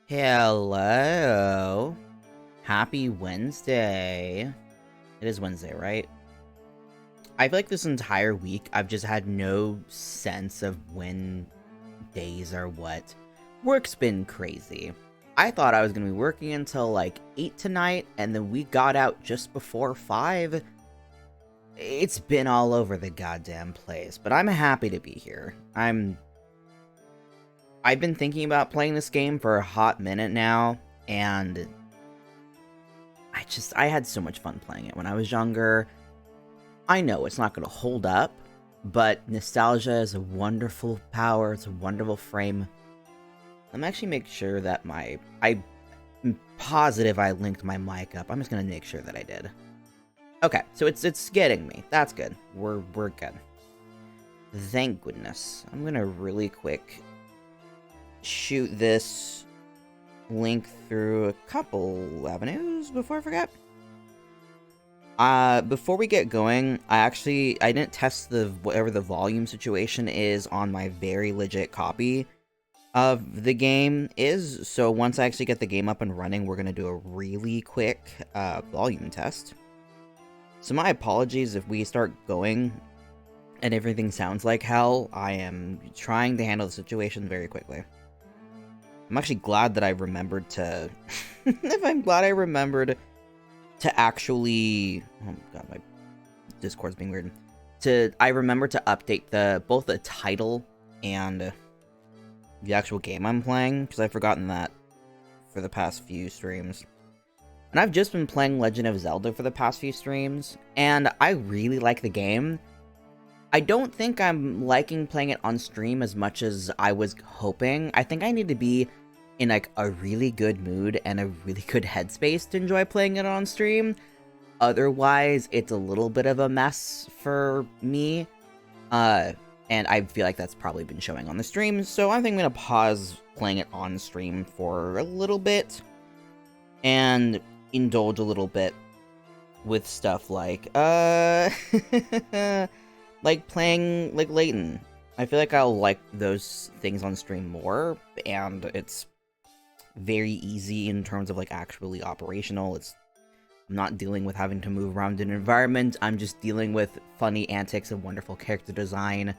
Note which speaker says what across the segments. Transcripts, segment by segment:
Speaker 1: Hello. Happy Wednesday. It is Wednesday, right? I feel like this entire week I've just had no sense of when days are what. Work's been crazy. I thought I was going to be working until like 8 tonight, and then we got out just before 5. It's been all over the goddamn place, but I'm happy to be here. I've been thinking about playing this game for a hot minute now, and I had so much fun playing it when I was younger. I know it's not going to hold up, but nostalgia is a wonderful power. It's a wonderful frame. Let me actually make sure that I'm positive I linked my mic up. I'm just going to make sure that I did. Okay, so it's getting me. That's good. We're good. Thank goodness. I'm going to really quick shoot this link through a couple avenues before I forget. Before we get going, I didn't test whatever the volume situation is on my very legit copy of the game is, so once I actually get the game up and running, we're gonna do a really quick volume test. So my apologies if we start going and everything sounds like hell. I am trying to handle the situation very quickly. I'm actually glad that I remembered to... I'm glad I remembered to actually... Oh god, my Discord's being weird. I remembered to update both the title and the actual game I'm playing, because I've forgotten that for the past few streams. And I've just been playing Legend of Zelda for the past few streams, and I really like the game. I don't think I'm liking playing it on stream as much as I was hoping. I think I need to be in like a really good mood and a really good headspace to enjoy playing it on stream. Otherwise, it's a little bit of a mess for me. And I feel like that's probably been showing on the stream, so I think I'm gonna pause playing it on stream for a little bit and indulge a little bit with stuff like like playing like Layton. I feel like I'll like those things on stream more, and it's very easy in terms of like actually operational. I'm not dealing with having to move around an environment. I'm just dealing with funny antics and wonderful character design.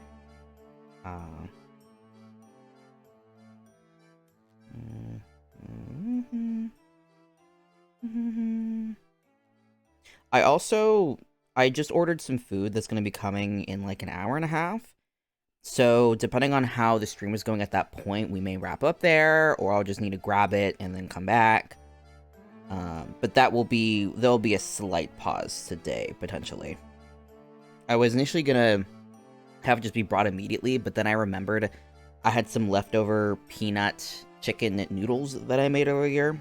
Speaker 1: I just ordered some food that's going to be coming in like an hour and a half. So depending on how the stream is going at that point, we may wrap up there, or I'll just need to grab it and then come back. But there'll be a slight pause today, potentially. I was initially gonna have it just be brought immediately, but then I remembered I had some leftover peanut chicken noodles that I made earlier.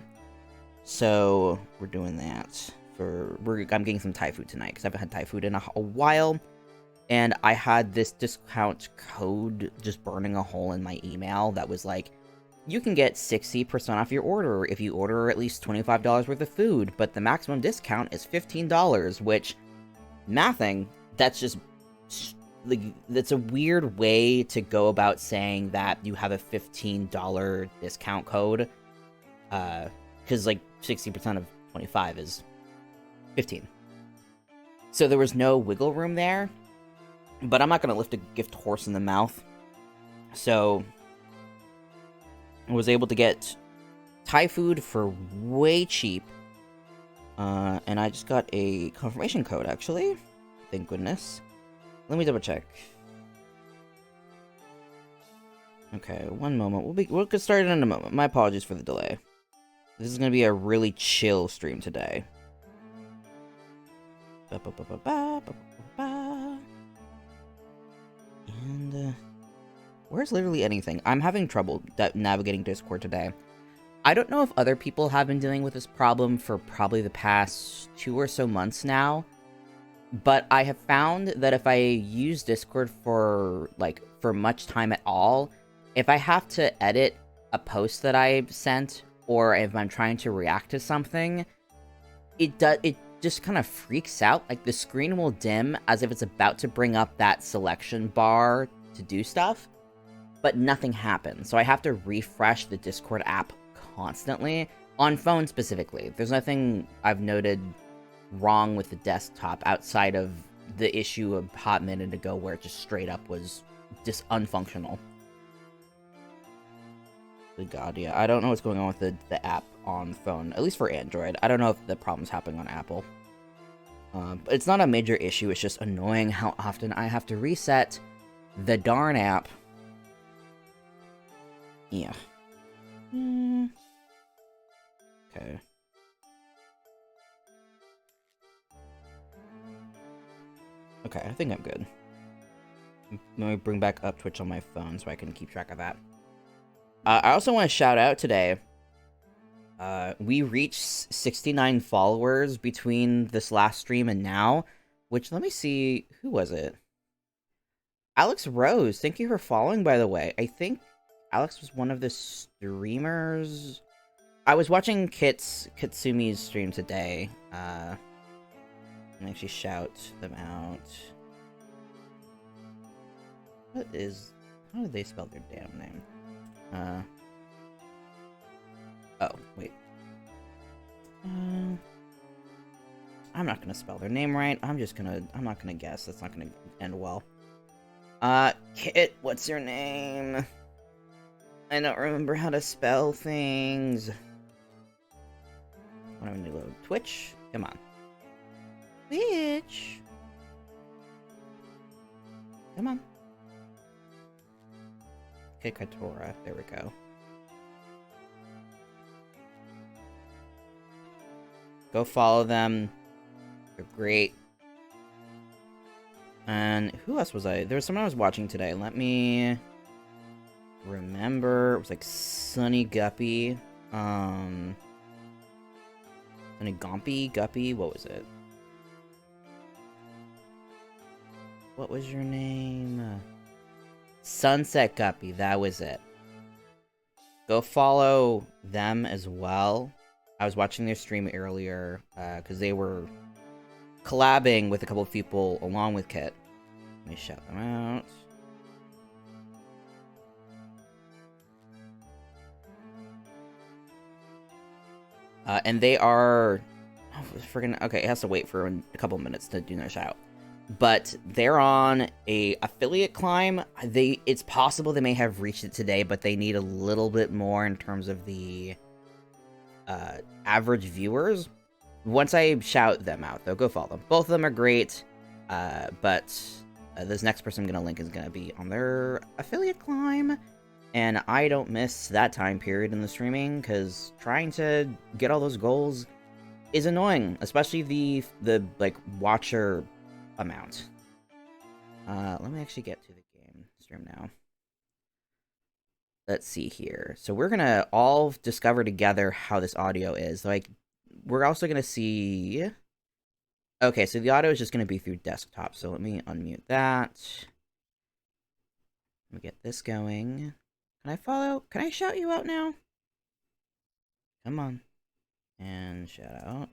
Speaker 1: So we're doing that. I'm getting some Thai food tonight, because I haven't had Thai food in a while. And I had this discount code just burning a hole in my email that was like, you can get 60% off your order if you order at least $25 worth of food, but the maximum discount is $15, which, mathing, that's just, like, that's a weird way to go about saying that you have a $15 discount code, because, like, 60% of 25 is 15. So there was no wiggle room there, but I'm not going to lift a gift horse in the mouth, so I was able to get Thai food for way cheap. And I just got a confirmation code, actually. Thank goodness. Let me double check. Okay, one moment. We'll get started in a moment. My apologies for the delay. This is going to be a really chill stream today. And, where's literally anything? I'm having trouble navigating Discord today. I don't know if other people have been dealing with this problem for probably the past 2 or so months now, but I have found that if I use Discord for much time at all, if I have to edit a post that I've sent, or if I'm trying to react to something, it just kind of freaks out. Like, the screen will dim as if it's about to bring up that selection bar to do stuff, but nothing happens. So I have to refresh the Discord app constantly. On phone specifically. There's nothing I've noted wrong with the desktop outside of the issue a hot minute ago where it just straight up was just unfunctional. Good God, yeah. I don't know what's going on with the app on phone, at least for Android. I don't know if the problem's happening on Apple. But it's not a major issue, it's just annoying how often I have to reset the darn app. Yeah. Okay. Okay, I think I'm good. Let me bring back up Twitch on my phone so I can keep track of that. I also want to shout out today. We reached 69 followers between this last stream and now, which, let me see, who was it? Alex Rose, thank you for following, by the way. I think Alex was one of the streamers. I was watching Kitsumi's stream today. Let me actually shout them out. How did they spell their damn name? Oh, wait. I'm not gonna spell their name right. I'm not gonna guess. That's not gonna end well. Kit, what's your name? I don't remember how to spell things. What do I need to load? Twitch? Come on. Twitch! Come on. Okay, Katora. There we go. Go follow them. They're great. And who else was I? There was someone I was watching today. Let me remember. It was like Sunny Guppy. Sunny Guppy? What was it? What was your name? Sunset Guppy. That was it. Go follow them as well. I was watching their stream earlier, because they were collabing with a couple of people along with Kit. Let me shout them out. And they are... Oh, friggin'... Okay, it has to wait for a couple minutes to do their shout. But they're on a affiliate climb. It's possible they may have reached it today, but they need a little bit more in terms of the average viewers. Once I shout them out, though, go follow them. Both of them are great, but this next person I'm going to link is going to be on their affiliate climb, and I don't miss that time period in the streaming, because trying to get all those goals is annoying, especially the like, watcher amount. Let me actually get to the game stream now. Let's see here. So we're gonna all discover together how this audio is. Like, we're also gonna see... Okay, so the audio is just gonna be through desktop. So let me unmute that. Let me get this going. Can I follow? Can I shout you out now? Come on. And shout out.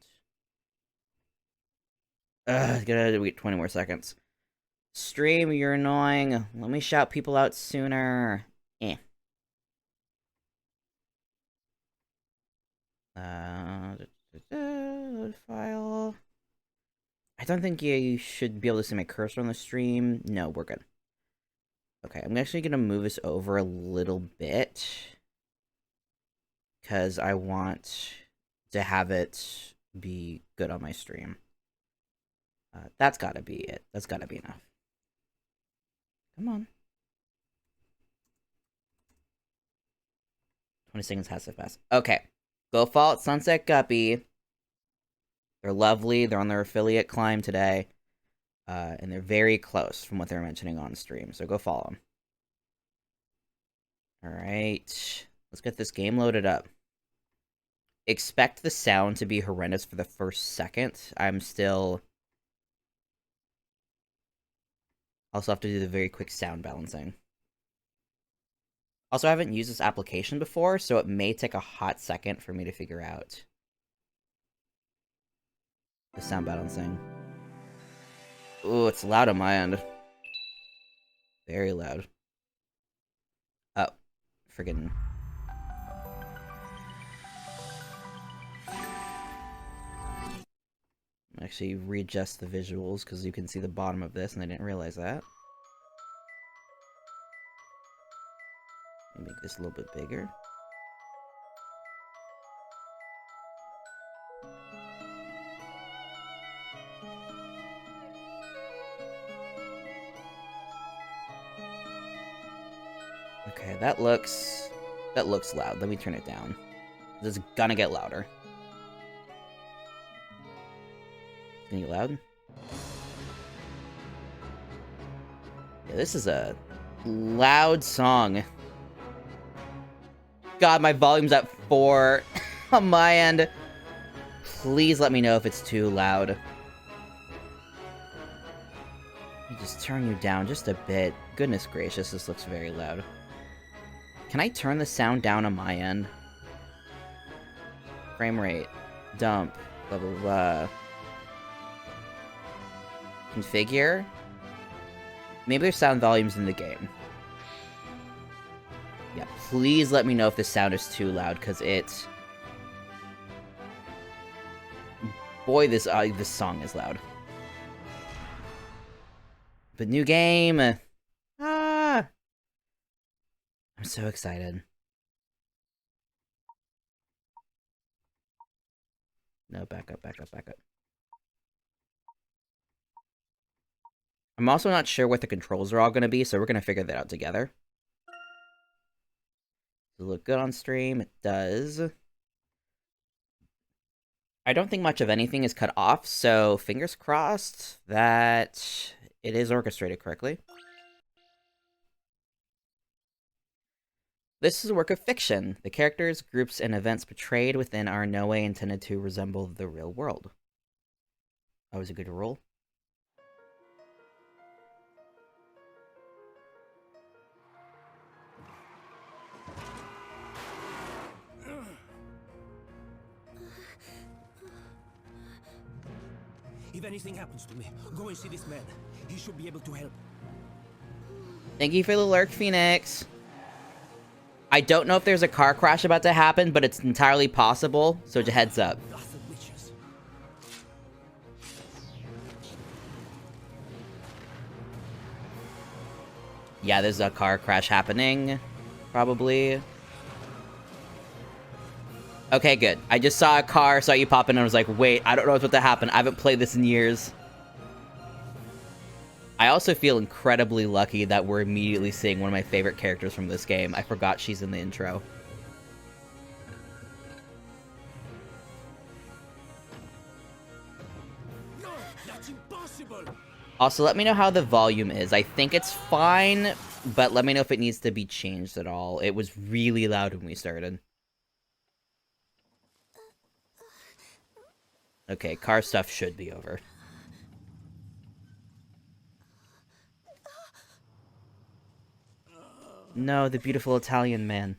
Speaker 1: Gotta wait 20 more seconds. Stream, you're annoying. Let me shout people out sooner. Load file. I don't think you should be able to see my cursor on the stream. No, we're good. Okay, I'm actually gonna move this over a little bit, because I want to have it be good on my stream. That's gotta be it. That's gotta be enough. Come on. 20 seconds has to pass. Okay. Go follow Sunset Guppy. They're lovely. They're on their affiliate climb today. And they're very close from what they're mentioning on stream. So go follow them. Alright. Let's get this game loaded up. Expect the sound to be horrendous for the first second. I'm still... Also have to do the very quick sound balancing. Also, I haven't used this application before, so it may take a hot second for me to figure out the sound balancing. Ooh, it's loud on my end. Very loud. Oh, friggin'. Actually readjust the visuals because you can see the bottom of this and I didn't realize that. Make this a little bit bigger. Okay, that looks loud. Let me turn it down. This is gonna get louder. Can you loud? Yeah, this is a loud song. God, my volume's at 4 on my end. Please let me know if it's too loud. Let me just turn you down just a bit. Goodness gracious, this looks very loud. Can I turn the sound down on my end? Frame rate. Dump. Blah, blah, blah. Configure. Maybe there's sound volumes in the game. Yeah, please let me know if the sound is too loud, because it's... Boy, this song is loud. But new game! Ah! I'm so excited. No, back up, back up, back up. I'm also not sure what the controls are all going to be, so we're going to figure that out together. Does it look good on stream? It does. I don't think much of anything is cut off, so fingers crossed that it is orchestrated correctly. This is a work of fiction. The characters, groups, and events portrayed within are in no way intended to resemble the real world. That was a good rule.
Speaker 2: If anything happens to me, go and see this man. He should be able to help.
Speaker 1: Thank you for the lurk, Phoenix. I don't know if there's a car crash about to happen, but it's entirely possible, so just a heads up. Yeah, there's a car crash happening, probably. Okay, good. I just saw a car, saw you pop in, and I was like, wait, I don't know what's about to happen. I haven't played this in years. I also feel incredibly lucky that we're immediately seeing one of my favorite characters from this game. I forgot she's in the intro.
Speaker 2: No, that's impossible.
Speaker 1: Also, let me know how the volume is. I think it's fine, but let me know if it needs to be changed at all. It was really loud when we started. Okay, car stuff should be over. No, the beautiful Italian man.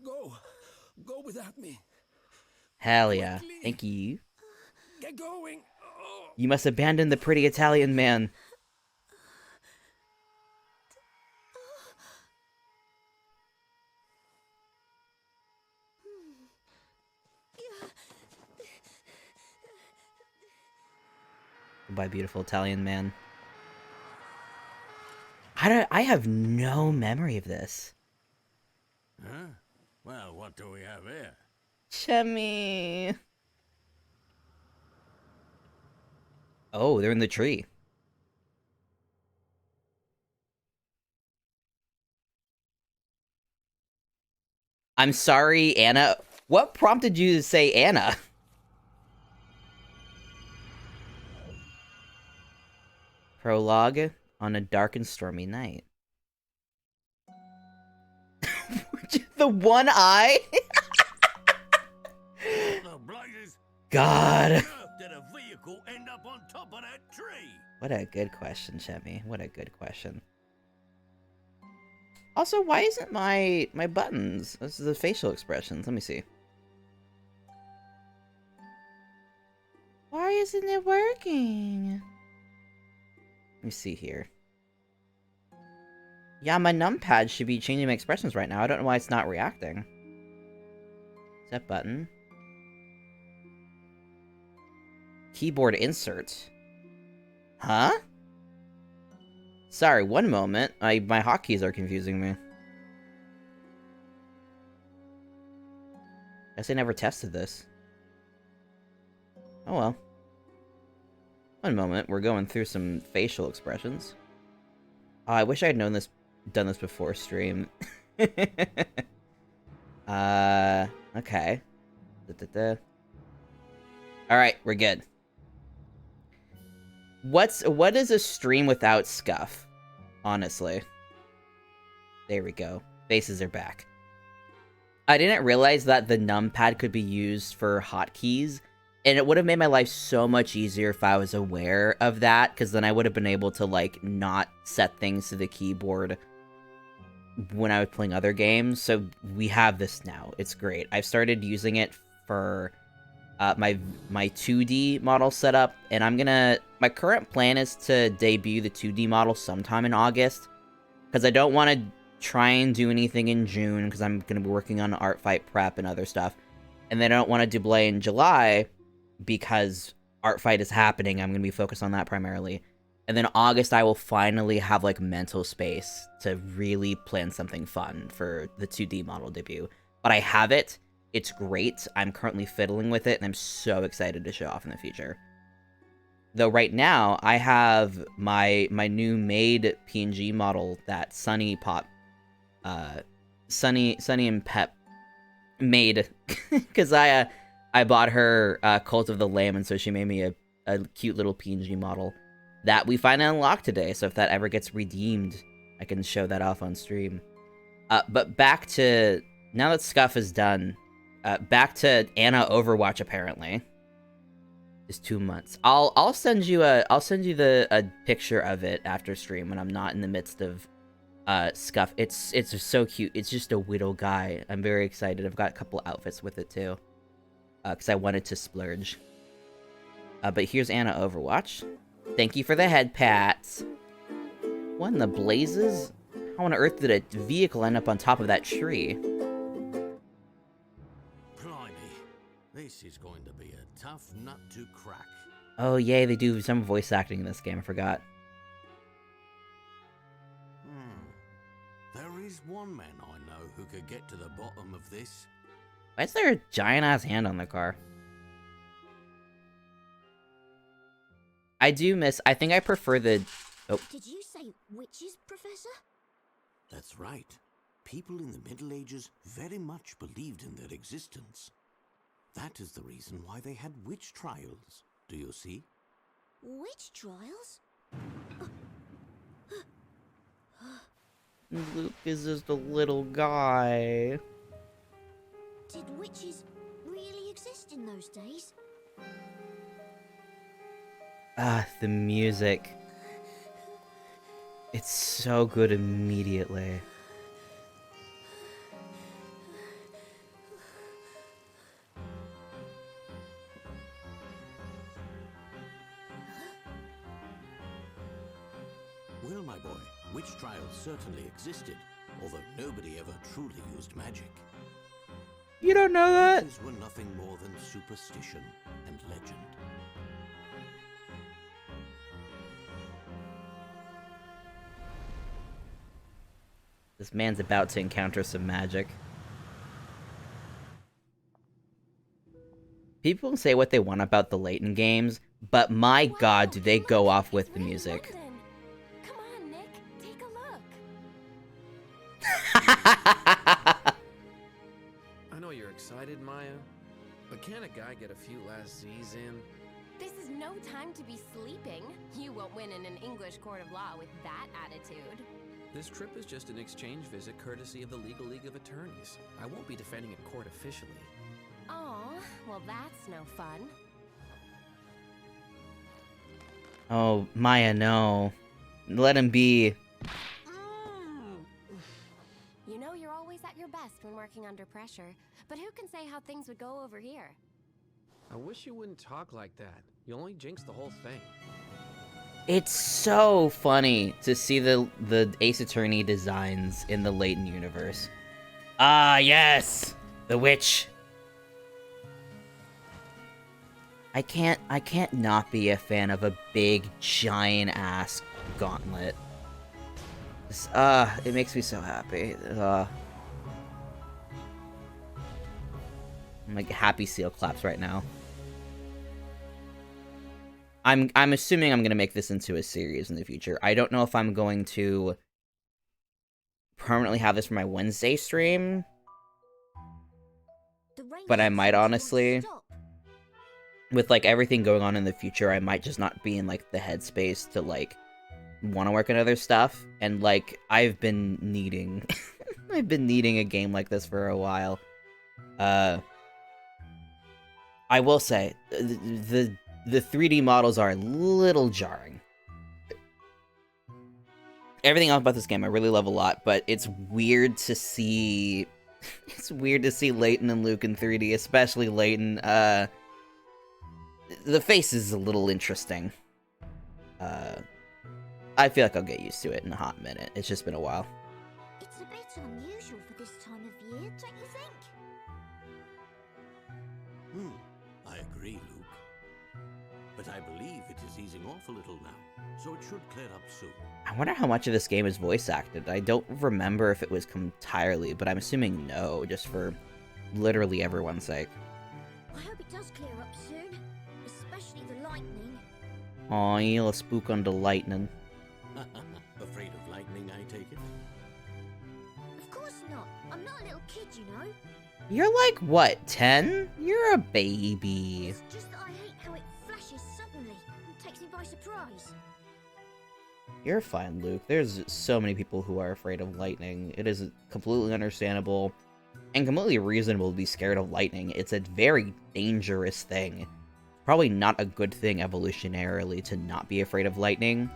Speaker 2: Go without me.
Speaker 1: Hell yeah. Thank you.
Speaker 2: Get going.
Speaker 1: You must abandon the pretty Italian man. Goodbye, beautiful Italian man. I have no memory of this.
Speaker 2: Huh? Well, what do we have here?
Speaker 1: Chemmy. Oh, they're in the tree. I'm sorry, Anna. What prompted you to say Anna? Prologue on a dark and stormy night. The one eye? God.
Speaker 2: Did a vehicle end up on top of that tree?
Speaker 1: What a good question, Chemmy. What a good question. Also, why isn't my buttons? This is the facial expressions. Let me see. Why isn't it working? Let me see here. Yeah, my numpad should be changing my expressions right now. I don't know why it's not reacting. Set button. keyboard insert. Huh? Sorry, one moment. My hotkeys are confusing me. Guess I never tested this. Oh well. One moment, we're going through some facial expressions. Oh, I wish I had done this before stream. Okay. Alright, we're good. What is a stream without scuff? Honestly. There we go. Faces are back. I didn't realize that the numpad could be used for hotkeys, and it would have made my life so much easier if I was aware of that, because then I would have been able to, like, not set things to the keyboard when I was playing other games. So we have this now. It's great. I've started using it for my 2D model setup, and my current plan is to debut the 2D model sometime in August, because I don't want to try and do anything in June, because I'm going to be working on art fight prep and other stuff, and then I don't want to delay in July, because art fight is happening. I'm going to be focused on that primarily, and then August I will finally have, like, mental space to really plan something fun for the 2D model debut. But I have it. It's great. I'm currently fiddling with it, and I'm so excited to show off in the future. Though right now, I have my new made PNG model that Sunny and Pep made, because I bought her Cult of the Lamb, and so she made me a cute little PNG model that we finally unlocked today. So if that ever gets redeemed, I can show that off on stream. But back to, now that Scuff is done, back to Anna Overwatch. Apparently, is 2 months. I'll send you a picture of it after stream when I'm not in the midst of Scuff. It's so cute. It's just a whittle guy. I'm very excited. I've got a couple outfits with it too, because I wanted to splurge. But here's Anna Overwatch. Thank you for the head pats. What in the blazes? How on earth did a vehicle end up on top of that tree?
Speaker 2: This is going to be a tough nut to crack.
Speaker 1: Oh, yay, they do some voice acting in this game. I forgot.
Speaker 2: There is one man I know who could get to the bottom of this.
Speaker 1: Why is there a giant-ass hand on the car? I think I prefer the... Oh.
Speaker 3: Did you say witches, Professor?
Speaker 2: That's right. People in the Middle Ages very much believed in their existence. That is the reason why they had witch trials. Do you see?
Speaker 3: Witch trials?
Speaker 1: Luke is just a little guy.
Speaker 3: Did witches really exist in those days?
Speaker 1: Ah, the music. It's so good immediately.
Speaker 2: Well, my boy, witch trials certainly existed, although nobody ever truly used magic.
Speaker 1: You don't know that?
Speaker 2: Witches were nothing more than superstition and legend.
Speaker 1: This man's about to encounter some magic. People can say what they want about the Layton games, but my god, do they go off with the music.
Speaker 3: Come on, Nick, take a look.
Speaker 4: I know you're excited, Maya, but can a guy get a few last Z's in?
Speaker 5: This is no time to be sleeping. You won't win in an English court of law with that attitude.
Speaker 4: This trip is just an exchange visit courtesy of the Legal League of Attorneys. I won't be defending in court officially.
Speaker 5: Aw, well that's no fun.
Speaker 1: Oh, Maya, no. Let him be.
Speaker 5: You know you're always at your best when working under pressure, but who can say how things would go over here?
Speaker 4: I wish you wouldn't talk like that. You only jinx the whole thing.
Speaker 1: It's so funny to see the Ace Attorney designs in the Layton universe. Ah, yes! The witch! I can't not be a fan of a big, giant-ass gauntlet. It makes me so happy. I'm like happy seal claps right now. I'm assuming I'm gonna make this into a series in the future. I don't know if I'm going to permanently have this for my Wednesday stream, but I might honestly. With like everything going on in the future, I might just not be in like the headspace to like want to work on other stuff. And like I've been needing, I've been needing a game like this for a while. I will say the 3D models are a little jarring. Everything else about this game I really love a lot, but it's weird to see. It's weird to see Layton and Luke in 3D, especially Layton. The face is a little interesting. I feel like I'll get used to it in a hot minute. It's just been a while.
Speaker 3: It's a bit unusual for this time of year, don't you think?
Speaker 2: I agree, Luke. But I believe it is easing off a little now, so it should clear up soon.
Speaker 1: I wonder how much of this game is voice acted. I don't remember if it was entirely, but I'm assuming no, just for literally everyone's sake.
Speaker 3: I hope it does clear up soon, especially the lightning.
Speaker 1: Aw, you'll spook on the lightning.
Speaker 2: Afraid of lightning, I take it?
Speaker 3: Of course not. I'm not a little kid, you know.
Speaker 1: You're like, what, 10? You're a baby.
Speaker 3: It's just that I hate how it flashes suddenly and takes me by surprise.
Speaker 1: You're fine, Luke. There's so many people who are afraid of lightning. It is completely understandable and completely reasonable to be scared of lightning. It's a very dangerous thing. Probably not a good thing evolutionarily to not be afraid of lightning.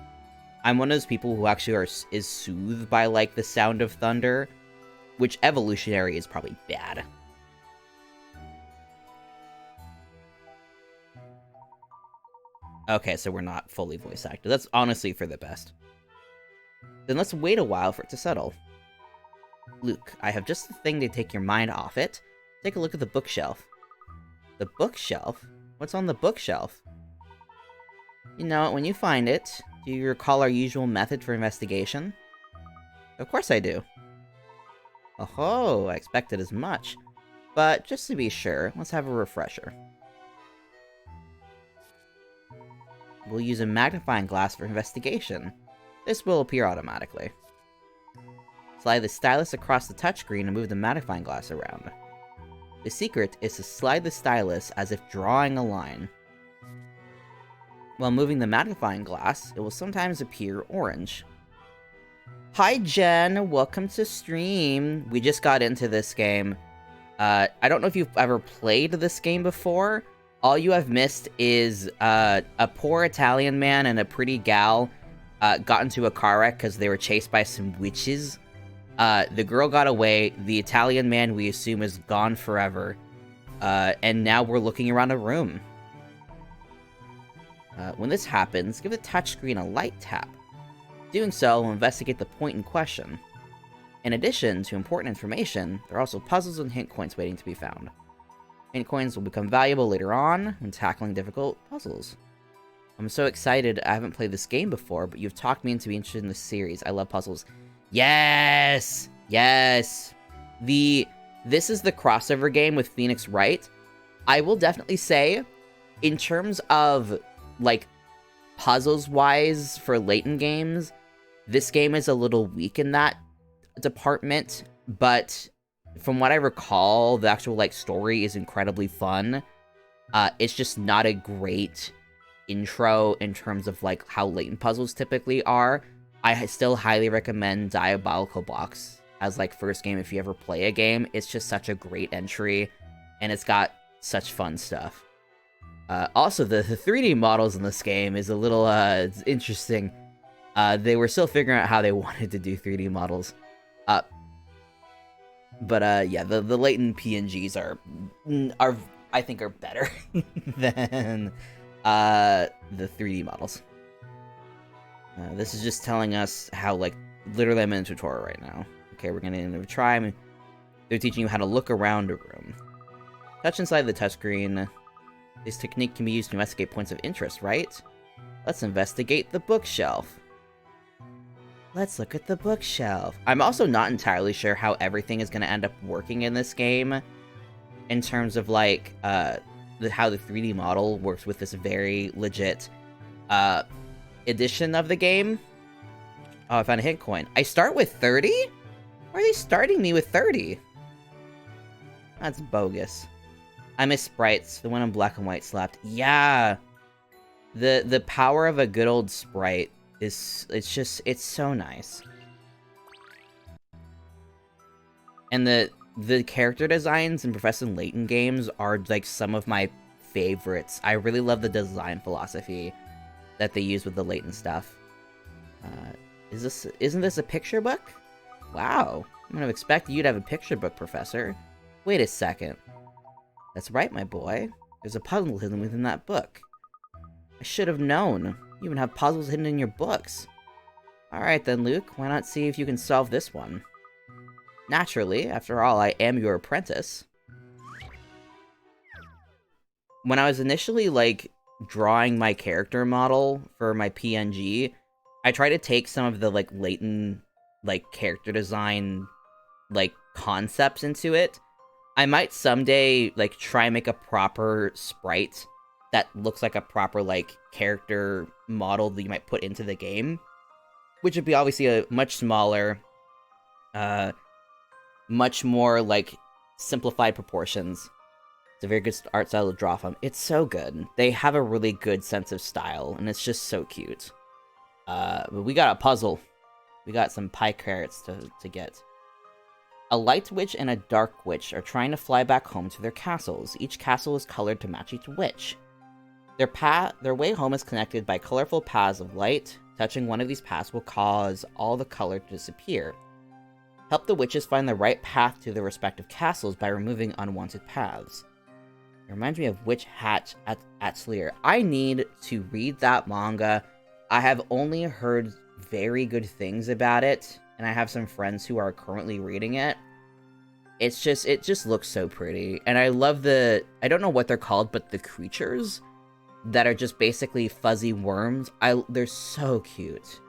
Speaker 1: I'm one of those people who actually is soothed by, like, the sound of thunder, which evolutionary is probably bad. Okay, so we're not fully voice acted. That's honestly for the best. Then let's wait a while for it to settle. Luke, I have just the thing to take your mind off it. Take a look at the bookshelf. The bookshelf? What's on the bookshelf? You know, when you find it, do you recall our usual method for investigation? Of course I do. Oh, I expected as much. But just to be sure, let's have a refresher. We'll use a magnifying glass for investigation. This will appear automatically. Slide the stylus across the touchscreen and move the magnifying glass around. The secret is to slide the stylus as if drawing a line. While moving the magnifying glass, it will sometimes appear orange. Hi Jen, welcome to stream. We just got into this game. I don't know if you've ever played this game before. All you have missed is a poor Italian man and a pretty gal got into a car wreck because they were chased by some witches. The girl got away, the Italian man we assume is gone forever, and now we're looking around a room. When this happens, give the touchscreen a light tap. Doing so will investigate the point in question. In addition to important information, there are also puzzles and hint coins waiting to be found. Hint coins will become valuable later on when tackling difficult puzzles. I'm so excited. I haven't played this game before, but you've talked me into being interested in this series. I love puzzles. Yes! Yes! This is the crossover game with Phoenix Wright. I will definitely say, in terms of, like, puzzles-wise for Layton games, this game is a little weak in that department, but from what I recall, the actual, like, story is incredibly fun. It's just not a great intro in terms of, like, how Layton puzzles typically are. I still highly recommend Diabolical Box as, like, first game if you ever play a game. It's just such a great entry, and it's got such fun stuff. Also, the 3D models in this game is a little, interesting. They were still figuring out how they wanted to do 3D models. But yeah, the Layton PNGs are I think are better than the 3D models. This is just telling us how, like, literally I'm in a tutorial right now. Okay, we're gonna try. They're teaching you how to look around a room. Touch inside the touchscreen. This technique can be used to investigate points of interest, right? Let's investigate the bookshelf. Let's look at the bookshelf. I'm also not entirely sure how everything is going to end up working in this game in terms of, like, how the 3D model works with this very legit edition of the game. Oh, I found a hint coin. I start with 30? Why are they starting me with 30? That's bogus. I miss sprites. The one in black and white slapped. Yeah. The power of a good old sprite is, it's so nice. And the character designs in Professor Layton games are, like, some of my favorites. I really love the design philosophy that they use with the Layton stuff. Isn't this a picture book? Wow. I'm gonna expect you to have a picture book, Professor. Wait a second. That's right, my boy. There's a puzzle hidden within that book. I should have known. You even have puzzles hidden in your books. Alright then, Luke. Why not see if you can solve this one? Naturally, after all, I am your apprentice. When I was initially, like, drawing my character model for my PNG, I tried to take some of the, like, Layton, like, character design, like, concepts into it. I might someday, like, try and make a proper sprite that looks like a proper, like, character model that you might put into the game. Which would be obviously a much smaller, much more, like, simplified proportions. It's a very good art style to draw from. It's so good. They have a really good sense of style, and it's just so cute. But we got a puzzle. We got some pie carrots to get. A light witch and a dark witch are trying to fly back home to their castles. Each castle is colored to match each witch. Their way home is connected by colorful paths of light. Touching one of these paths will cause all the color to disappear. Help the witches find the right path to their respective castles by removing unwanted paths. It reminds me of Witch Hat at Sleer. I need to read that manga. I have only heard very good things about it, and I have some friends who are currently reading it. It just looks so pretty, and I love I don't know what they're called, but the creatures that are just basically fuzzy worms. They're so cute.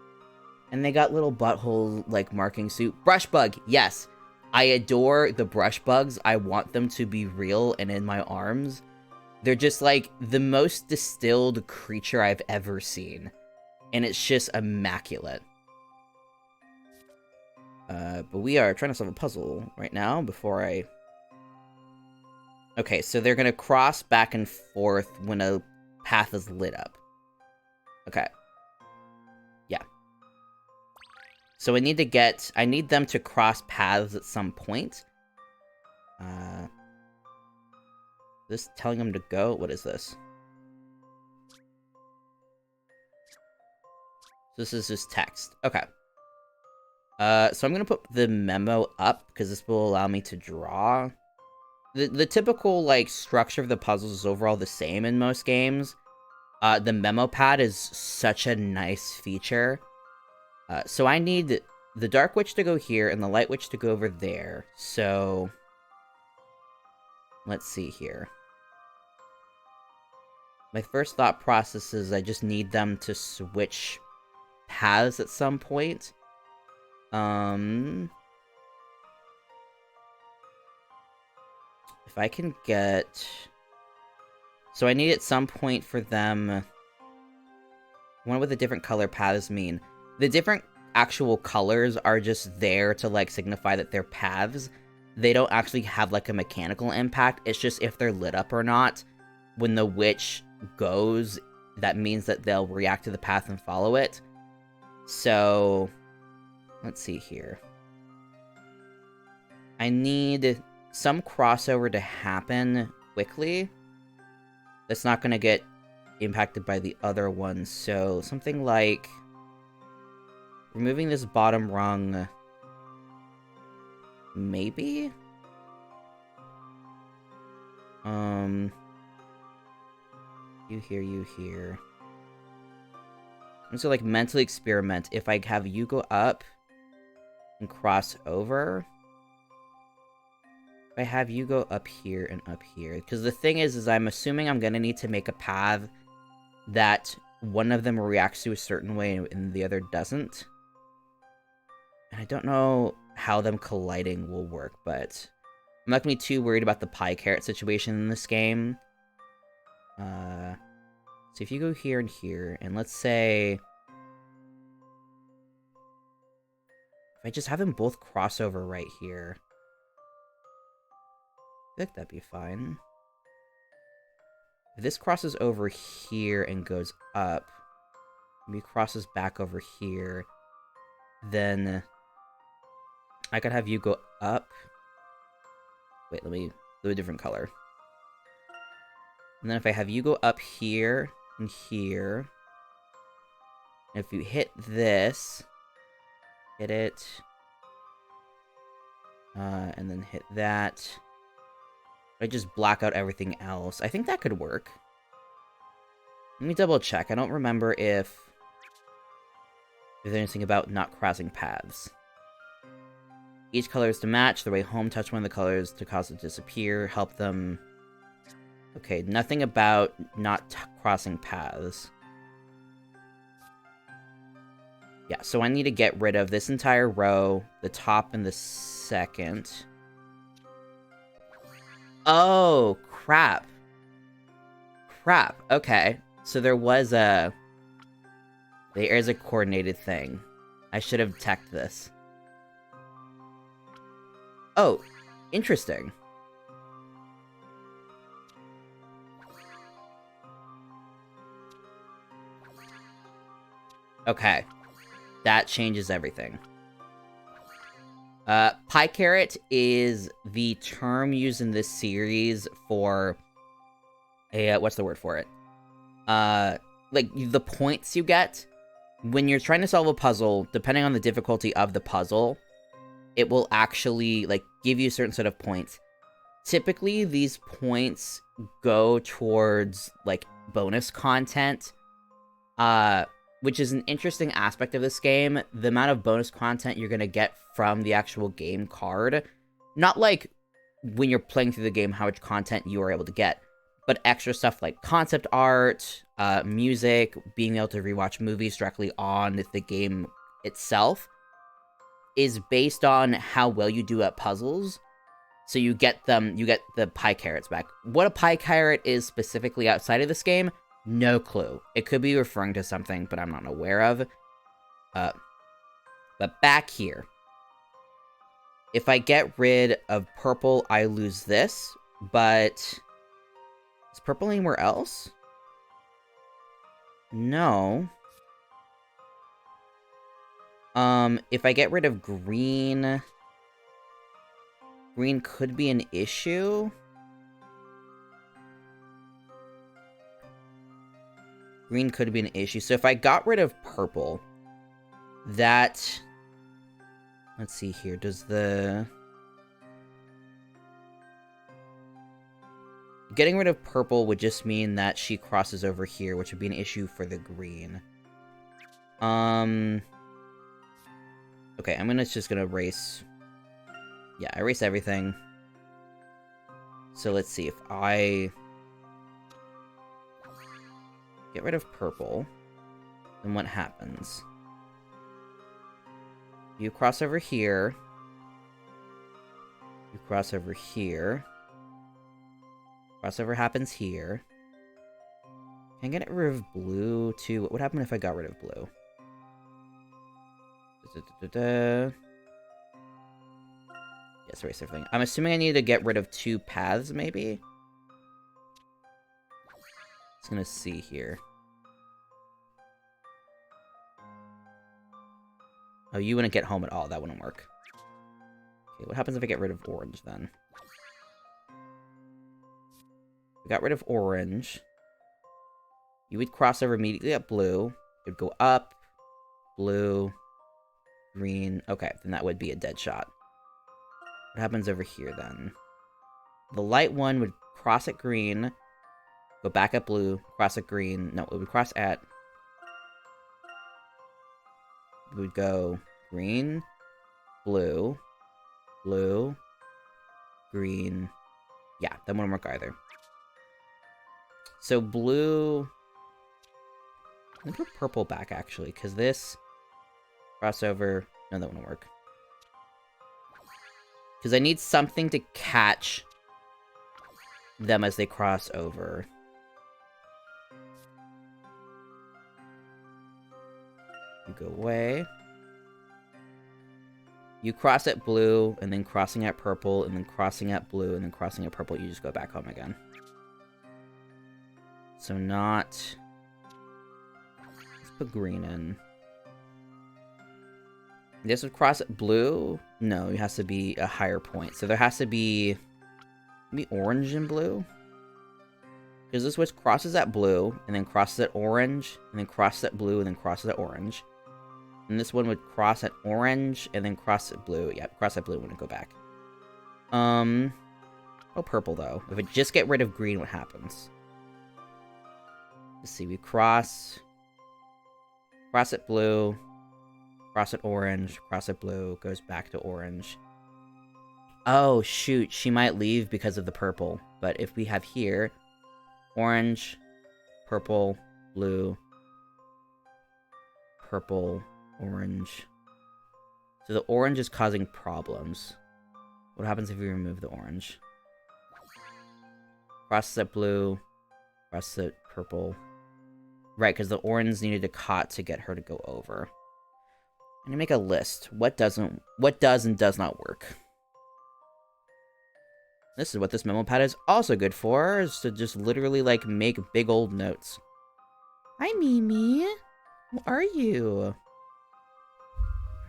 Speaker 1: And they got little butthole, like, marking suit. Brush bug, yes. I adore the brush bugs. I want them to be real and in my arms. They're just, like, the most distilled creature I've ever seen. And it's just immaculate. But we are trying to solve a puzzle right now before I... Okay, so they're gonna cross back and forth when a path is lit up. Okay. Yeah. So I need them to cross paths at some point. This telling them to go? What is this? This is just text. Okay. So I'm gonna put the memo up, because this will allow me to draw. The typical, like, structure of the puzzles is overall the same in most games. The memo pad is such a nice feature. So I need the Dark Witch to go here and the Light Witch to go over there. So let's see here. My first thought process is I just need them to switch paths at some point. If I can get... So I need at some point for them... I wonder what the different color paths mean. The different actual colors are just there to, like, signify that they're paths. They don't actually have, like, a mechanical impact. It's just if they're lit up or not. When the witch goes, that means that they'll react to the path and follow it. So... let's see here. I need some crossover to happen quickly. That's not going to get impacted by the other ones. So something like removing this bottom rung. Maybe? You here, you here. I'm just gonna, like, mentally experiment. If I have you go up and cross over. I have you go up here and up here. Because the thing is I'm assuming I'm going to need to make a path that one of them reacts to a certain way and the other doesn't. And I don't know how them colliding will work, but I'm not going to be too worried about the pie carrot situation in this game. So if you go here and here, and let's say... if I just have them both cross over right here... I think that'd be fine. If this crosses over here and goes up, maybe crosses back over here, then I could have you go up. Wait, let me do a different color. And then if I have you go up here and here, and if you hit this, hit it, and then hit that, I just black out everything else. I think that could work. Let me double check. I don't remember if there's anything about not crossing paths. Each color is to match. The way home touch one of the colors to cause it to disappear. Help them. Okay, nothing about not crossing paths. Yeah, so I need to get rid of this entire row, the top and the second. Oh, crap. Crap, okay. So there is a coordinated thing. I should have teched this. Oh, interesting. Okay. That changes everything. Pie carrot is the term used in this series for a, what's the word for it? Like, the points you get when you're trying to solve a puzzle, depending on the difficulty of the puzzle, it will actually, like, give you a certain set of points. Typically, these points go towards, like, bonus content, which is an interesting aspect of this game. The amount of bonus content you're going to get from the actual game card. Not like when you're playing through the game how much content you are able to get, but extra stuff like concept art, music, being able to rewatch movies directly on the game itself is based on how well you do at puzzles. So you get the pie carrots back. What a pie carrot is specifically outside of this game, no clue. It could be referring to something, but I'm not aware of. But back here, if I get rid of purple, I lose this, but is purple anywhere else? No. If I get rid of green, green could be an issue. Green could be an issue. So if I got rid of purple, that... let's see here. Does the... getting rid of purple would just mean that she crosses over here, which would be an issue for the green. Okay, I'm just gonna erase... yeah, erase everything. So let's see, if I... get rid of purple, then what happens? You cross over here. You cross over here. Crossover happens here. Can I get rid of blue too? What would happen if I got rid of blue? Yes, erase everything. I'm assuming I need to get rid of 2 paths, maybe? Just gonna see here. Oh, you wouldn't get home at all. That wouldn't work. Okay, what happens if I get rid of orange, then? We got rid of orange. You would cross over immediately at blue. It would go up, blue, green. Okay, then that would be a dead shot. What happens over here, then? The light one would cross at green, go back at blue, cross at green. No, it would cross at... we would go green, blue, blue, green. Yeah, that wouldn't work either. So blue... Let me put purple back, actually, because this... Crossover... No, that wouldn't work. Because I need something to catch them as they cross over. You go away. You cross at blue, and then crossing at purple, and then crossing at blue, and then crossing at purple, you just go back home again. So not... Let's put green in. This would cross at blue? No, it has to be a higher point. So there has to be... Maybe orange and blue? Because this switch crosses at blue, and then crosses at orange, and then crosses at blue, and then crosses at orange. And this one would cross at orange, and then cross at blue. Yeah, cross at blue when it go back. Oh, purple, though. If it just get rid of green, what happens? Let's see, we cross... Cross at blue... Cross at orange, cross at blue, goes back to orange. Oh, shoot, she might leave because of the purple. But if we have here, orange, purple, blue, purple, orange. So the orange is causing problems. What happens if we remove the orange? Cross at blue, cross at purple. Right, because the orange needed a cot to get her to go over. I'm gonna make a list. What does and does not work. This is what this memo pad is also good for, is to just literally, like, make big old notes. Hi, Mimi. How are you?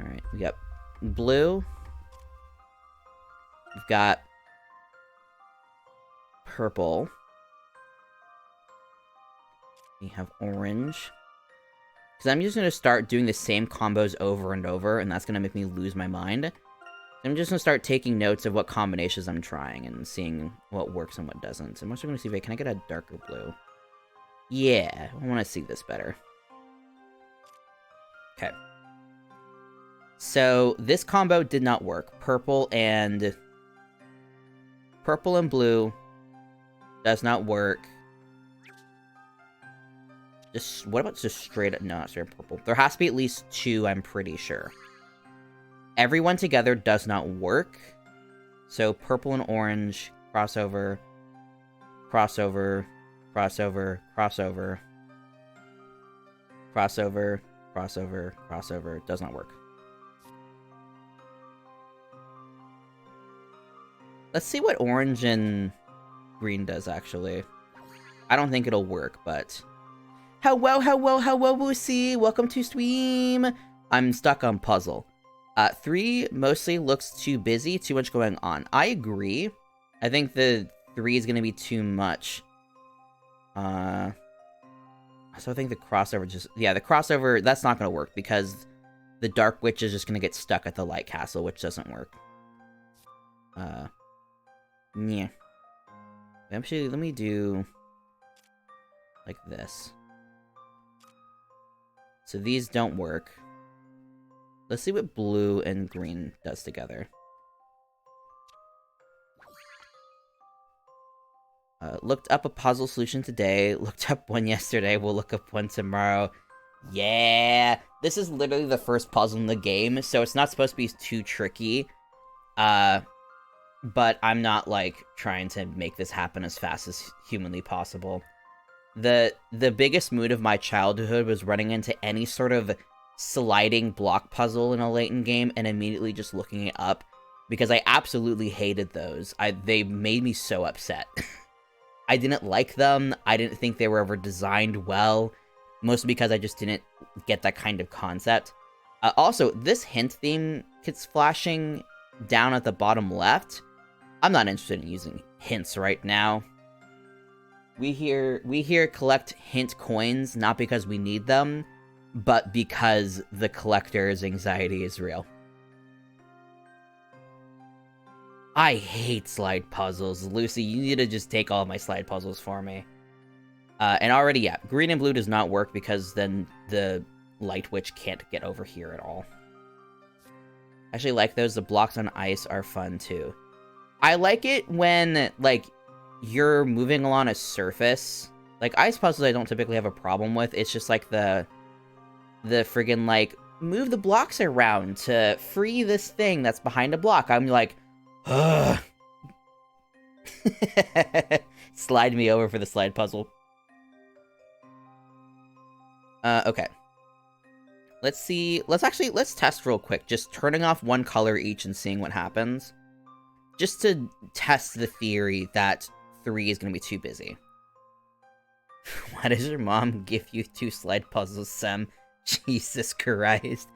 Speaker 1: Alright, we got blue. We've got purple. We have orange. Because I'm just going to start doing the same combos over and over, and that's going to make me lose my mind. I'm just going to start taking notes of what combinations I'm trying and seeing what works and what doesn't. I'm also going to see, wait, can I get a darker blue? Yeah, I want to see this better. Okay. So, this combo did not work. Purple and blue does not work. Just, what about just straight up? No, not straight up purple. There has to be at least two, I'm pretty sure. Everyone together does not work. So purple and orange, crossover, crossover, crossover, crossover, crossover, crossover, crossover. Does not work. Let's see what orange and green does, actually. I don't think it'll work, but... Hello, Lucy. Welcome to stream. I'm stuck on puzzle. 3 mostly looks too busy, too much going on. I agree. I think the 3 is going to be too much. So I think the crossover just... Yeah, the crossover, that's not going to work because the Dark Witch is just going to get stuck at the Light Castle, which doesn't work. Yeah. Actually, let me do... like this. So these don't work. Let's see what blue and green does together. Looked up a puzzle solution today. Looked up one yesterday. We'll look up one tomorrow. Yeah! This is literally the first puzzle in the game, so it's not supposed to be too tricky. But I'm not, like, trying to make this happen as fast as humanly possible. The biggest mood of my childhood was running into any sort of sliding block puzzle in a Layton game and immediately just looking it up, because I absolutely hated those. They made me so upset. I didn't like them. I didn't think they were ever designed well, mostly because I just didn't get that kind of concept. Also, this hint theme keeps flashing down at the bottom left. I'm not interested in using hints right now. We here collect hint coins, not because we need them, but because the collector's anxiety is real. I hate slide puzzles. Lucy, you need to just take all my slide puzzles for me. And already, yeah, green and blue does not work because then the Light Witch can't get over here at all. Actually like those. The blocks on ice are fun, too. I like it when, like, you're moving along a surface. Like, ice puzzles I don't typically have a problem with. It's just, like, the friggin', like, move the blocks around to free this thing that's behind a block. I'm like, ugh. Slide me over for the slide puzzle. Okay. Let's see. Let's test real quick. Just turning off one color each and seeing what happens. Just to test the theory that 3 is going to be too busy. Why does your mom give you 2 slide puzzles, Sam? Jesus Christ.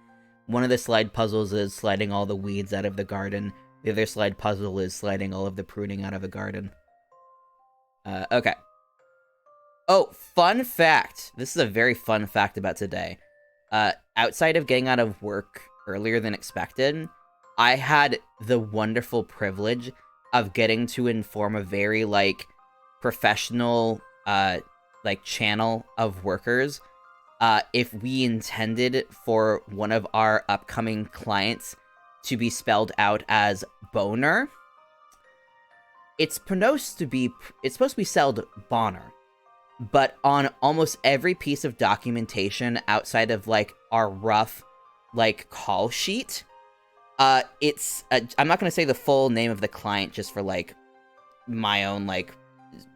Speaker 1: One of the slide puzzles is sliding all the weeds out of the garden. The other slide puzzle is sliding all of the pruning out of the garden. Okay. Oh, fun fact. This is a very fun fact about today. Outside of getting out of work earlier than expected, I had the wonderful privilege of getting to inform a very, like, professional, like, channel of workers, if we intended for one of our upcoming clients to be spelled out as boner. It's supposed to be spelled Bonner. But on almost every piece of documentation outside of, like, our rough, like, call sheet, it's, I'm not going to say the full name of the client just for, like, my own, like,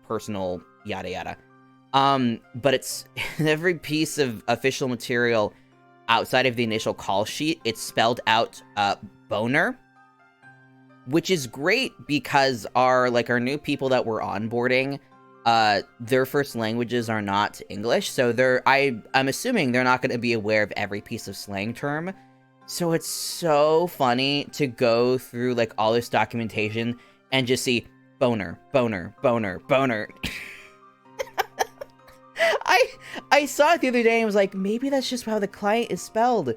Speaker 1: personal yada yada. But it's every piece of official material outside of the initial call sheet, it's spelled out, boner, which is great because our new people that we're onboarding, their first languages are not English, so I'm assuming they're not going to be aware of every piece of slang term. So it's so funny to go through, like, all this documentation and just see boner, boner, boner, boner. I saw it the other day and was like, maybe that's just how the client is spelled.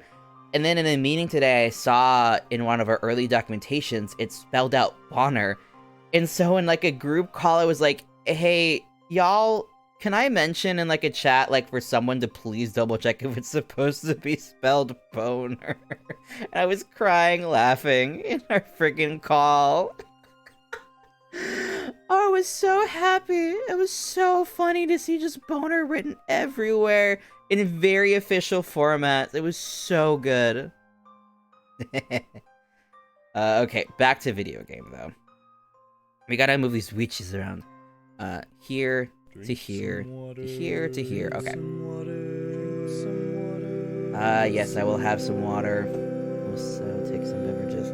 Speaker 1: And then in a meeting today, I saw in one of our early documentations, it's spelled out Bonner. And so in, like, a group call, I was like, hey, y'all, can I mention in, like, a chat, like, for someone to please double check if it's supposed to be spelled boner? I was crying, laughing in our friggin' call. Oh, I was so happy. It was so funny to see just boner written everywhere in very official formats. It was so good. Okay, back to video game, though. We gotta move these witches around. Here to here, to here to here. Okay. Yes, I will have some water. Also take some beverages.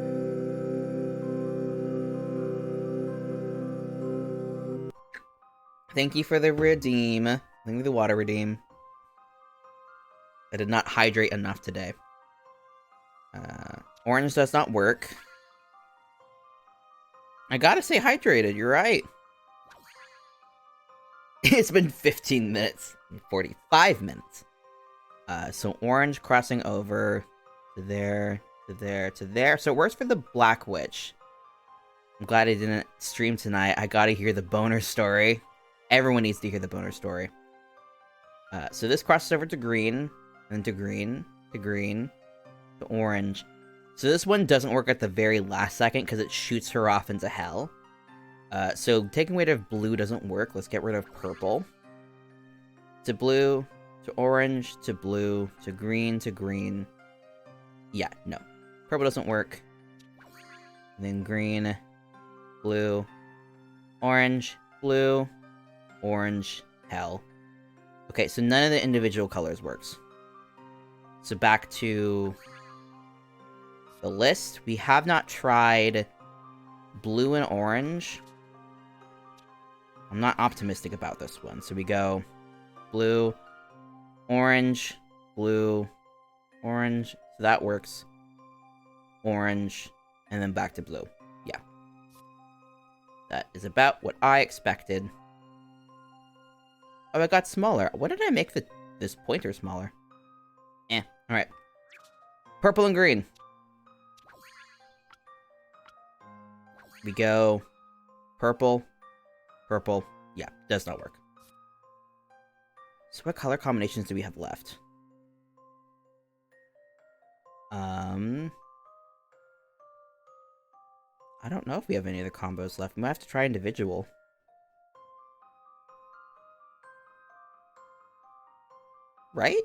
Speaker 1: Thank you for the redeem. Thank you for the water redeem. I did not hydrate enough today. Orange does not work. I gotta stay hydrated, you're right. It's been 15 minutes. 45 minutes. So orange crossing over to there, to there, to there. So it works for the Black Witch. I'm glad I didn't stream tonight. I gotta hear the boner story. Everyone needs to hear the boner story. So this crosses over to green, then to green, to green, to orange. So this one doesn't work at the very last second because it shoots her off into hell. So taking rid of blue doesn't work. Let's get rid of purple. To blue, to orange, to blue, to green, to green. Yeah, no. Purple doesn't work. And then green, blue, orange, blue, orange, hell. Okay, so none of the individual colors works. So back to the list. We have not tried blue and orange. I'm not optimistic about this one. So we go blue, orange, blue, orange. So that works. Orange, and then back to blue. Yeah. That is about what I expected. Oh, it got smaller. What did I make this pointer smaller? Alright. Purple and green. We go purple, purple. Yeah, does not work. So what color combinations do we have left? I don't know if we have any other combos left. We might have to try individual. Right?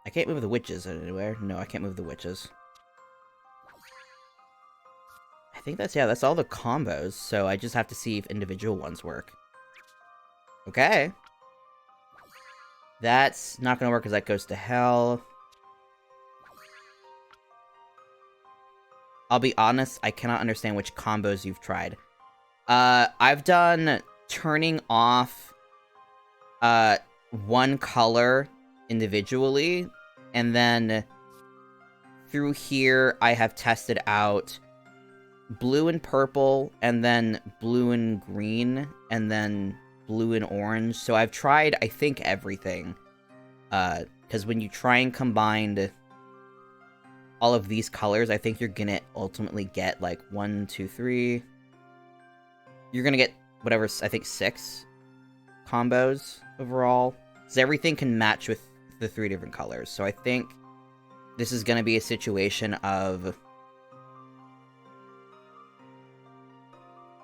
Speaker 1: I can't move the witches anywhere. No, I can't move the witches. I think that's all the combos, so I just have to see if individual ones work. Okay. That's not gonna work because that goes to hell. I'll be honest, I cannot understand which combos you've tried. I've done turning off one color individually, and then through here I have tested out blue and purple, and then blue and green, and then blue and orange. So I've tried, I think, everything. Because when you try and combine all of these colors, I think you're gonna ultimately get, like, 1, 2, 3... You're gonna get, whatever, I think 6 combos overall. So everything can match with the 3 different colors. So I think this is gonna be a situation of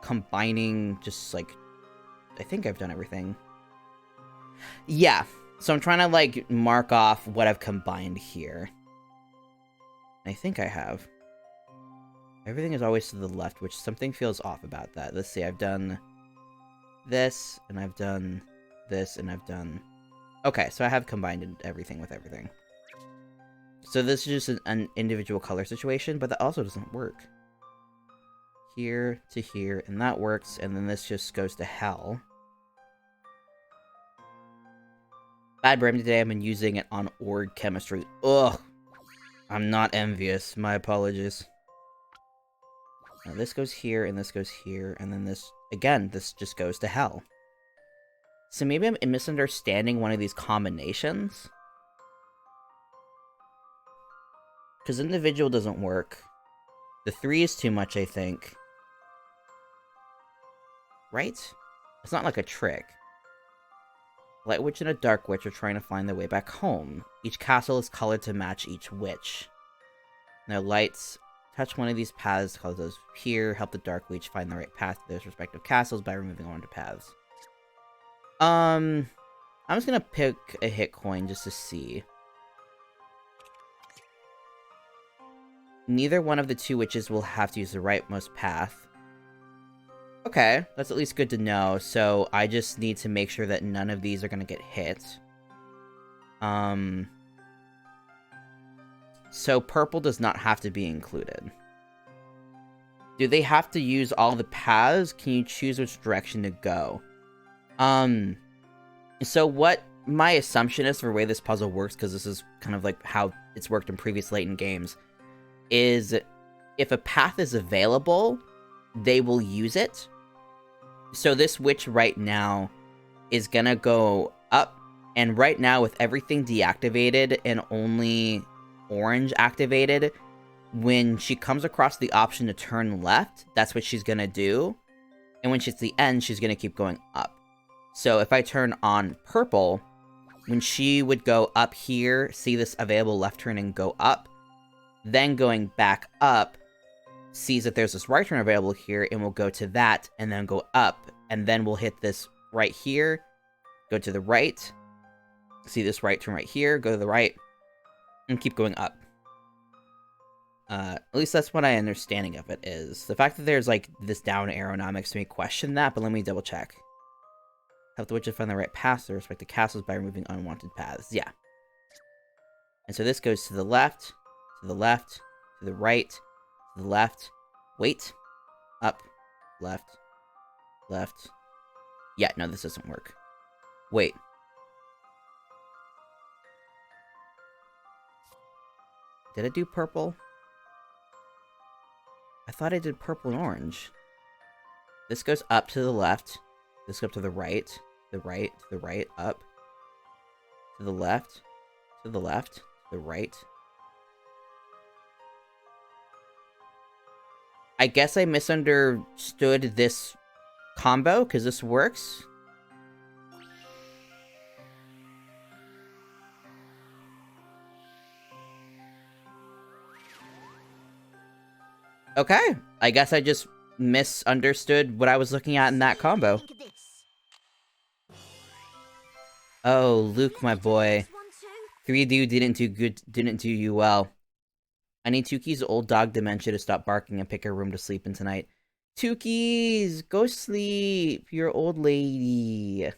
Speaker 1: combining just, like... I think I've done everything. Yeah. So I'm trying to, like, mark off what I've combined here. I think I have. Everything is always to the left, which something feels off about that. Let's see, I've done this, and I've done this, and I've done... Okay, so I have combined everything with everything. So this is just an individual color situation, but that also doesn't work. Here to here, and that works, and then this just goes to hell. Bad brain today, I've been using it on org chemistry. Ugh! I'm not envious, my apologies. Now this goes here, and this goes here, and then this... Again, this just goes to hell. So maybe I'm misunderstanding one of these combinations? Because individual doesn't work. The 3 is too much, I think. Right? It's not like a trick. Light Witch and a Dark Witch are trying to find their way back home. Each castle is colored to match each witch. Now lights touch one of these paths, color those here, help the Dark Witch find the right path to those respective castles by removing one of the paths. I'm just gonna pick a hit coin just to see. Neither one of the 2 witches will have to use the rightmost path. Okay, that's at least good to know, so I just need to make sure that none of these are gonna get hit. So purple does not have to be included. Do they have to use all the paths? Can you choose which direction to go? So what my assumption is for the way this puzzle works, because this is kind of like how it's worked in previous Layton games, is if a path is available, they will use it. So this witch right now is gonna go up, and right now with everything deactivated and only orange activated, when she comes across the option to turn left, that's what she's gonna do. And when she's at the end, she's gonna keep going up. So if I turn on purple, when she would go up here, see this available left turn and go up, then going back up, sees that there's this right turn available here, and will go to that, and then go up, and then we'll hit this right here, go to the right, see this right turn right here, go to the right, and keep going up. At least that's what my understanding of it is. The fact that there's, like, this down arrow now makes me question that, but let me double check. Help the witches find the right path to respective castles by removing unwanted paths. Yeah. And so this goes to the left, to the left, to the right, to the left, wait, up, left, left. Yeah, no, this doesn't work. Wait. Did I do purple? I thought I did purple and orange. This goes up to the left. This goes up to the right, to the right, up, to the left, to the left, to the right. I guess I misunderstood this combo, because this works. Okay, I guess I just misunderstood what I was looking at in that combo.
Speaker 3: Think of this.
Speaker 1: Oh, Luke, my
Speaker 3: Let me do
Speaker 1: boy.
Speaker 3: this one too.
Speaker 1: 3D didn't do you well. I need Tuki's old dog dementia to stop barking and pick her room to sleep in tonight. Tuki's, go sleep, you're old lady.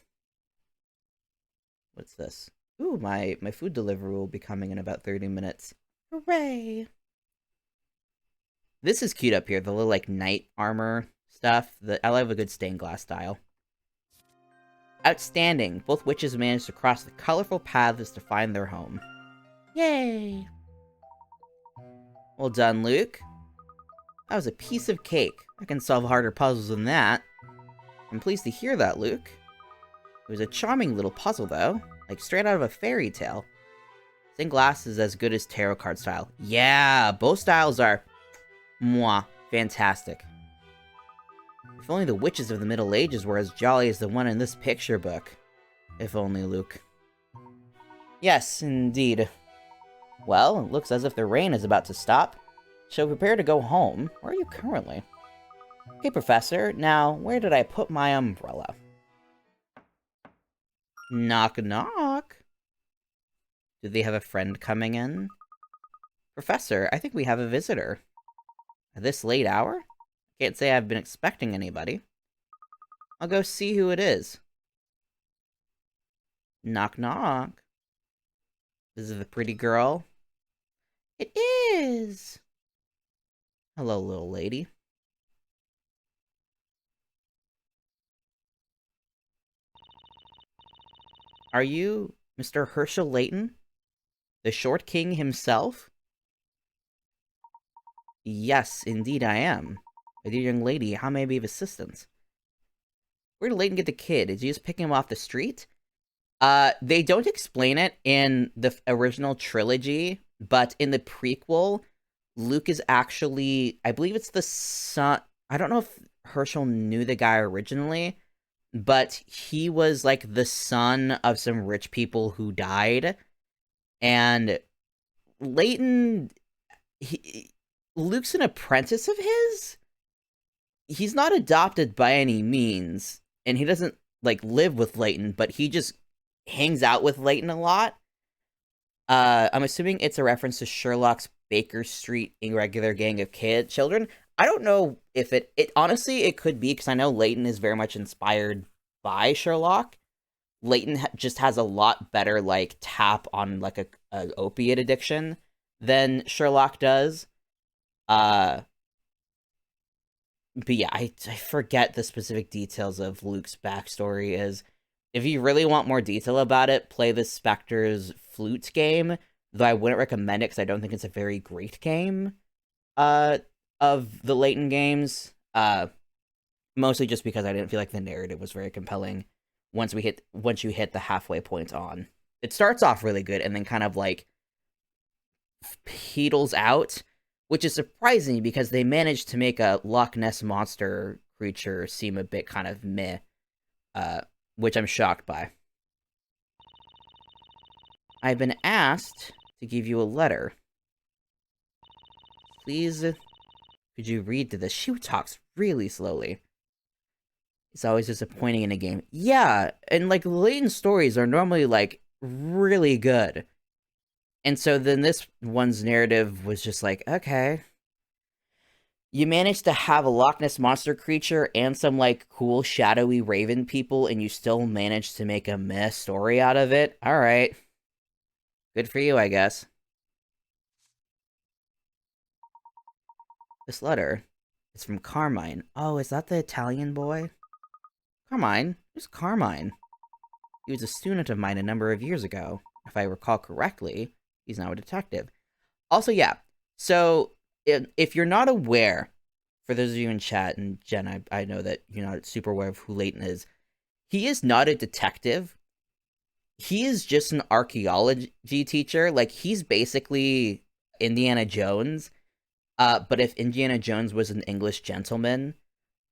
Speaker 1: What's this? Ooh, my food delivery will be coming in about 30 minutes. Hooray! This is cute up here, the little, like, knight armor stuff. I love a good stained glass style. Outstanding! Both witches managed to cross the colorful paths to find their home. Yay! Well done, Luke. That was a piece of cake. I can solve harder puzzles than that. I'm pleased to hear that, Luke. It was a charming little puzzle, though. Like, straight out of a fairy tale. Stained glass is as good as tarot card style. Yeah, both styles are... mwah. Fantastic. If only the witches of the Middle Ages were as jolly as the one in this picture book. If only, Luke. Yes, indeed. Well, it looks as if the rain is about to stop. So prepare to go home. Where are you currently? Okay, Professor. Now, where did I put my umbrella? Knock, knock. Do they have a friend coming in? Professor, I think we have a visitor. At this late hour? Can't say I've been expecting anybody. I'll go see who it is. Knock, knock. Is it the pretty girl? It is! Hello, little lady. Are you Mr. Herschel Layton? The Short King himself? Yes, indeed I am. My dear young lady, how may I be of assistance? Where did Layton get the kid? Did you just pick him off the street? They don't explain it in the original trilogy, but in the prequel, Luke is actually, I believe it's the son, I don't know if Herschel knew the guy originally, but he was like the son of some rich people who died, and Layton, Luke's an apprentice of his? He's not adopted by any means, and he doesn't, like, live with Layton, but he just hangs out with Layton a lot. I'm assuming it's a reference to Sherlock's Baker Street irregular gang of children. I don't know if it honestly, it could be, because I know Layton is very much inspired by Sherlock. Layton just has a lot better, like, tap on, like, a opiate addiction than Sherlock does. But yeah, I forget the specific details of Luke's backstory. If you really want more detail about it, play the Spectre's Flute game, though I wouldn't recommend it because I don't think it's a very great game of the Layton games. Mostly just because I didn't feel like the narrative was very compelling once you hit the halfway point on. It starts off really good and then kind of like petals out, which is surprising because they managed to make a Loch Ness monster creature seem a bit kind of meh, which I'm shocked by. I've been asked to give you a letter. Please, could you read to this? She talks really slowly. It's always disappointing in a game. Yeah, and like Layton's stories are normally like really good. And so then this one's narrative was just like, okay. You managed to have a Loch Ness monster creature and some like cool shadowy raven people and you still managed to make a meh story out of it? Alright. Good for you, I guess. This letter is from Carmine. Oh, is that the Italian boy? Carmine? Who's Carmine? He was a student of mine a number of years ago. If I recall correctly, he's now a detective. Also, yeah, so if you're not aware, for those of you in chat, and Jen, I know that you're not super aware of who Layton is, he is not a detective. He is just an archaeology teacher. Like, he's basically Indiana Jones, but if Indiana Jones was an English gentleman,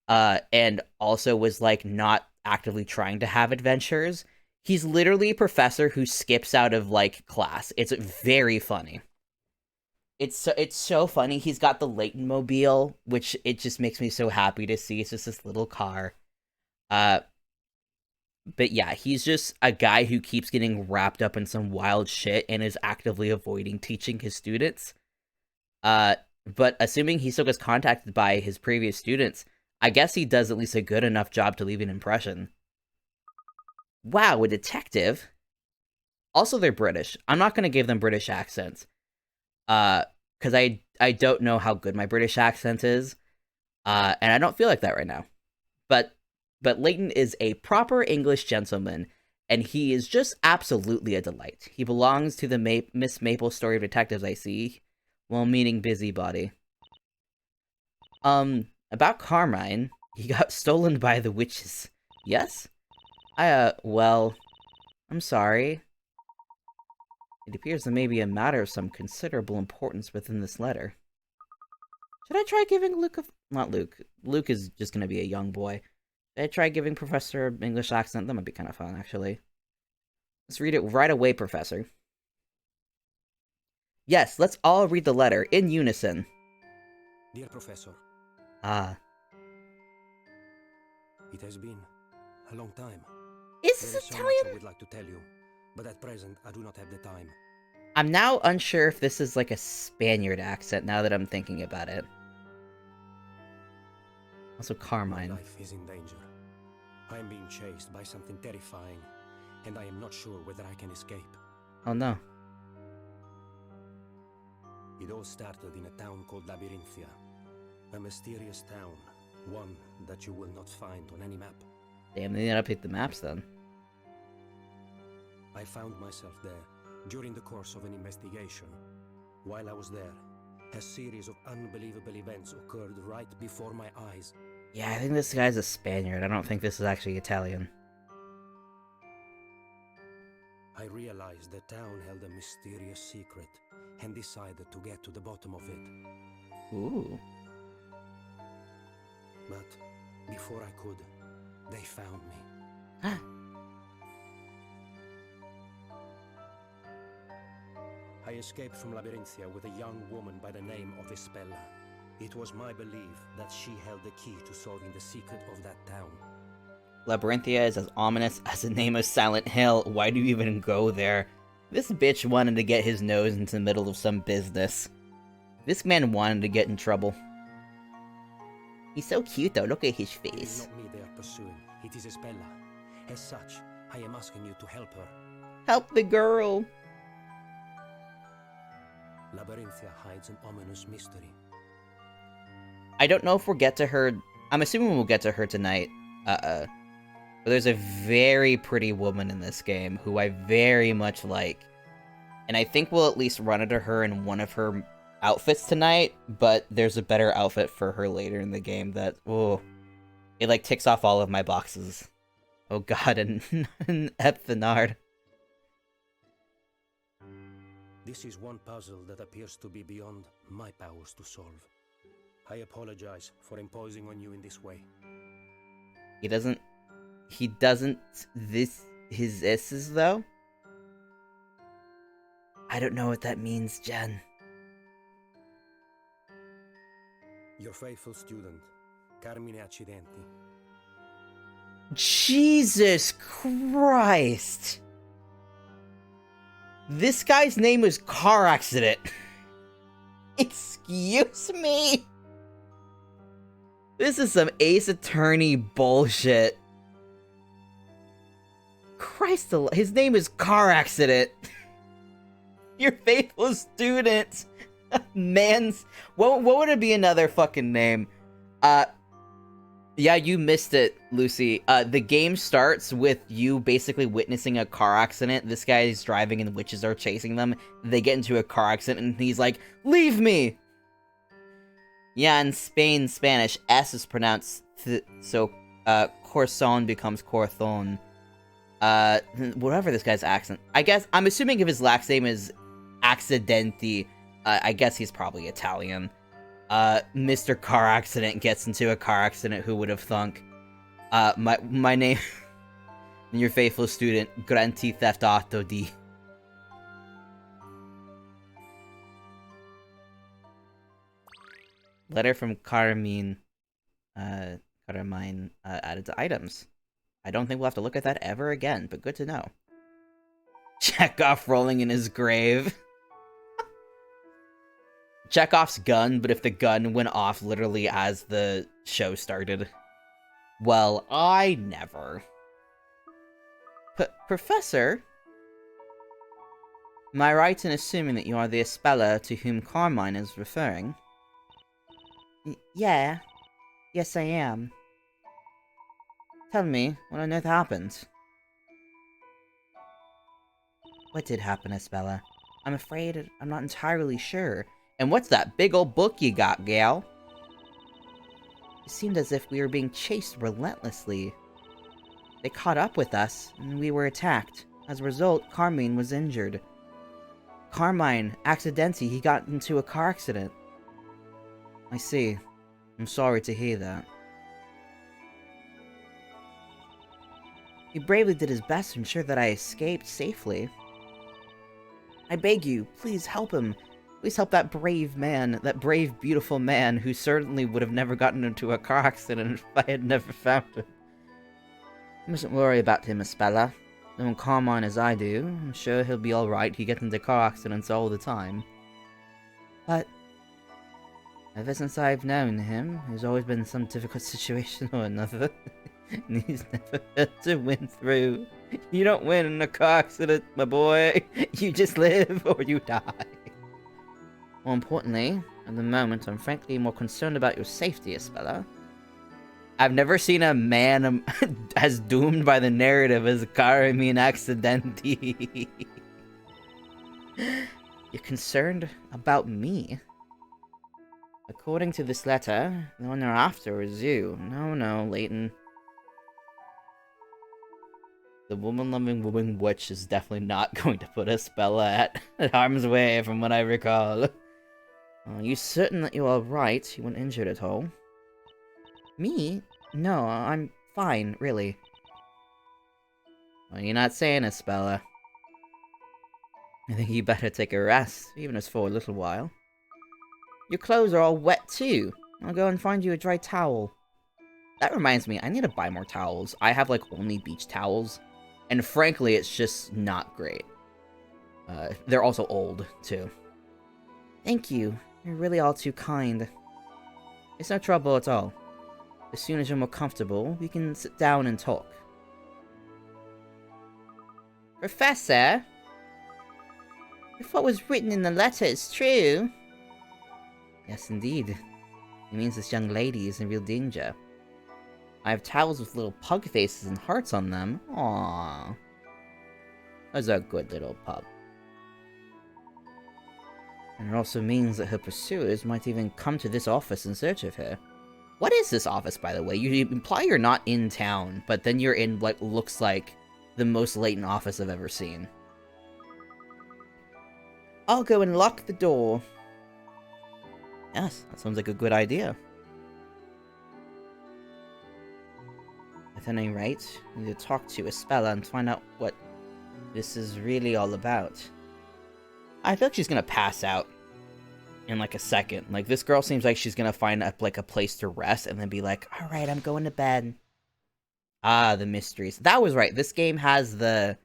Speaker 1: and also was, like, not actively trying to have adventures, he's literally a professor who skips out of, like, class. It's very funny. it's so funny. He's got the Layton mobile, which it just makes me so happy to see. It's just this little car. Uh, but yeah, he's just a guy who keeps getting wrapped up in some wild shit and is actively avoiding teaching his students. Uh, but assuming he still gets contacted by his previous students, I guess he does at least a good enough job to leave an impression. Wow, a detective? Also, they're British. I'm not gonna give them British accents. Because I don't know how good my British accent is. And I don't feel like that right now. But Layton is a proper English gentleman, and he is just absolutely a delight. He belongs to the Miss Maple story of detectives, I see, while meaning busybody. About Carmine, he got stolen by the witches. Yes? Well, I'm sorry. It appears there may be a matter of some considerable importance within this letter. Should I try giving Luke a... Not Luke. Luke is just gonna be a young boy. Should I try giving Professor an English accent? That might be kind of fun, actually. Let's read it right away, Professor. Yes, let's all read the letter in unison.
Speaker 6: Dear Professor.
Speaker 1: Ah.
Speaker 6: It has been a long time.
Speaker 1: Is
Speaker 6: There
Speaker 1: this
Speaker 6: is so
Speaker 1: Italian?
Speaker 6: much I would like to tell you, but at present I do not have the time.
Speaker 1: I'm now unsure if this is like a Spaniard accent now that I'm thinking about it. Also Carmine.
Speaker 6: My life is in danger. I am being chased by something terrifying, and I am not sure whether I can escape.
Speaker 1: Oh no.
Speaker 6: It all started in a town called Labyrinthia. A mysterious town, one that you will not find on any map.
Speaker 1: Damn, they need to update the maps then.
Speaker 6: I found myself there during the course of an investigation. While I was there, a series of unbelievable events occurred right before my eyes.
Speaker 1: Yeah, I think this guy's a Spaniard. I don't think this is actually Italian.
Speaker 6: I realized the town held a mysterious secret and decided to get to the bottom of it.
Speaker 1: Ooh.
Speaker 6: But before I could, they found me.
Speaker 1: Huh.
Speaker 6: I escaped from Labyrinthia with a young woman by the name of Espella. It was my belief that she held the key to solving the secret of that town.
Speaker 1: Labyrinthia is as ominous as the name of Silent Hill. Why do you even go there? This bitch wanted to get his nose into the middle of some business. This man wanted to get in trouble. He's so cute though, look at his
Speaker 6: It is
Speaker 1: face.
Speaker 6: not me they are pursuing, it is Espella. As such, I am asking you to help her.
Speaker 1: Help the girl!
Speaker 6: Labyrinthia hides an ominous mystery.
Speaker 1: I don't know if we'll get to her. I'm assuming we'll get to her tonight. But there's a very pretty woman in this game who I very much like. And I think we'll at least run into her in one of her outfits tonight, but there's a better outfit for her later in the game that, oh, it like ticks off all of my boxes. Oh god, and Epthenard.
Speaker 6: This is one puzzle that appears to be beyond my powers to solve. I apologize for imposing on you in this way.
Speaker 1: He doesn't his S's though? I don't know what that means, Jen.
Speaker 6: Your faithful student, Carmine Accidenti.
Speaker 1: Jesus Christ! This guy's name is Car Accident. Excuse me? This is some Ace Attorney bullshit. Christ, his name is Car Accident. Your faithful student. Man's... What would it be another fucking name? Yeah, you missed it, Lucy. The game starts with you basically witnessing a car accident. This guy is driving and the witches are chasing them. They get into a car accident and he's like, "Leave me!" Yeah, in Spanish, S is pronounced so, corazón becomes corazón. Whatever this guy's accent. I guess, I'm assuming if his last name is Accidenti, I guess he's probably Italian. Mr. Car Accident gets into a car accident, who would have thunk? My name, your faithful student, Grand Theft Auto D. Letter from Carmine. Carmine added to items. I don't think we'll have to look at that ever again, but good to know. Chekhov rolling in his grave. Chekhov's gun, but if the gun went off literally as the show started. Well, I never. Professor? Am I right in assuming that you are the Espella to whom Carmine is referring? Yeah. Yes, I am. Tell me, what on earth happened? What did happen, Espella? I'm afraid I'm not entirely sure. And what's that big old book you got, gal? It seemed as if we were being chased relentlessly. They caught up with us, and we were attacked. As a result, Carmine was injured. Carmine, accidentally, he got into a car accident. I see. I'm sorry to hear that. He bravely did his best to ensure that I escaped safely. I beg you, please help him. Please help that brave man, that brave, beautiful man who certainly would have never gotten into a car accident if I had never found him. You mustn't worry about him, Espella. Knowing Carmine as I do, I'm sure he'll be alright. He gets into car accidents all the time. But ever since I've known him, there's always been some difficult situation or another. And he's never had to win through. You don't win in a car accident, my boy. You just live or you die. More importantly, at the moment, I'm frankly more concerned about your safety, Espella. I've never seen a man as doomed by the narrative as Carmine accidentally. You're concerned about me? According to this letter, the one they're after is you. No, Layton. The woman-loving woman witch is definitely not going to put Espella at harm's way, from what I recall. Are you certain that you are right? You weren't injured at all? Me? No, I'm fine, really. Well, you're not saying, Espella. I think you better take a rest, even if it's for a little while. Your clothes are all wet too. I'll go and find you a dry towel. That reminds me, I need to buy more towels. I have, like, only beach towels. And frankly, it's just not great. They're also old, too. Thank you. You're really all too kind. It's no trouble at all. As soon as you're more comfortable, we can sit down and talk. Professor? If what was written in the letter is true... Yes, indeed. It means this young lady is in real danger. I have towels with little pug faces and hearts on them. Aww. Those are a good little pug. And it also means that her pursuers might even come to this office in search of her. What is this office, by the way? You imply you're not in town, but then you're in what looks like the most Layton office I've ever seen. I'll go and lock the door. Yes, that sounds like a good idea. At any rate, we need to talk to Espella and find out what this is really all about. I feel like she's gonna pass out in like a second. Like, this girl seems like she's gonna find a place to rest and then be like, alright, I'm going to bed. Ah, the mysteries. That was right. This game has their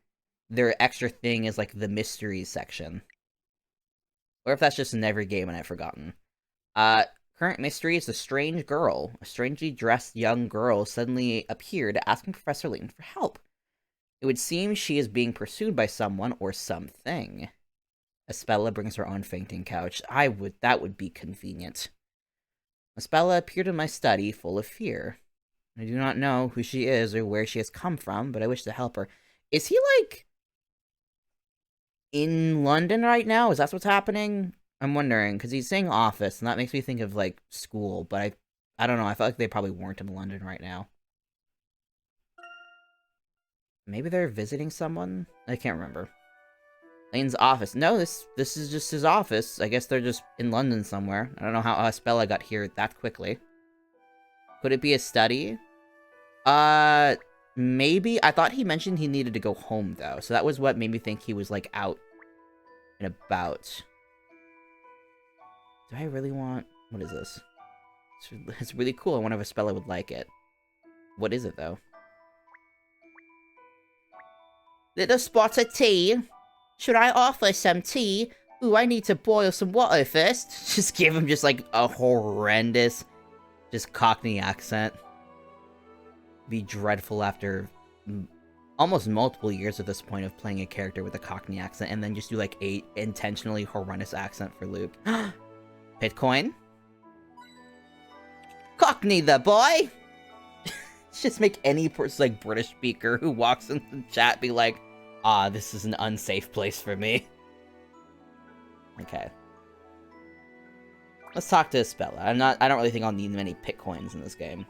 Speaker 1: extra thing is like the mysteries section. Or if that's just in every game and I've forgotten. Current mystery is a strange girl. A strangely dressed young girl suddenly appeared asking Professor Layton for help. It would seem she is being pursued by someone or something. Espella brings her own fainting couch. That would be convenient. Espella appeared in my study full of fear. I do not know who she is or where she has come from, but I wish to help her. Is he, like, in London right now? Is that what's happening? I'm wondering, because he's saying office, and that makes me think of, like, school, but I don't know, I feel like they probably weren't in London right now. Maybe they're visiting someone? I can't remember. Lane's office. No, this is just his office. I guess they're just in London somewhere. I don't know how Espella got here that quickly. Could it be a study? Maybe. I thought he mentioned he needed to go home, though, so that was what made me think he was, like, out and about. Do I really want... What is this? It's really cool. I wonder if Espella would like it. What is it, though? Little spot of tea. Should I offer some tea? Ooh, I need to boil some water first. Just give him just, like, a horrendous, just Cockney accent. Be dreadful after almost multiple years at this point of playing a character with a Cockney accent, and then just do, like, a intentionally horrendous accent for Luke. Bitcoin? Cockney the boy! Just make any person, like, British speaker who walks in the chat be like, ah, this is an unsafe place for me. Okay. Let's talk to Espella. I don't really think I'll need many Bitcoins in this game.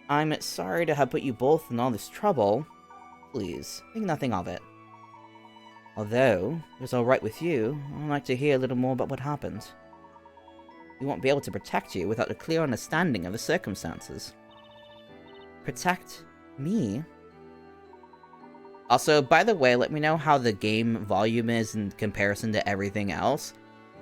Speaker 1: I'm sorry to have put you both in all this trouble. Please, think nothing of it. Although, if it's alright with you, I'd like to hear a little more about what happened. We won't be able to protect you without a clear understanding of the circumstances. Protect me? Also, by the way, let me know how the game volume is in comparison to everything else.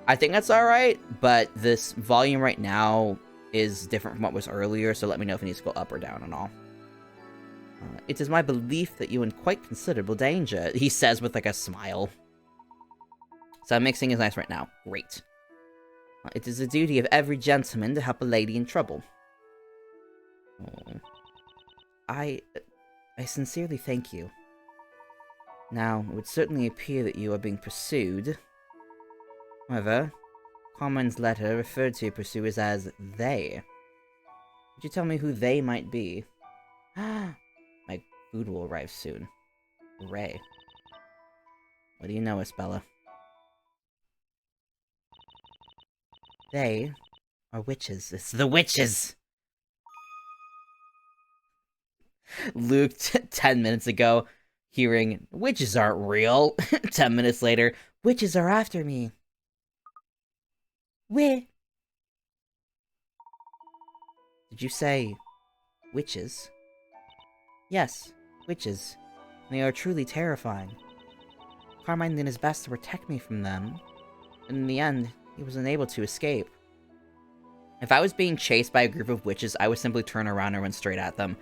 Speaker 1: I think that's alright, but this volume right now is different from what was earlier, so let me know if it needs to go up or down and all. It is my belief that you're in quite considerable danger, he says with, like, a smile. So mixing is nice right now. Great. It is the duty of every gentleman to help a lady in trouble. Oh. I sincerely thank you. Now, it would certainly appear that you are being pursued. However, Carmine's letter referred to pursuers as they. Could you tell me who they might be? My food will arrive soon. Hooray. What do you know, Espella? They are witches. It's the witches! Luke, 10 minutes ago, hearing, witches aren't real. 10 minutes later, witches are after me. Where? Did you say witches? Yes, witches. They are truly terrifying. Carmine did his best to protect me from them, and in the end, he was unable to escape. If I was being chased by a group of witches, I would simply turn around and run straight at them.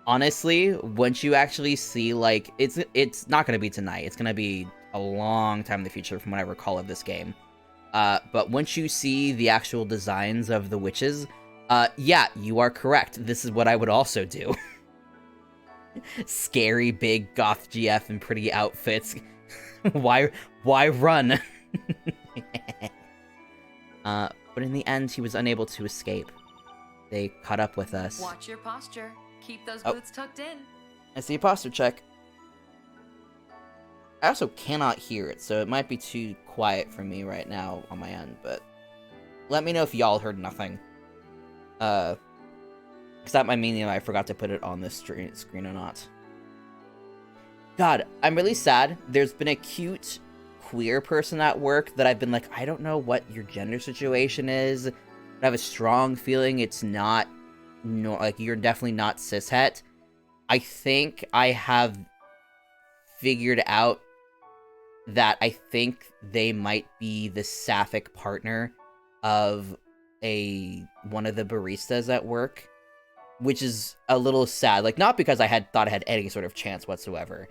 Speaker 1: Honestly, once you actually see, like, it's not gonna be tonight, it's gonna be a long time in the future from what I recall of this game. But once you see the actual designs of the witches, yeah, you are correct. This is what I would also do. Scary, big, goth GF in pretty outfits. Why run? But in the end, he was unable to escape. They caught up with us.
Speaker 7: Watch your posture. Keep those boots tucked in.
Speaker 1: I see a posture check. I also cannot hear it, so it might be too quiet for me right now on my end, but let me know if y'all heard nothing. Because that might mean that I forgot to put it on this screen or not. God, I'm really sad. There's been a cute queer person at work that I've been like, I don't know what your gender situation is, but I have a strong feeling it's not, like, you're definitely not cishet. I think I have figured out that I think they might be the sapphic partner of one of the baristas at work, which is a little sad. Like, not because I thought I had any sort of chance whatsoever,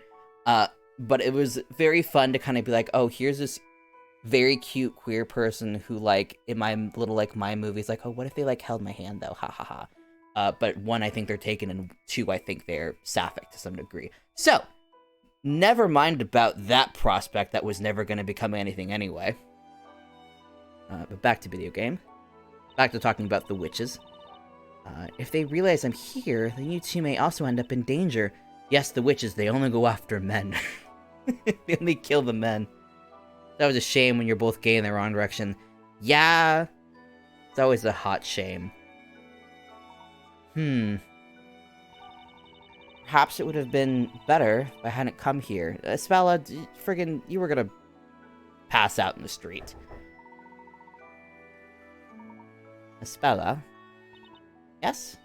Speaker 1: but it was very fun to kind of be like, oh, here's this very cute queer person who, like, in my little, like, my movies, like, oh, what if they, like, held my hand, though? Ha ha ha. But one, I think they're taken, and two, I think they're sapphic to some degree. So, never mind about that prospect that was never going to become anything anyway. But back to video game. Back to talking about the witches. If they realize I'm here, then you two may also end up in danger. Yes, the witches, they only go after men. They only kill the men. That was a shame when you're both gay in the wrong direction. Yeah, it's always a hot shame. Perhaps it would have been better if I hadn't come here. Espella, friggin', you were gonna pass out in the street. Espella? Yes?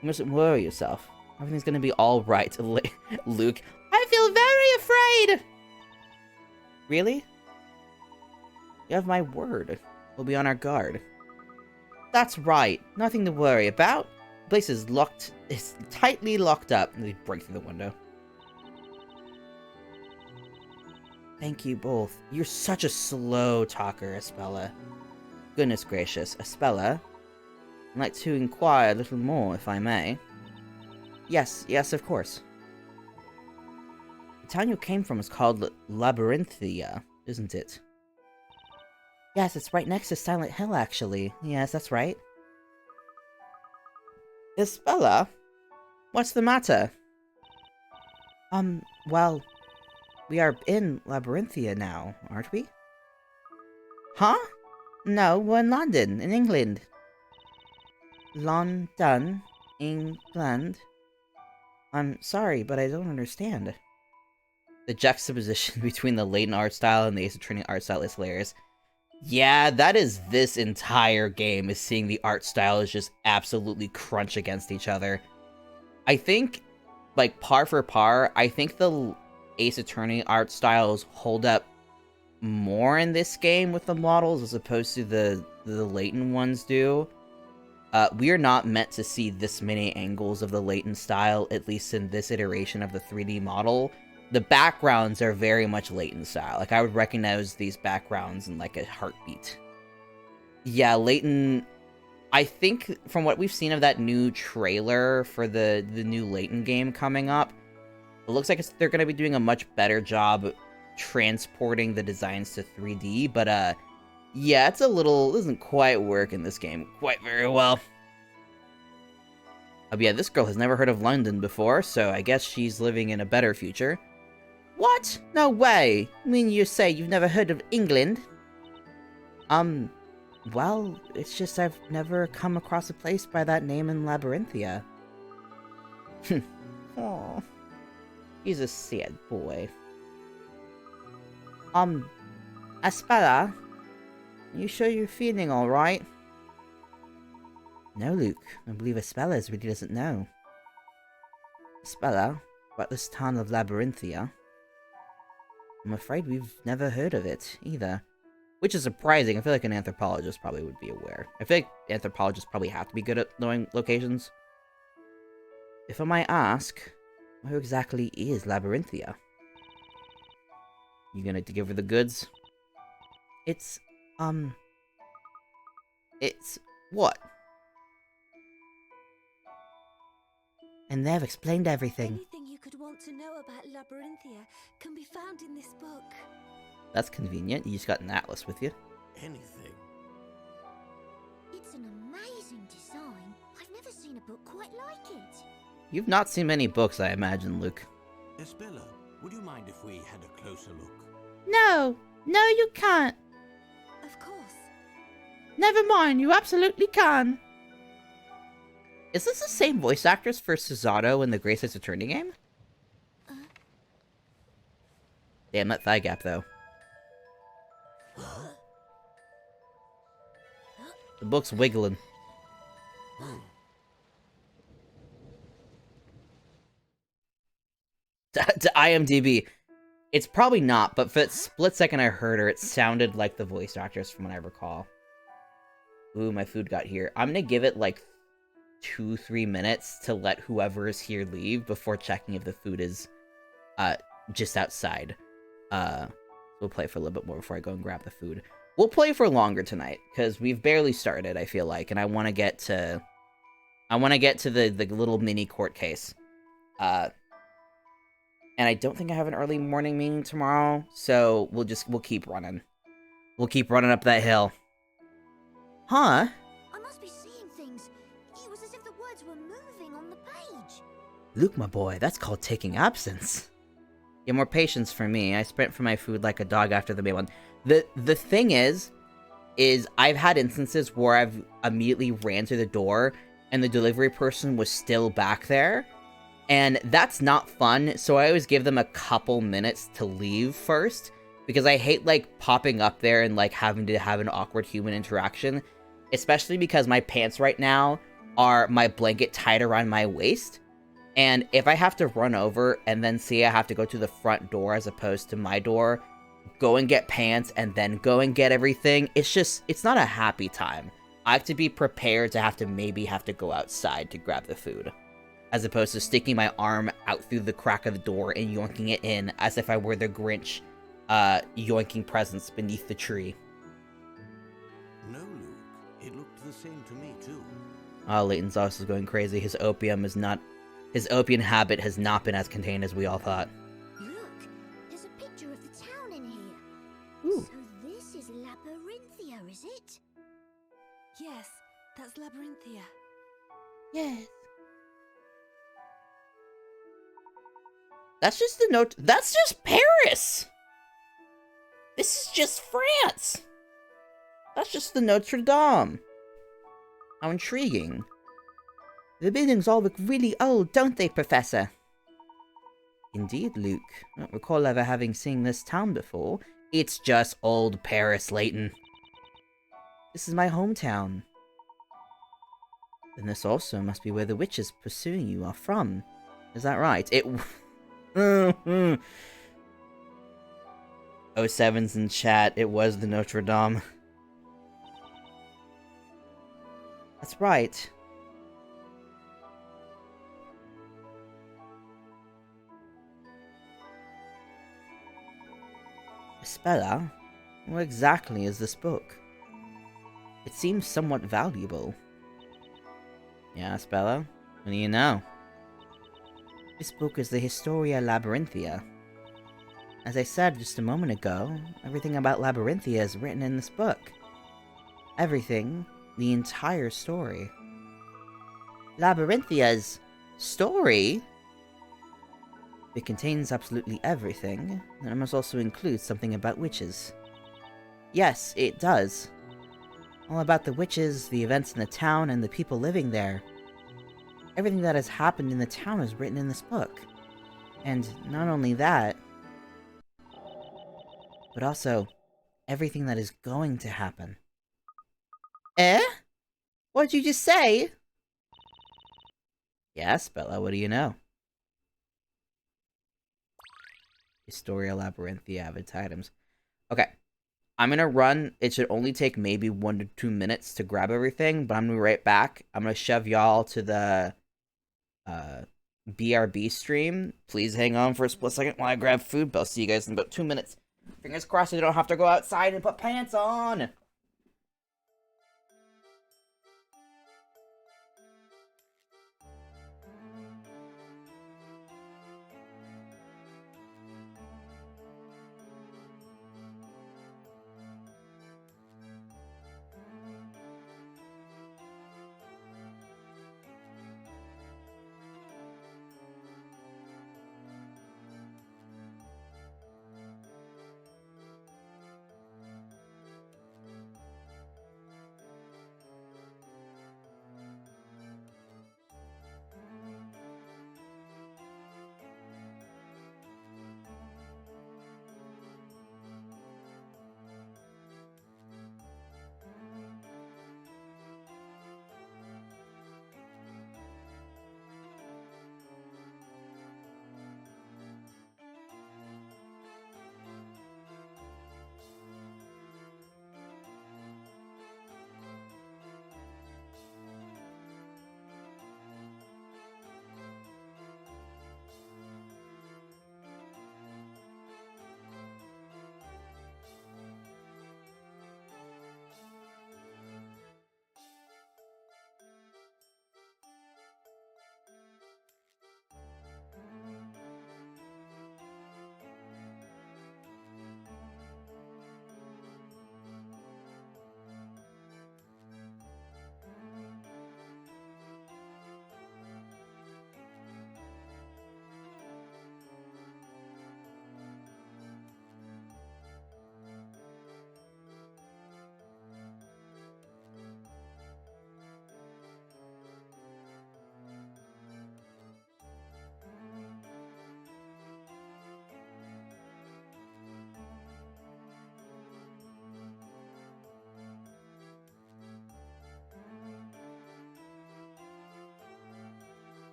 Speaker 1: You mustn't worry yourself. Everything's gonna be alright. Luke, I feel very afraid! Really? You have my word. We'll be on our guard. That's right. Nothing to worry about. The place is locked. It's tightly locked up. And they break through the window. Thank you both. You're such a slow talker, Espella. Goodness gracious, Espella. I'd like to inquire a little more, if I may. Yes, of course. The town you came from is called Labyrinthia, isn't it? Yes, it's right next to Silent Hill, actually. Yes, that's right. Espella? What's the matter? Well, we are in Labyrinthia now, aren't we? Huh? No, we're in London, in England. London, England? I'm sorry, but I don't understand. The juxtaposition between the Layton art style and the Ace Attorney art style is hilarious. Yeah, that is this entire game, is seeing the art styles just absolutely crunch against each other. I think, like, par for par, I think the Ace Attorney art styles hold up more in this game with the models as opposed to the Layton ones do. We are not meant to see this many angles of the Layton style, at least in this iteration of the 3D model. The backgrounds are very much Layton style. Like, I would recognize these backgrounds in, like, a heartbeat. Yeah, Layton... I think, from what we've seen of that new trailer for the new Layton game coming up, it looks like they're going to be doing a much better job transporting the designs to 3D, but, yeah, it doesn't quite work in this game quite very well. But yeah, this girl has never heard of London before, so I guess she's living in a better future. What? No way! You mean you say you've never heard of England? Well, it's just I've never come across a place by that name in Labyrinthia. Aw. He's a sad boy. Espella? You sure you're feeling alright? No, Luke. I believe Espella really doesn't know. Espella, about this town of Labyrinthia? I'm afraid we've never heard of it, either. Which is surprising. I feel like an anthropologist probably would be aware. I feel like anthropologists probably have to be good at knowing locations. If I might ask, where exactly is Labyrinthia? You gonna give her the goods? It's what? And they've explained everything.
Speaker 3: Anything you could want to know about Labyrinthia can be found in this book.
Speaker 1: That's convenient. You just got an atlas with you.
Speaker 2: Anything.
Speaker 3: It's an amazing design. I've never seen a book quite like it.
Speaker 1: You've not seen many books, I imagine, Luke.
Speaker 2: Espella, would you mind if we had a closer look?
Speaker 8: No, you can't.
Speaker 3: Of course.
Speaker 8: Never mind, you absolutely can.
Speaker 1: Is this the same voice actress for Susato in the Grace Ace Attorney game? Damn, that thigh gap, though. The book's wiggling. To IMDb. It's probably not, but for that split second I heard her, it sounded like the voice actress from what I recall. Ooh, my food got here. I'm gonna give it like 2-3 minutes to let whoever is here leave before checking if the food is just outside. We'll play for a little bit more before I go and grab the food. We'll play for longer tonight, because we've barely started, I feel like, and I want to get to the little mini court case. And I don't think I have an early morning meeting tomorrow, so we'll keep running. We'll keep running up that hill. Huh?
Speaker 3: I must be seeing things. It was as if the words were moving on the page.
Speaker 1: Luke, my boy, that's called taking absence. Yeah, more patience for me. I sprint for my food like a dog after the main one. The thing is I've had instances where I've immediately ran to the door and the delivery person was still back there. And that's not fun, so I always give them a couple minutes to leave first. Because I hate, like, popping up there and, like, having to have an awkward human interaction. Especially because my pants right now are my blanket tied around my waist. And if I have to run over and then see I have to go to the front door as opposed to my door, go and get pants and then go and get everything, it's not a happy time. I have to be prepared to have to go outside to grab the food, as opposed to sticking my arm out through the crack of the door and yoinking it in as if I were the Grinch, yoinking presents beneath the tree.
Speaker 2: No, Luke. It looked the same to me, too.
Speaker 1: Layton's also going crazy. His opium habit has not been as contained as we all thought.
Speaker 3: Look, there's a picture of the town in here.
Speaker 1: Ooh.
Speaker 3: So this is Labyrinthia, is it?
Speaker 7: Yes, that's Labyrinthia.
Speaker 8: Yes.
Speaker 1: That's just the note. That's just Paris! This is just France! That's just the Notre Dame. How intriguing. The buildings all look really old, don't they, Professor? Indeed, Luke. I don't recall ever having seen this town before. It's just old Paris, Layton. This is my hometown. Then this also must be where the witches pursuing you are from. Is that right? It... 07's in chat. It was the Notre Dame. That's right. Spella, what exactly is this book? It seems somewhat valuable. Yeah, Spella? What do you know? This book is the Historia Labyrinthia. As I said just a moment ago, everything about Labyrinthia is written in this book. Everything, the entire story. Labyrinthia's story? It contains absolutely everything, and it must also include something about witches. Yes, it does. All about the witches, the events in the town, and the people living there. Everything that has happened in the town is written in this book. And not only that, but also everything that is going to happen. Eh? What did you just say? Yes, Bella, what do you know? Historia Labyrinthia avid items. Okay. I'm gonna run. It should only take maybe 1 to 2 minutes to grab everything, but I'm gonna be right back. I'm gonna shove y'all to the BRB stream. Please hang on for a split second while I grab food, but I'll see you guys in about 2 minutes. Fingers crossed I don't have to go outside and put pants on!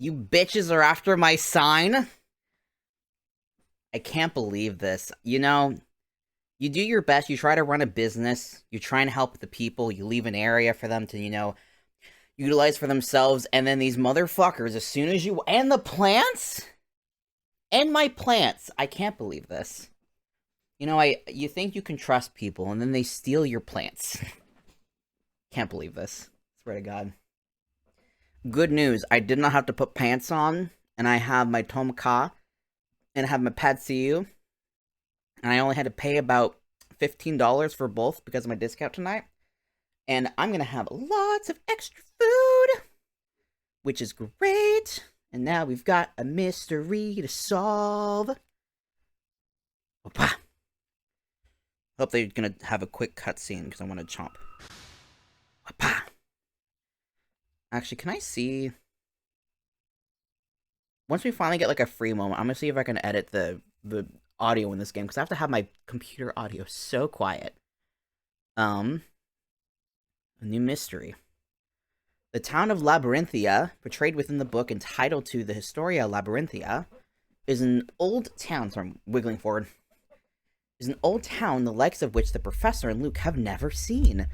Speaker 1: You bitches are after my sign? I can't believe this. You know, you do your best, you try to run a business, you try and help the people, you leave an area for them to, you know, utilize for themselves, and then these motherfuckers, as soon as you... And the plants? And my plants. I can't believe this. You know, you think you can trust people, and then they steal your plants. Can't believe this. Swear to God. Good news, I did not have to put pants on, and I have my Tomka, and I have my Patsiu, and I only had to pay about $15 for both because of my discount tonight. And I'm gonna have lots of extra food, which is great. And now we've got a mystery to solve. Opa. Hope they're gonna have a quick cutscene because I want to chomp. Opa. Actually, can I see? Once we finally get like a free moment, I'm gonna see if I can edit the audio in this game because I have to have my computer audio so quiet. A new mystery. The town of Labyrinthia, portrayed within the book entitled to the Historia Labyrinthia, is an old town. Sorry, I'm wiggling forward. Is an old town the likes of which the professor and Luke have never seen.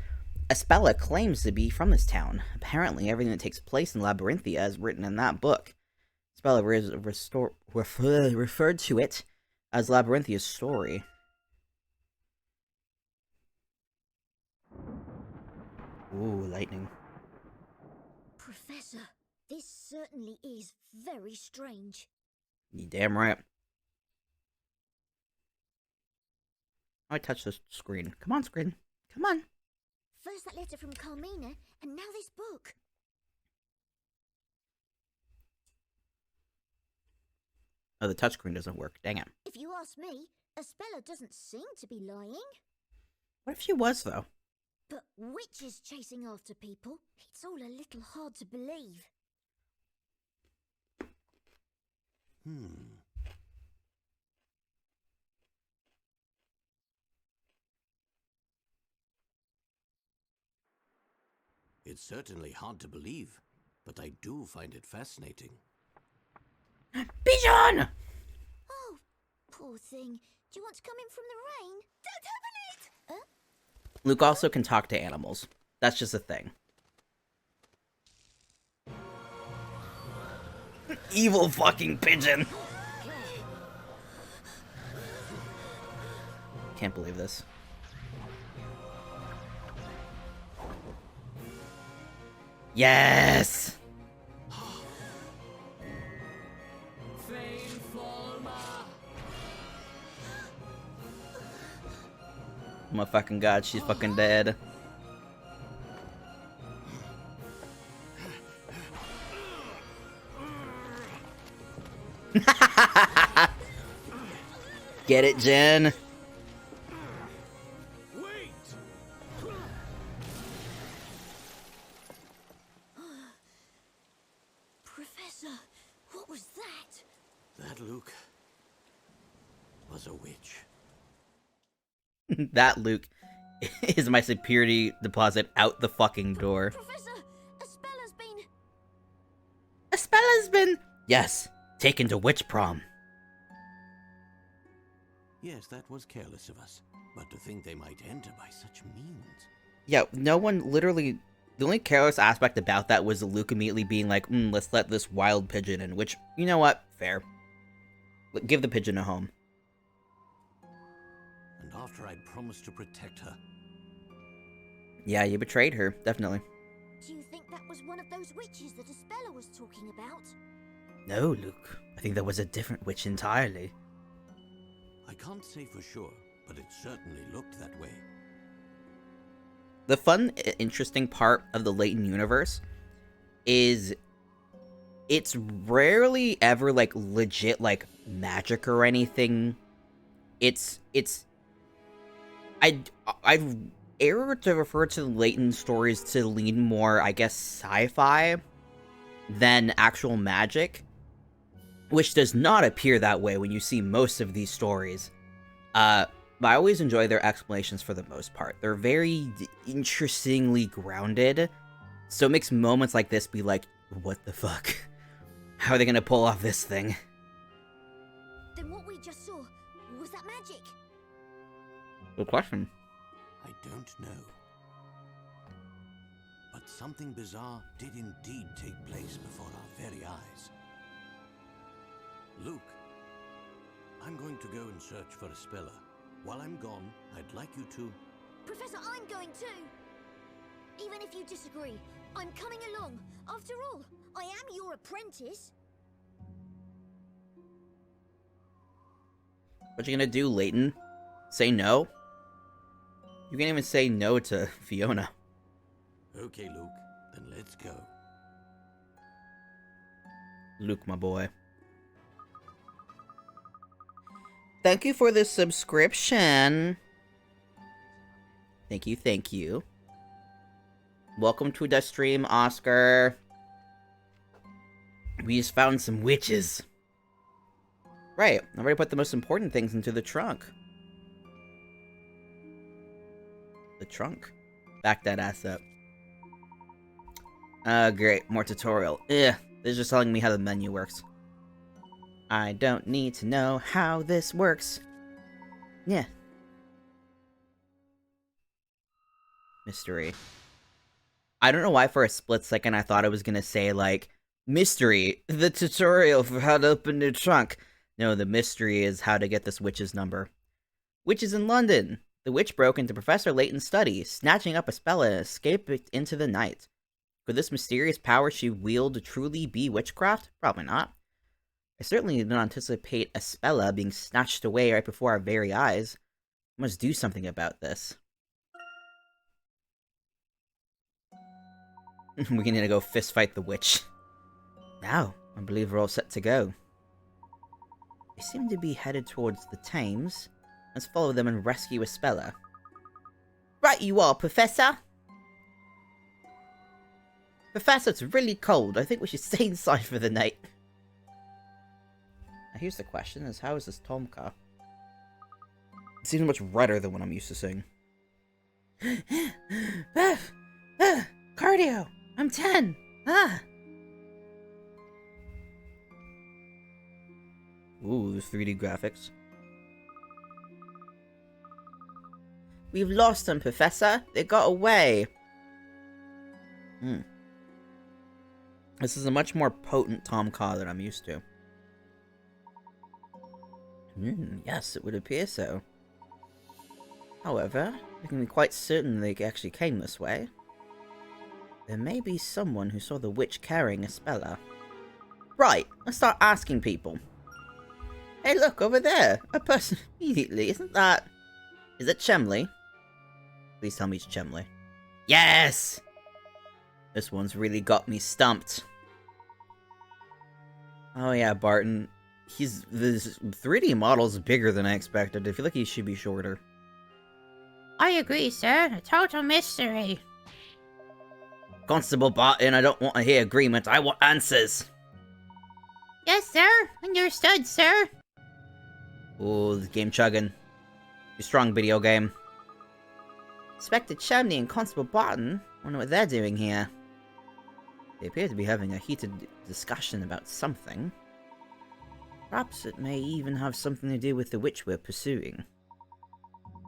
Speaker 1: Espella claims to be from this town. Apparently, everything that takes place in Labyrinthia is written in that book. Espella referred to it as Labyrinthia's story. Ooh, lightning.
Speaker 3: Professor, this certainly is very strange.
Speaker 1: You damn right. I touched the screen. Come on, screen. Come on.
Speaker 3: First that letter from Carmina, and now this book.
Speaker 1: Oh, the touchscreen doesn't work. Dang it.
Speaker 3: If you ask me, Espella doesn't seem to be lying.
Speaker 1: What if she was, though?
Speaker 3: But witches chasing after people? It's all a little hard to believe.
Speaker 2: It's certainly hard to believe, but I do find it fascinating.
Speaker 1: Pigeon!
Speaker 3: Oh, poor thing. Do you want to come in from the rain? Don't open it! Huh?
Speaker 1: Luke also can talk to animals. That's just a thing. Evil fucking pigeon! Can't believe this. Yes! Oh my fucking god, she's fucking dead. Get it, Jen?
Speaker 3: Professor, what was that?
Speaker 2: That, Luke, was a witch.
Speaker 1: That, Luke, is my security deposit out the fucking door.
Speaker 3: Professor,
Speaker 8: Espella's been...
Speaker 1: Yes, taken to witch prom.
Speaker 2: Yes, that was careless of us. But to think they might enter by such means.
Speaker 1: Yeah, no one literally... The only careless aspect about that was Luke immediately being like, let's let this wild pigeon in, which, you know what? Fair. Give the pigeon a home.
Speaker 2: And after I'd promised to protect her.
Speaker 1: Yeah, you betrayed her, definitely.
Speaker 3: Do you think that was one of those witches that Espella was talking about?
Speaker 1: No, Luke. I think that was a different witch entirely.
Speaker 2: I can't say for sure, but it certainly looked that way.
Speaker 1: The fun, interesting part of the Layton universe is it's rarely ever, like, legit, like, magic or anything. I'd err to refer to the Layton stories to lean more, I guess, sci-fi than actual magic, which does not appear that way when you see most of these stories. But I always enjoy their explanations for the most part. They're very interestingly grounded, so it makes moments like this be like, what the fuck? How are they gonna pull off this thing?
Speaker 3: Then what we just saw, was that magic?
Speaker 1: Good question.
Speaker 2: I don't know. But something bizarre did indeed take place before our very eyes. Luke, I'm going to go and search for a speller. While I'm gone, I'd like you to...
Speaker 3: Professor, I'm going too! Even if you disagree, I'm coming along. After all, I am your apprentice.
Speaker 1: What you gonna do, Layton? Say no? You can't even say no to Fiona.
Speaker 2: Okay, Luke, then let's go.
Speaker 1: Luke, my boy. Thank you for the subscription. Thank you, thank you. Welcome to the stream, Oscar. We just found some witches. Right, I've already put the most important things into the trunk. The trunk. Back that ass up. Great, more tutorial. Ugh, this is just telling me how the menu works. I don't need to know how this works. Yeah. Mystery. I don't know why for a split second I thought I was gonna say, like, mystery, the tutorial for how to open the trunk. No, the mystery is how to get this witch's number. Witches in London. The witch broke into Professor Layton's study, snatching up a spell and escaped into the night. Could this mysterious power she wielded truly be witchcraft? Probably not. I certainly did not anticipate a spella being snatched away right before our very eyes. I must do something about this. We need to go fist fight the witch. Now, I believe we're all set to go. They seem to be headed towards the Thames. Let's follow them and rescue a speller. Right you are, Professor! Professor, it's really cold. I think we should stay inside for the night. Now here's the question, is how is this Tomka? It seems much redder than what I'm used to seeing. Cardio! I'm 10! Ah! Ooh, there's 3D graphics. We've lost them, Professor. They got away. This is a much more potent Tomka than I'm used to. Yes, it would appear so. However, we can be quite certain they actually came this way. There may be someone who saw the witch carrying a speller. Right, let's start asking people. Hey look, over there! A person immediately, isn't that... Is it Chemley? Please tell me it's Chemley. Yes! This one's really got me stumped. Oh yeah, Barton. This 3D model's bigger than I expected. I feel like he should be shorter.
Speaker 8: I agree, sir. A total mystery.
Speaker 1: Constable Barton, I don't want to hear agreement. I want answers.
Speaker 8: Yes, sir. Understood, sir.
Speaker 1: Ooh, this game chugging. Be strong, video game. Inspector Chimney and Constable Barton. Wonder what they're doing here. They appear to be having a heated discussion about something. Perhaps it may even have something to do with the witch we're pursuing.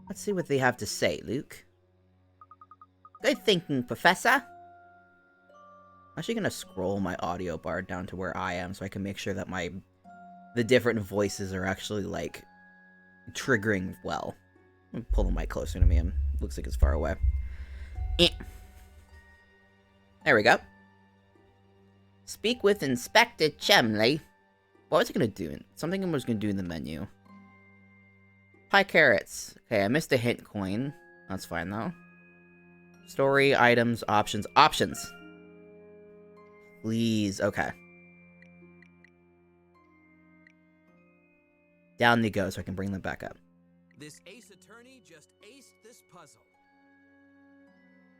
Speaker 1: Let's see what they have to say, Luke. Good thinking, Professor. I'm actually gonna scroll my audio bar down to where I am so I can make sure that the different voices are actually, like, triggering well. I'm gonna pull the mic closer to me and looks like it's far away. There we go. Speak with Inspector Chemley. What was I gonna do? Something I was gonna do in the menu. Pie carrots. Okay, I missed a hint coin. That's fine though. Story, items, options. Options! Please, okay. Down they go so I can bring them back up.
Speaker 4: This ace attorney just aced this puzzle.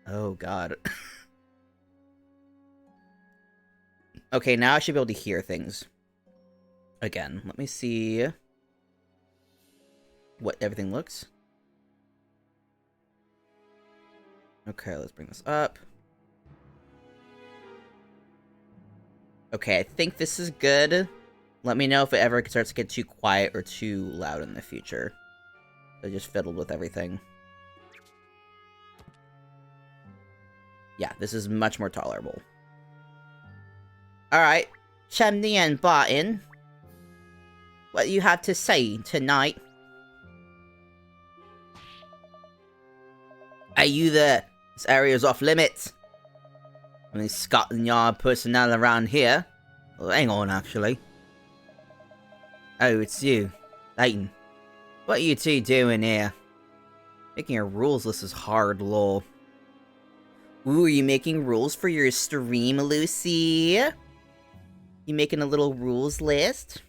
Speaker 1: Oh god. Okay, now I should be able to hear things. Again, let me see what everything looks. Okay, let's bring this up. Okay, I think this is good. Let me know if it ever starts to get too quiet or too loud in the future. I just fiddled with everything. Yeah, this is much more tolerable. Alright, Chimney and Barton. What do you have to say tonight? Are you there? This area's off limits. Any Scotland Yard personnel around here? Well, hang on, actually. Oh, it's you. Layton. What are you two doing here? Making a rules list is hard, lol. Ooh, are you making rules for your stream, Lucy? You making a little rules list?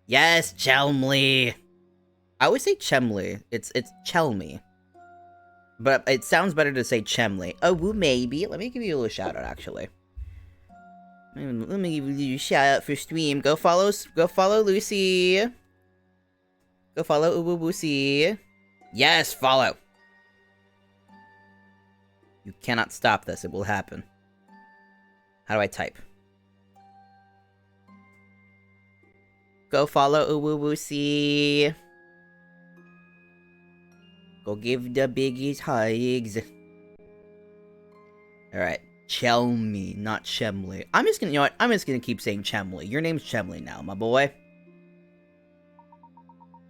Speaker 1: Yes, Chelmley. I always say Chemley. It's Chelmy. But it sounds better to say Chemley. Oh, well, maybe. Let me give you a little shout out, actually. Let me give you a shout out for stream. Go follow Lucy. Go follow Lucy. Yes, follow. You cannot stop this. It will happen. How do I type? Go follow Lucy. Go give the biggies hugs. Alright. Chelmy, not Chemley. I'm just gonna, you know what? I'm just gonna keep saying Chemley. Your name's Chemley now, my boy.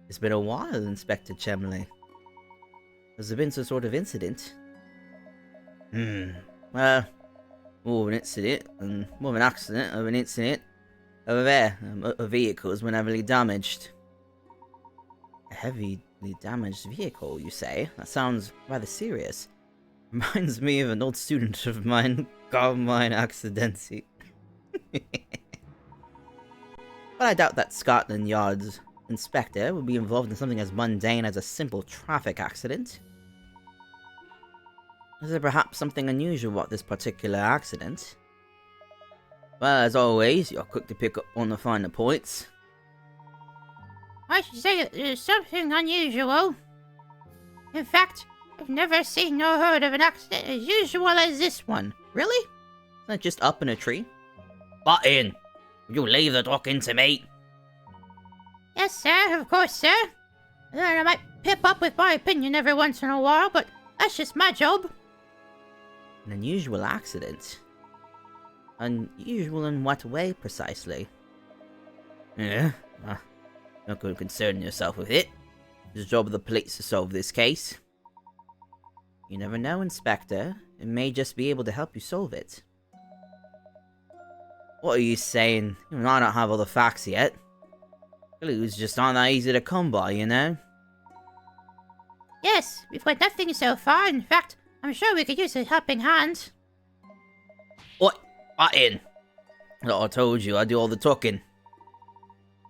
Speaker 1: It's been a while, Inspector Chemley. Has there been some sort of incident? Well, more of an incident, and more of an accident of an incident over there. A vehicle has been heavily damaged. A heavily damaged vehicle, you say? That sounds rather serious. Reminds me of an old student of mine got mine accidentally. But I doubt that Scotland Yard's inspector would be involved in something as mundane as a simple traffic accident. Is there perhaps something unusual about this particular accident? Well, as always, you're quick to pick up on the finer points.
Speaker 8: I should say that there's something unusual. In fact, I've never seen nor heard of an accident as usual as this one.
Speaker 1: Really? Isn't that just up in a tree? Button! Will you leave the talking to me?
Speaker 8: Yes, sir, of course, sir. Then I might pip up with my opinion every once in a while, but that's just my job.
Speaker 1: An unusual accident? Unusual in what way, precisely? Yeah, not going to concern yourself with it. It's the job of the police to solve this case. You never know, Inspector. It may just be able to help you solve it. What are you saying? You and I don't have all the facts yet. Clues just aren't that easy to come by, you know?
Speaker 8: Yes, we've got nothing so far. In fact, I'm sure we could use a helping hand.
Speaker 1: What? Button! Like I told you, I do all the talking.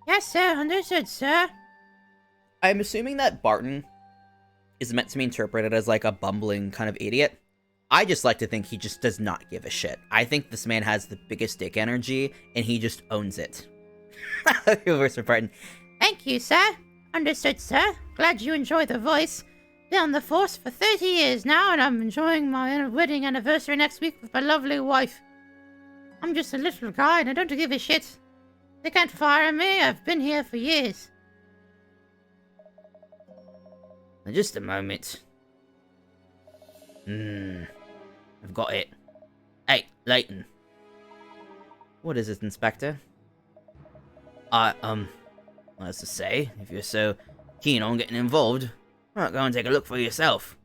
Speaker 8: Yes, sir. Understood, sir.
Speaker 1: I'm assuming that Barton is meant to be interpreted as like a bumbling kind of idiot. I just like to think he just does not give a shit. I think this man has the biggest dick energy, and he just owns it. Worse for Barton.
Speaker 8: Thank you, sir. Understood, sir. Glad you enjoy the voice. Been on the force for 30 years now, and I'm enjoying my wedding anniversary next week with my lovely wife. I'm just a little guy, and I don't give a shit. They can't fire me. I've been here for years.
Speaker 1: Now, just a moment. I've got it. Hey, Layton. What is it, Inspector? As to say, if you're so keen on getting involved, why not go and take a look for yourself?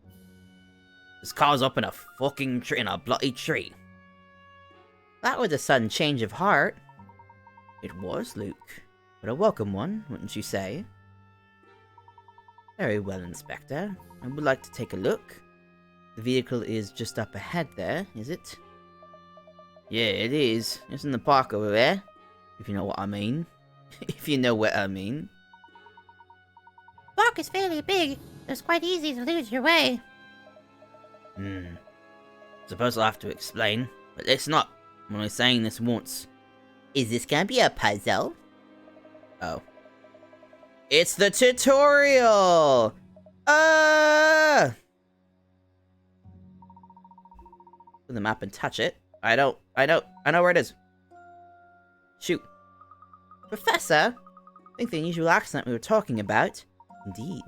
Speaker 1: This car's up in a fucking tree, in a bloody tree. That was a sudden change of heart. It was, Luke. But a welcome one, wouldn't you say? Very well, Inspector. I would like to take a look. The vehicle is just up ahead there, is it? Yeah, it is. It's in the park over there. If you know what I mean. If you know what I mean.
Speaker 8: Park is fairly big. It's quite easy to lose your way.
Speaker 1: Suppose I'll have to explain. But let's not. I'm only saying this once. Is this gonna be a puzzle? Oh. It's the tutorial! Put the map and touch it. I know where it is. Shoot. Professor? I think the unusual accident we were talking about. Indeed.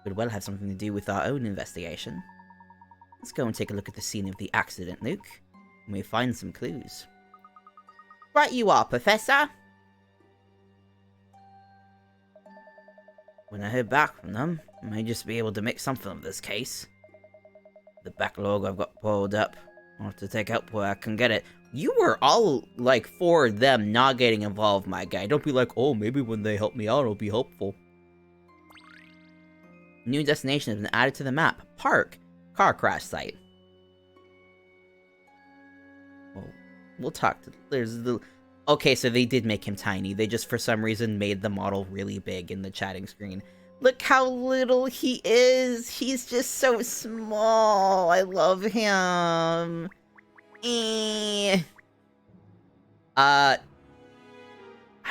Speaker 1: Could well have something to do with our own investigation. Let's go and take a look at the scene of the accident, Luke. And we find some clues. Right you are, Professor! When I hear back from them, I may just be able to make something of this case. The backlog I've got pulled up. I'll have to take help where I can get it. You were all, like, for them not getting involved, my guy. Don't be like, oh, maybe when they help me out, it'll be helpful. New destination has been added to the map. Park. Car crash site. Well, we'll talk to... There's the... Okay, so they did make him tiny. They just, for some reason, made the model really big in the chatting screen. Look how little he is! He's just so small! I love him! I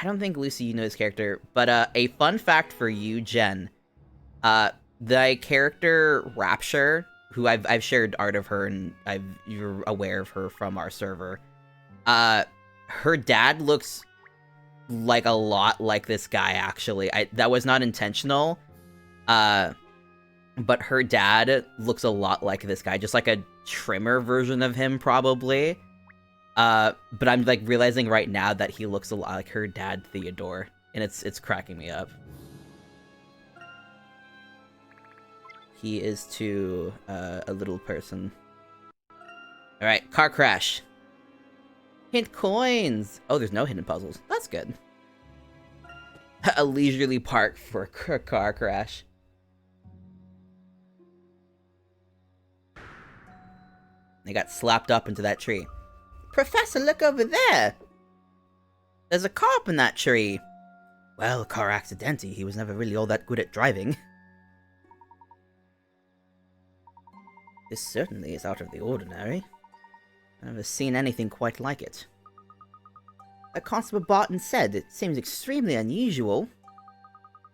Speaker 1: don't think Lucy, you know his character, but a fun fact for you, Jen. The character Rapture, who I've shared art of her and you're aware of her from our server. Her dad looks like a lot like this guy, actually. That was not intentional. But her dad looks a lot like this guy, just like a trimmer version of him, probably. But I'm like realizing right now that he looks a lot like her dad, Theodore, and it's cracking me up. He is to a little person. All right, car crash. Hint coins. Oh, there's no hidden puzzles. That's good. A leisurely park for a car crash. They got slapped up into that tree. Professor, look over there! There's a car up in that tree! Well, car accidenti, he was never really all that good at driving. This certainly is out of the ordinary. I've never seen anything quite like it. Like Constable Barton said, it seems extremely unusual.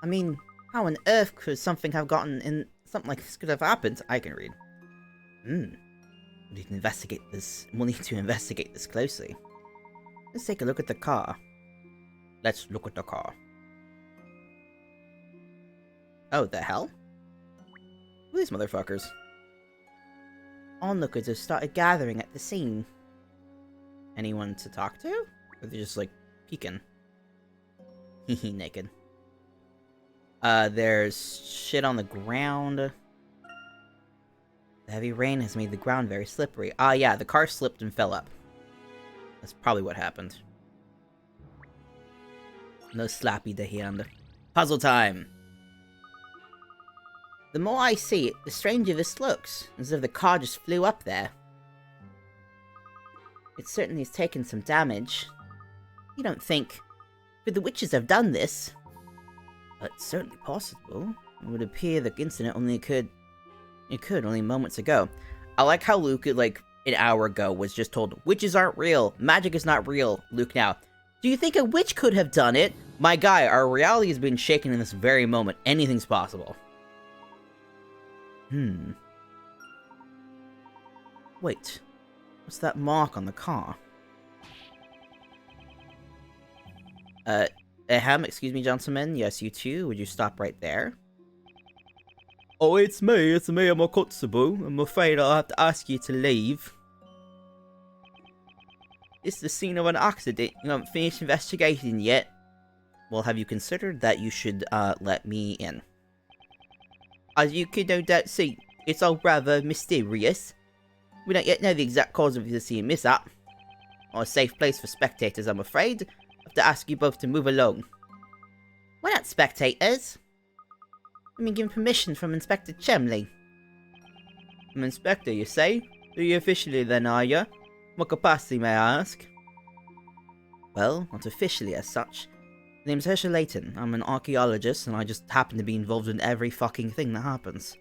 Speaker 1: I mean, how on earth could something have gotten in... Something like this could have happened? I can read. We need to investigate this. We'll need to investigate this closely. Let's take a look at the car. Let's look at the car. Oh, the hell? Who are these motherfuckers? Onlookers have started gathering at the scene. Anyone to talk to? Or are they just, like, peeking? Hehe, naked. There's shit on the ground. The heavy rain has made the ground very slippery. Ah, yeah, the car slipped and fell up. That's probably what happened. No slappy the hand. Puzzle time! The more I see it, the stranger this looks, as if the car just flew up there. It certainly has taken some damage. You don't think... Could the witches have done this? But it's certainly possible. It would appear the incident only occurred... It could only moments ago. I like how Luke, like, an hour ago was just told, witches aren't real, magic is not real. Luke now, do you think a witch could have done it? My guy, our reality has been shaken in this very moment. Anything's possible. Wait. What's that mark on the car? Excuse me, gentlemen. Yes, you too. Would you stop right there? Oh, it's me, I'm a constable. I'm afraid I'll have to ask you to leave. It's the scene of an accident. You haven't finished investigating yet. Well, have you considered that you should, let me in? As you can no doubt see, it's all rather mysterious. We don't yet know the exact cause of the scene mishap. Not a safe place for spectators, I'm afraid. I have to ask you both to move along. We're not spectators. I've been given permission from Inspector Chemley. I'm Inspector, you say? Are you officially then, are you? What capacity, may I ask? Well, not officially as such. My name's Herschel Layton. I'm an archaeologist, and I just happen to be involved in every fucking thing that happens.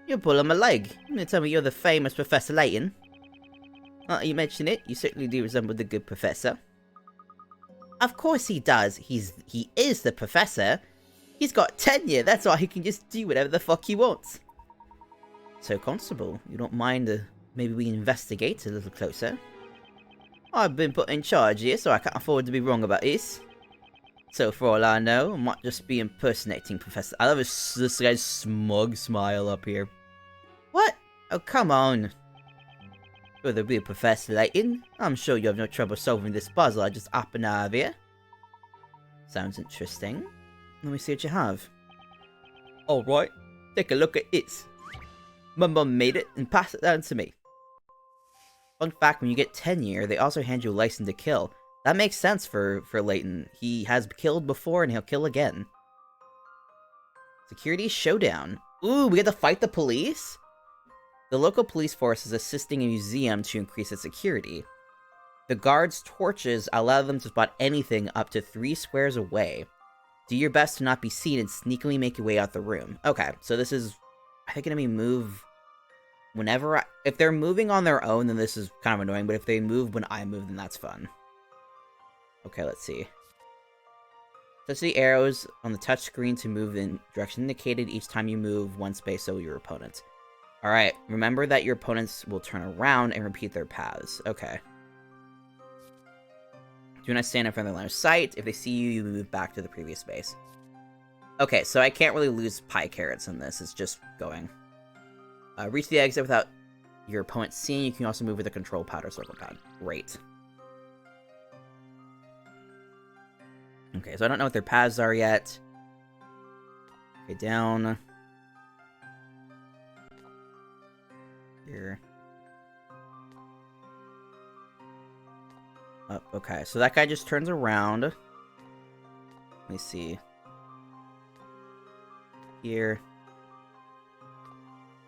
Speaker 1: You're pulling my leg. You mean to tell me you're the famous Professor Layton? Now that you mention it, you certainly do resemble the good professor. Of course he does. He is the professor. He's got tenure, that's why he can just do whatever the fuck he wants. So, Constable, you don't mind maybe we investigate a little closer? I've been put in charge here, so I can't afford to be wrong about this. So for all I know, I might just be impersonating Professor. I love this guy's smug smile up here. What? Oh, come on. Will there be a Professor Layton? I'm sure you have no trouble solving this puzzle I just happened out of here. Sounds interesting. Let me see what you have. Alright, take a look at it. My mum made it and passed it down to me. Fun fact, when you get tenure, they also hand you a license to kill. That makes sense for Layton. He has killed before and he'll kill again. Security showdown. Ooh, we get to fight the police? The local police force is assisting a museum to increase its security. The guards' torches allow them to spot anything up to 3 squares away. Do your best to not be seen and sneakily make your way out the room. Okay, so this is, I think, gonna be move whenever if they're moving on their own, then this is kind of annoying, but if they move when I move, then that's fun. Okay, let's see. Touch the arrows on the touch screen to move in direction indicated. Each time you move 1 space, so will your opponent. Alright, remember that your opponents will turn around and repeat their paths. Okay. Do not stand in front of their line of sight. If they see you, you move back to the previous space. Okay, so I can't really lose pie carrots in this. It's just going. Reach the exit without your opponent seeing. You can also move with the control pad or circle pad. Great. Okay, so I don't know what their paths are yet. Okay, down. Here. Up, okay, so that guy just turns around. Let me see. Here.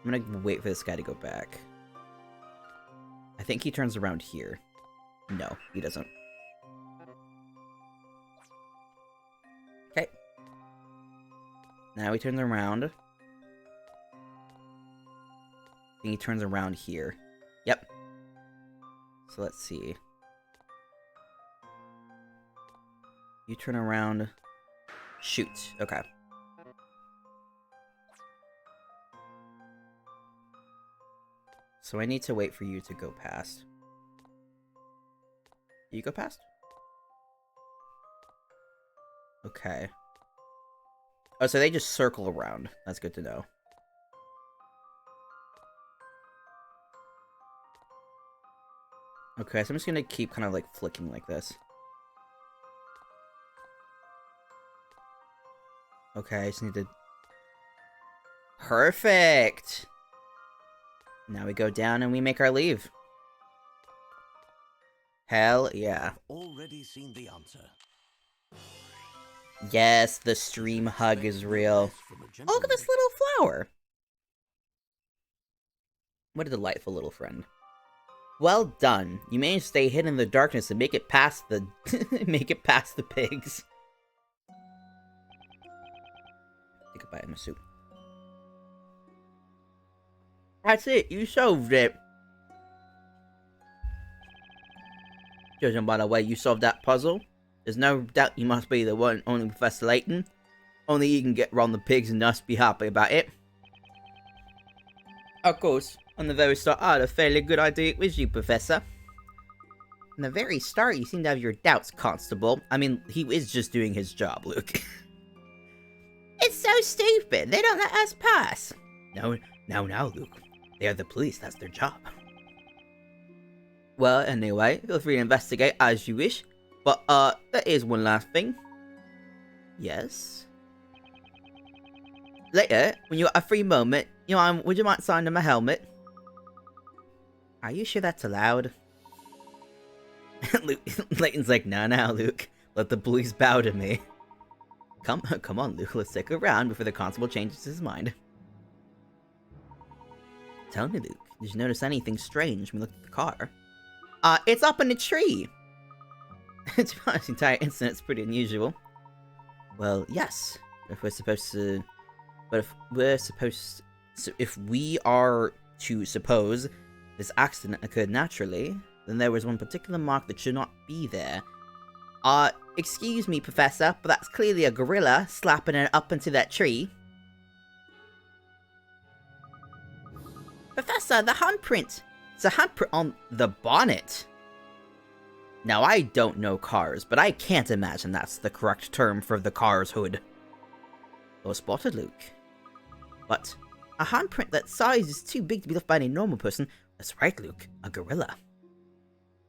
Speaker 1: I'm gonna wait for this guy to go back. I think he turns around here. No, he doesn't. Okay. Now he turns around. I think he turns around here. Yep. So let's see. You turn around. Shoot. Okay. So I need to wait for you to go past. You go past? Okay. Oh, so they just circle around. That's good to know. Okay, so I'm just gonna keep kind of like flicking like this. Okay, I just need to... Perfect! Now we go down and we make our leave. Hell yeah.
Speaker 2: Already seen the answer.
Speaker 1: Yes, the stream hug is real. Oh, look at this little flower! What a delightful little friend. Well done. You managed to stay hidden in the darkness and make it past the... make it past the pigs. Take a bite of my soup. That's it, you solved it. Judging by the way you solved that puzzle, there's no doubt you must be the one and only Professor Layton. Only you can get around the pigs and us be happy about it. Of course, on the very start I had a fairly good idea it was you, Professor. From the very start you seem to have your doubts, Constable. I mean, he is just doing his job, Luke. It's so stupid, they don't let us pass. No, Luke. They are the police, that's their job. Well, anyway, feel free to investigate as you wish. But, there is one last thing. Yes? Later, when you got a free moment, would you mind signing my helmet? Are you sure that's allowed? Layton's like, nah, Luke. Let the police bow to me. Come on, Luke, let's take a round before the constable changes his mind. Tell me, Luke, did you notice anything strange when we looked at the car? It's up in a tree! To be honest, the entire incident's pretty unusual. Well, yes. If we are to suppose this accident occurred naturally, then there was one particular mark that should not be there. Excuse me, Professor, but that's clearly a gorilla slapping it up into that tree. Professor, the handprint! It's a handprint on the bonnet! Now, I don't know cars, but I can't imagine that's the correct term for the car's hood. Well spotted, Luke. But a handprint that size is too big to be left by any normal person. That's right, Luke. A gorilla.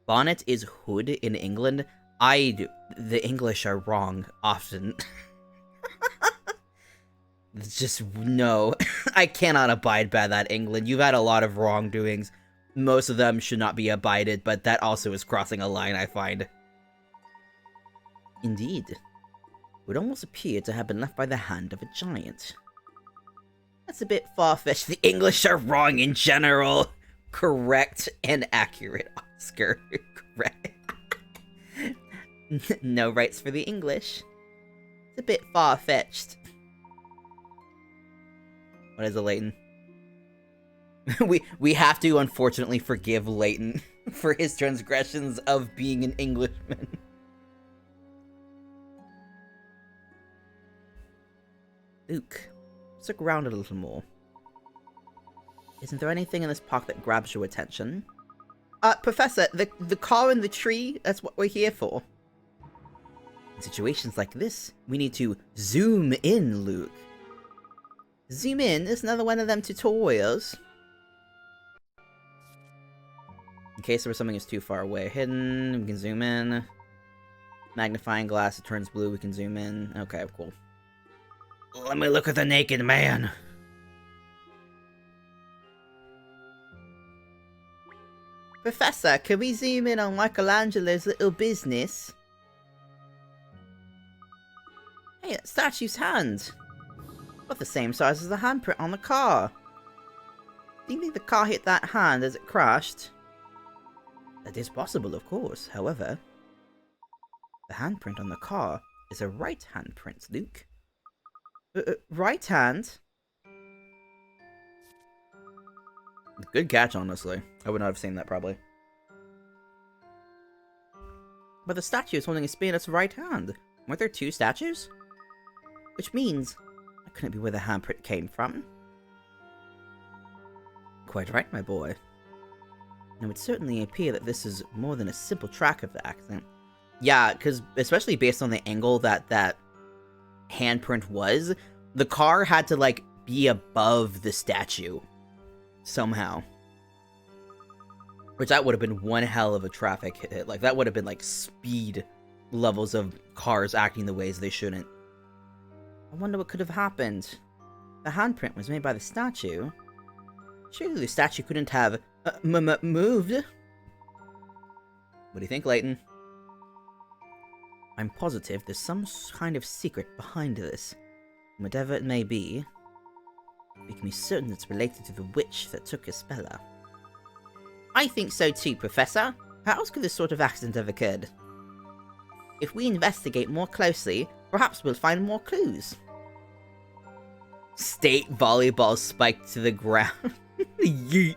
Speaker 1: Bonnet is hood in England. The English are wrong often. It's just, no. I cannot abide by that, England. You've had a lot of wrongdoings. Most of them should not be abided, but that also is crossing a line, I find. Indeed. It would almost appear to have been left by the hand of a giant. That's a bit far-fetched. The English are wrong in general. Correct and accurate, Oscar. Correct. No rights for the English. It's a bit far-fetched. What is it, Layton? we have to, unfortunately, forgive Layton for his transgressions of being an Englishman. Luke, let's look around a little more. Isn't there anything in this park that grabs your attention? Professor, the car in the tree, that's what we're here for. In situations like this, we need to zoom in, Luke. Zoom in is another one of them tutorials. In case there was something that's too far away. Hidden, we can zoom in. Magnifying glass, it turns blue, we can zoom in. Okay, cool. Let me look at the naked man. Professor, can we zoom in on Michelangelo's little business? Hey, that statue's hand. About the same size as the handprint on the car. Do you think the car hit that hand as it crashed? That is possible, of course. However, the handprint on the car is a right handprint, Luke. Right hand? Good catch, honestly. I would not have seen that, probably. But the statue is holding a spear in its right hand. Weren't there two statues? Which means that couldn't be where the handprint came from. Quite right, my boy. And it would certainly appear that this is more than a simple track of the accident. Yeah, because especially based on the angle that handprint was, the car had to, like, be above the statue. Somehow. Which that would have been one hell of a traffic hit. Like, that would have been, like, speed levels of cars acting the ways they shouldn't. I wonder what could have happened. The handprint was made by the statue. Surely the statue couldn't have moved. What do you think, Layton? I'm positive there's some kind of secret behind this. Whatever it may be, we can be certain it's related to the witch that took Isabella. I think so too, Professor. How else could this sort of accident have occurred? If we investigate more closely, perhaps we'll find more clues. State volleyball spiked to the ground. Yeet.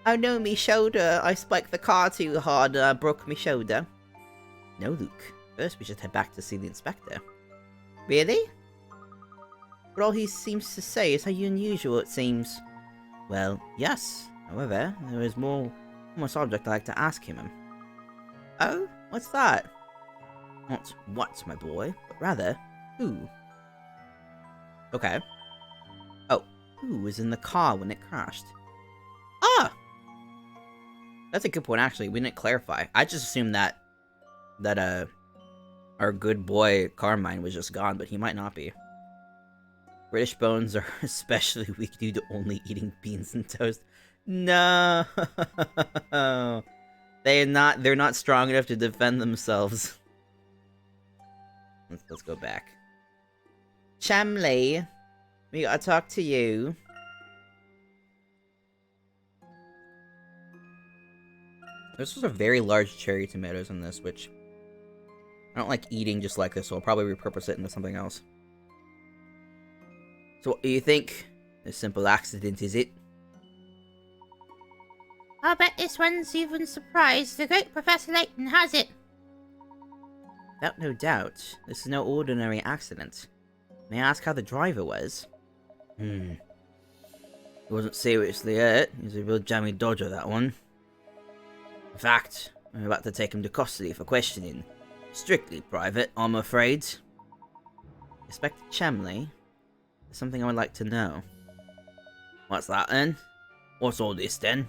Speaker 1: Oh no, me shoulder. I spiked the car too hard and I broke me shoulder. No, Luke. First we should head back to see the inspector. Really? But all he seems to say is how unusual it seems. Well, yes. However, there is more subject I'd like to ask him. Oh? What's that? Not what, my boy, but rather, who? Okay. Oh, who was in the car when it crashed? Ah! That's a good point, actually. We didn't clarify. I just assumed that our good boy Carmine was just gone, but he might not be. British bones are especially weak due to only eating beans and toast. No! They're not strong enough to defend themselves. Let's go back. Chamley, we gotta talk to you. There's just a very large cherry tomatoes in this, which I don't like eating just like this, so I'll probably repurpose it into something else. So what do you think? A simple accident, is it?
Speaker 8: I'll bet this one's even surprised the great Professor Layton has it.
Speaker 1: Without no doubt, this is no ordinary accident. May I ask how the driver was? He wasn't seriously hurt. He was a real jammy dodger, that one. In fact, I'm about to take him to custody for questioning. Strictly private, I'm afraid. Inspector Chemley, there's something I would like to know. What's that then? What's all this then?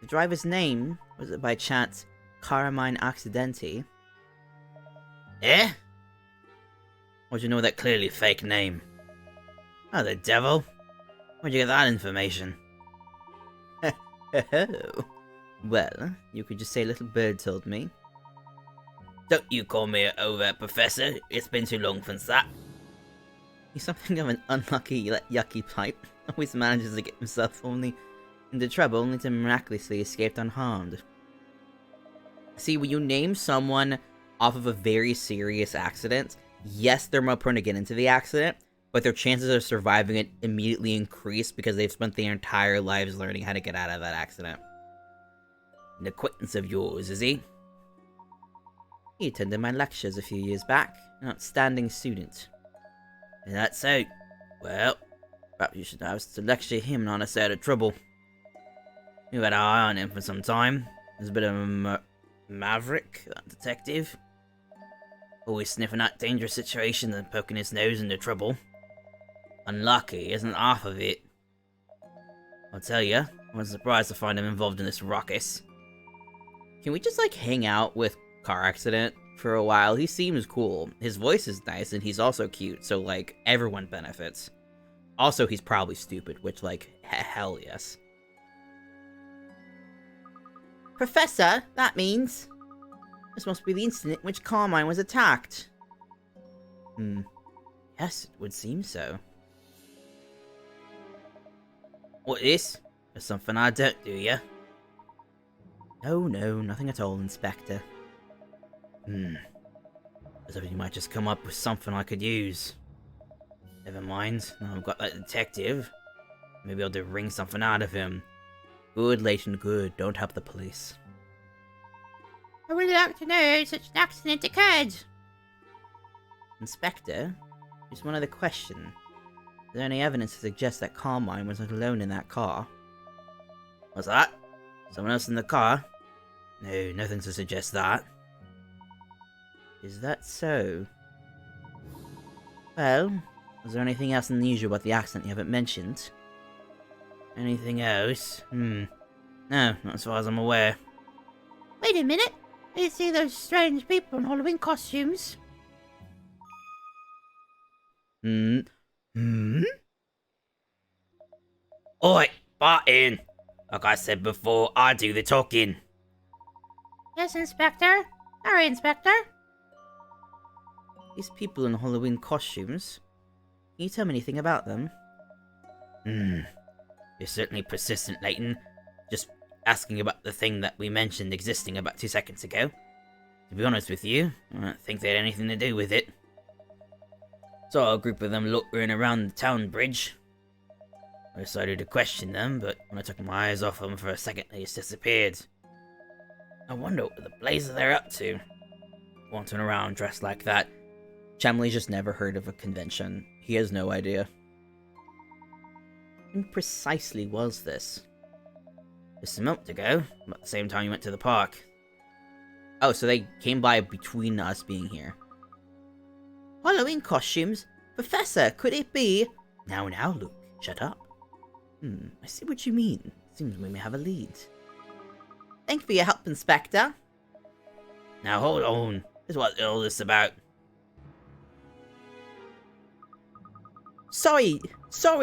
Speaker 1: The driver's name, was it by chance Carmine Accidenti? Eh? How'd you know that clearly fake name? Oh, the devil! Where'd you get that information? Well, you could just say Little Bird told me. Don't you call me over, Professor. It's been too long since that. He's something of an unlucky, yucky pipe. Always manages to get himself into trouble, only to miraculously escape unharmed. See, when you name someone off of a very serious accident, yes, they're more prone to get into the accident, but their chances of surviving it immediately increase because they've spent their entire lives learning how to get out of that accident. An acquaintance of yours, is he? He attended my lectures a few years back. An outstanding student. Is that so? Well, perhaps you should have to lecture him on a set of trouble. You've had an eye on him for some time. He's a bit of a maverick, that detective. Always sniffing out dangerous situations and poking his nose into trouble. Unlucky isn't half of it. I'll tell you, I was surprised to find him involved in this ruckus. Can we just, like, hang out with Car Accident for a while? He seems cool. His voice is nice, and he's also cute, so, like, everyone benefits. Also, he's probably stupid, which, like, hell yes. Professor, that means... This must be the incident in which Carmine was attacked. Yes, it would seem so. What is? There's something I don't do, ya? No, nothing at all, Inspector. As if you might just come up with something I could use. Never mind, now I've got that detective. Maybe I'll wring something out of him. Good, Layton, good. Don't help the police.
Speaker 8: I would like to know how such an accident occurred.
Speaker 1: Inspector, just one other question. Is there any evidence to suggest that Carmine was not alone in that car? What's that? Someone else in the car? No, nothing to suggest that. Is that so? Well, was there anything else unusual about the accident you haven't mentioned? Anything else? No, not as far as I'm aware.
Speaker 8: Wait a minute. Did you see those strange people in Halloween costumes?
Speaker 1: Oi, Barton! Like I said before, I do the talking.
Speaker 8: Yes, Inspector. Sorry, Inspector.
Speaker 1: These people in Halloween costumes. Can you tell me anything about them? You're certainly persistent, Layton. Just asking about the thing that we mentioned existing about 2 seconds ago. To be honest with you, I don't think they had anything to do with it. Saw a group of them loitering around the town bridge. I decided to question them, but when I took my eyes off them for a second, they just disappeared. I wonder what the blazes they're up to. Wandering around dressed like that. Chemley's just never heard of a convention. He has no idea. When precisely was this? Just a month ago, about the same time you went to the park. Oh, so they came by between us being here. Halloween costumes? Professor, could it be? Now, Luke, shut up. I see what you mean. Seems we may have a lead. Thank you for your help, Inspector. Now, hold on. This is what all this is about. Sorry,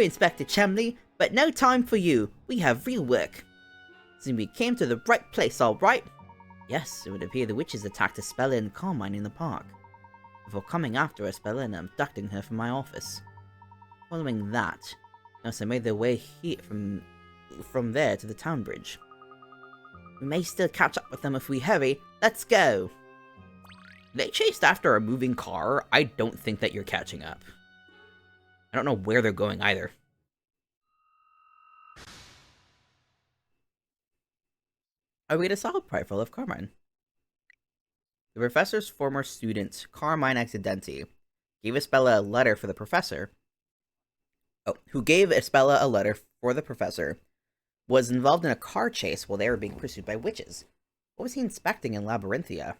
Speaker 1: Inspector Chemley, but no time for you. We have real work. So we came to the right place, all right? Yes, it would appear the witches attacked Espella and Carmine in the park, before coming after Espella and abducting her from my office. Following that, they made their way here from there to the town bridge. We may still catch up with them if we hurry. Let's go! They chased after a moving car. I don't think that you're catching up. I don't know where they're going either. I read a solid profile of Carmine. The professor's former student, Carmine Accidenti, gave Espella a letter for the professor. Who gave Espella a letter for the professor, was involved in a car chase while they were being pursued by witches. What was he inspecting in Labyrinthia?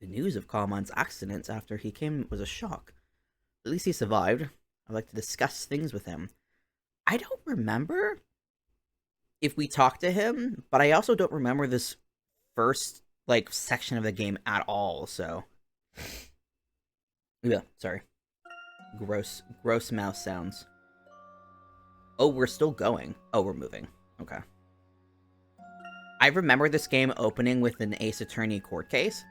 Speaker 1: The news of Carmine's accident after he came was a shock. At least he survived. I'd like to discuss things with him. I don't remember if we talked to him, but I also don't remember this first, like, section of the game at all, so... Yeah, sorry. Gross mouse sounds. Oh, we're still going. Oh, we're moving. Okay. I remember this game opening with an Ace Attorney court case,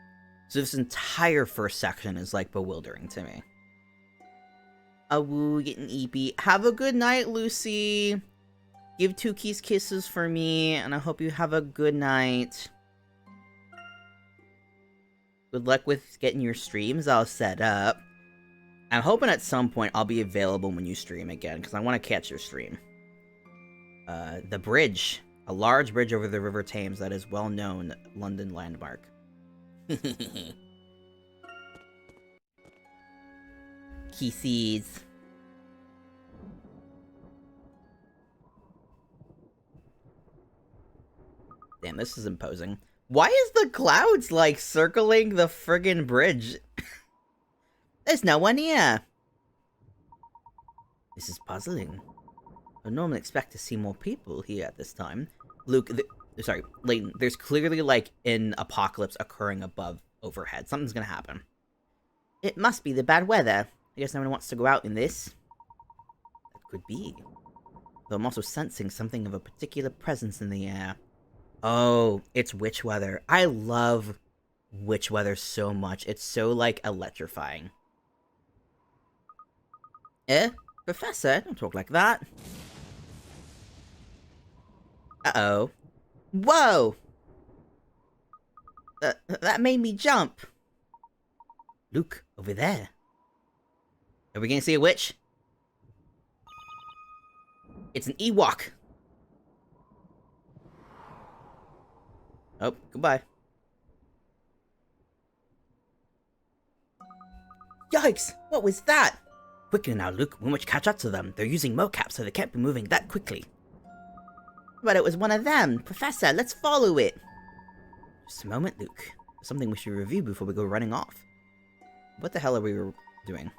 Speaker 1: so this entire first section is, like, bewildering to me. Oh, woo, getting eepy. Have a good night, Lucy. Give Tukey's kisses for me, and I hope you have a good night. Good luck with getting your streams all set up. I'm hoping at some point I'll be available when you stream again, because I want to catch your stream. The bridge. A large bridge over the River Thames that is well-known London landmark. Kisses. Damn, this is imposing. Why is the clouds, like, circling the friggin' bridge? There's no one here. This is puzzling. I normally expect to see more people here at this time. Luke, sorry, Layton, there's clearly, like, an apocalypse occurring overhead. Something's gonna happen. It must be the bad weather. I guess no one wants to go out in this. That could be. Though I'm also sensing something of a particular presence in the air. Oh, it's witch weather. I love witch weather so much. It's so, like, electrifying. Professor, don't talk like that. Uh-oh. Whoa! That made me jump. Luke, over there. Are we gonna see a witch? It's an Ewok. Oh, goodbye. Yikes! What was that? Quicker now, Luke. We must catch up to them. They're using mocap, so they can't be moving that quickly. But it was one of them. Professor, let's follow it. Just a moment, Luke. There's something we should review before we go running off. What the hell are we doing?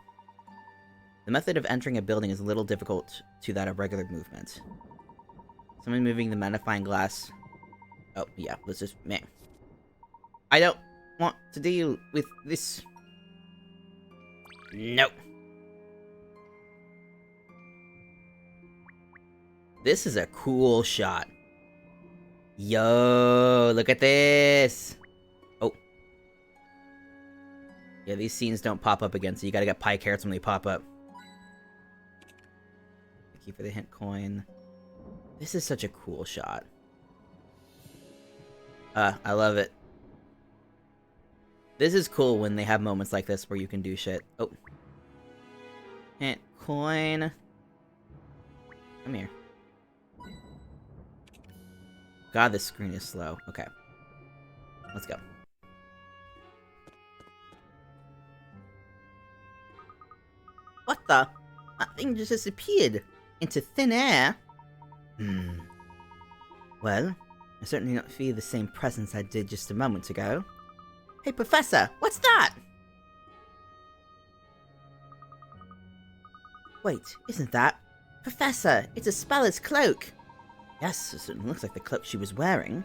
Speaker 1: The method of entering a building is a little difficult to that of regular movement. Someone moving the magnifying glass. Oh, yeah, let's just... meh. I don't want to deal with this. Nope. This is a cool shot. Yo, look at this. Oh. Yeah, these scenes don't pop up again, so you gotta get pie carrots when they pop up. Thank you for the hint coin. This is such a cool shot. I love it. This is cool when they have moments like this where you can do shit. Oh. Hint coin. Come here. God, this screen is slow. Okay. Let's go. What the? That thing just disappeared into thin air. Well, I certainly don't feel the same presence I did just a moment ago. Hey, Professor, what's that? Wait, isn't that? Professor, it's a speller's cloak. Yes, it certainly looks like the cloak she was wearing.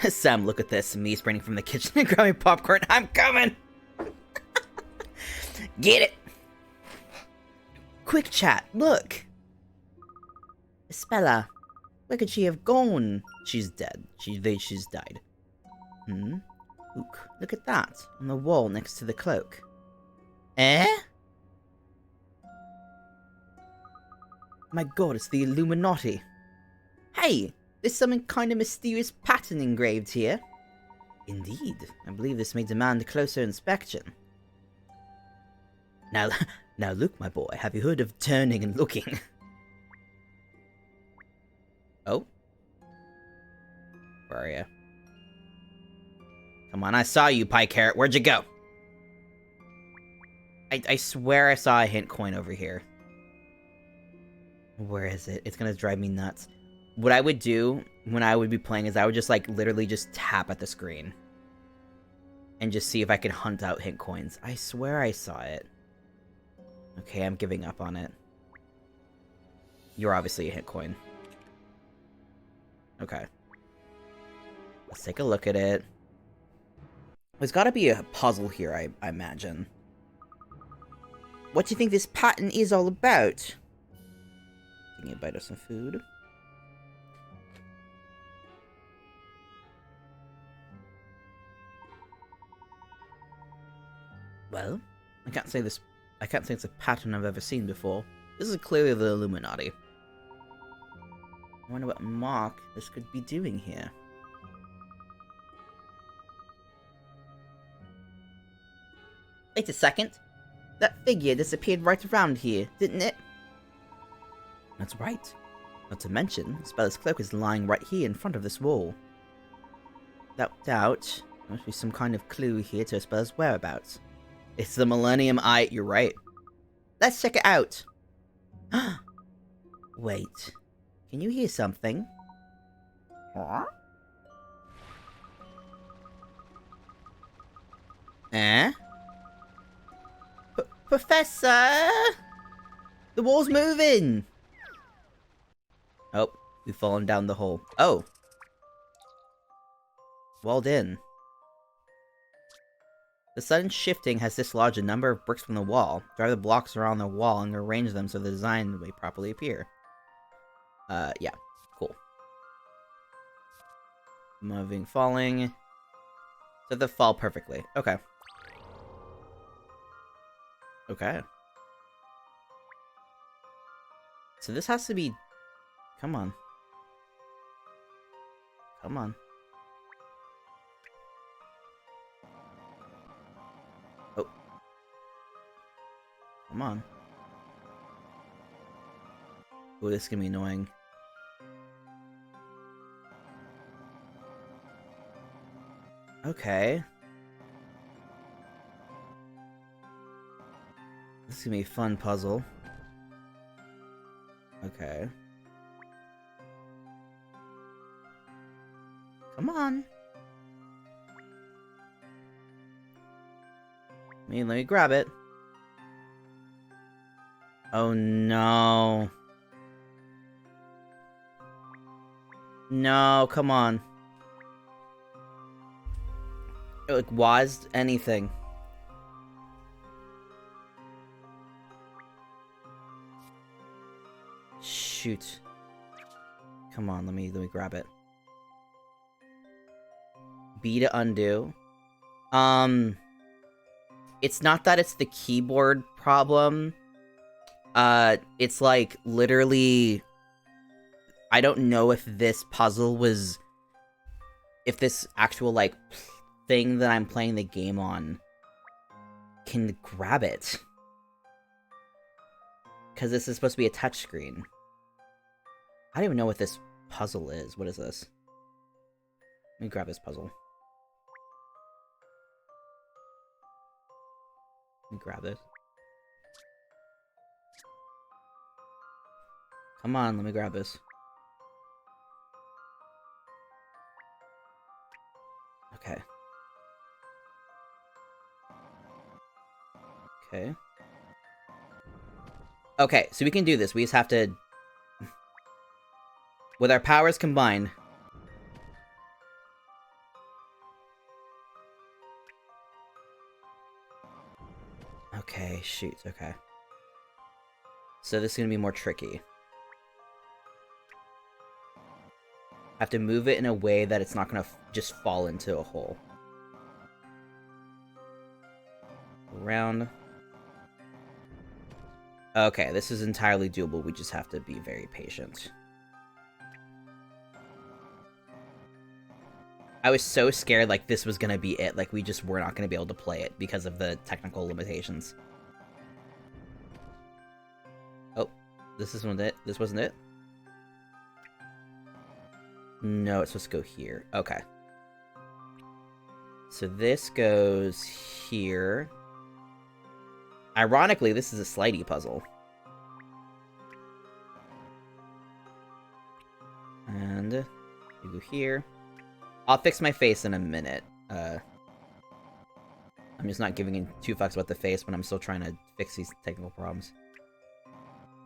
Speaker 1: Sam, look at this. Me sprinting from the kitchen and grabbing popcorn. I'm coming! Get it! Quick chat, look! Spella, where could she have gone? She's dead. She's died. Look at that, on the wall next to the cloak. Eh? My god, it's the Illuminati. Hey, there's some kind of mysterious pattern engraved here. Indeed, I believe this may demand a closer inspection. Now look, my boy, have you heard of turning and looking? Oh? Where are you? Come on, I saw you, Pie Carrot. Where'd you go? I swear I saw a hint coin over here. Where is it? It's gonna drive me nuts. What I would do when I would be playing is I would just, like, literally just tap at the screen. And just see if I could hunt out hint coins. I swear I saw it. Okay, I'm giving up on it. You're obviously a hint coin. Okay. Let's take a look at it. There's gotta be a puzzle here, I imagine. What do you think this pattern is all about? Taking a bite of some food. Well, I can't say it's a pattern I've ever seen before. This is clearly the Illuminati. I wonder what Mark this could be doing here. Wait a second. That figure disappeared right around here, didn't it? That's right. Not to mention, Spella's cloak is lying right here in front of this wall. Without doubt, there must be some kind of clue here to Spella's whereabouts. It's the Millennium Eye, you're right. Let's check it out. Wait. Can you hear something? Huh? Eh? Professor? The wall's moving! Oh, we've fallen down the hole. Oh. Walled in. The sudden shifting has dislodged a number of bricks from the wall. Drive the blocks around the wall and arrange them so the design may properly appear. Yeah. Cool. Moving, falling. So they fall perfectly. Okay. Okay. So this has to be... Come on. Come on. Oh. Come on. Oh, this is gonna be annoying. Okay. This is gonna be a fun puzzle. Okay. Come on. Let me grab it. Oh no. No, come on. It, like, was anything. Shoot. Come on, let me grab it. B to undo. It's not that it's the keyboard problem. It's like literally I don't know if this puzzle was if this actual like thing that I'm playing the game on can grab it. Cuz this is supposed to be a touchscreen. I don't even know what this puzzle is. What is this? Let me grab this puzzle. Let me grab this. Come on, let me grab this. Okay. Okay. Okay, so we can do this. We just have to... With our powers combined... Okay, shoot, okay. So this is gonna be more tricky. I have to move it in a way that it's not gonna just fall into a hole. Around. Okay, this is entirely doable, we just have to be very patient. I was so scared like this was gonna be it, like we just were not gonna be able to play it because of the technical limitations. Oh, this isn't it? This wasn't it? No, it's supposed to go here. Okay. So this goes here. Ironically, this is a slidey puzzle. And You go here. I'll fix my face in a minute. I'm just not giving in 2 fucks about the face, but I'm still trying to fix these technical problems.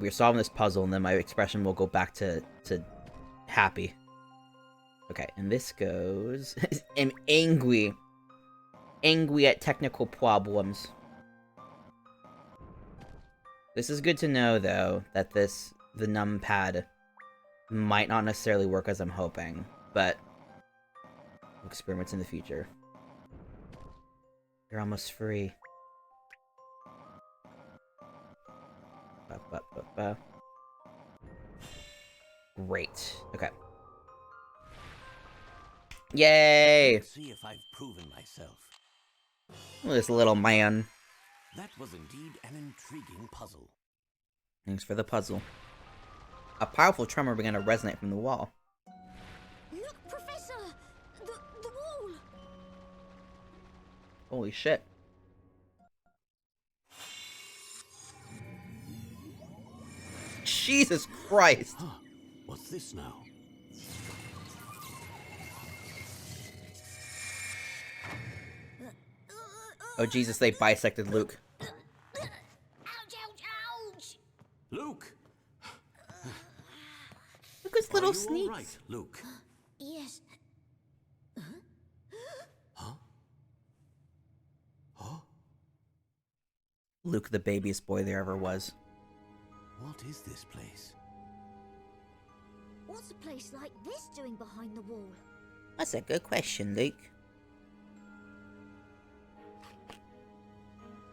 Speaker 1: We're solving this puzzle, and then my expression will go back to happy. Okay, and this goes... I'm angry. Angry at technical problems. This is good to know, though, that the numpad might not necessarily work as I'm hoping, but experiments in the future. You're almost free. Ba, ba, ba, ba. Great. Okay. Yay!
Speaker 2: Let's see if I've proven myself.
Speaker 1: This little man.
Speaker 2: That was indeed an intriguing puzzle.
Speaker 1: Thanks for the puzzle. A powerful tremor began to resonate from the wall.
Speaker 3: Look, Professor! The wall!
Speaker 1: Holy shit. Jesus Christ!
Speaker 2: Huh. What's this now?
Speaker 1: Oh Jesus, they bisected Luke.
Speaker 3: Ouch, ouch, ouch!
Speaker 2: Luke!
Speaker 1: Look at his little
Speaker 2: Are you all
Speaker 1: sneaks.
Speaker 2: right, Luke?
Speaker 3: Yes.
Speaker 2: Huh? Huh?
Speaker 1: Luke, the babiest boy there ever was.
Speaker 2: What is this place?
Speaker 3: What's a place like this doing behind the wall?
Speaker 1: That's a good question, Luke.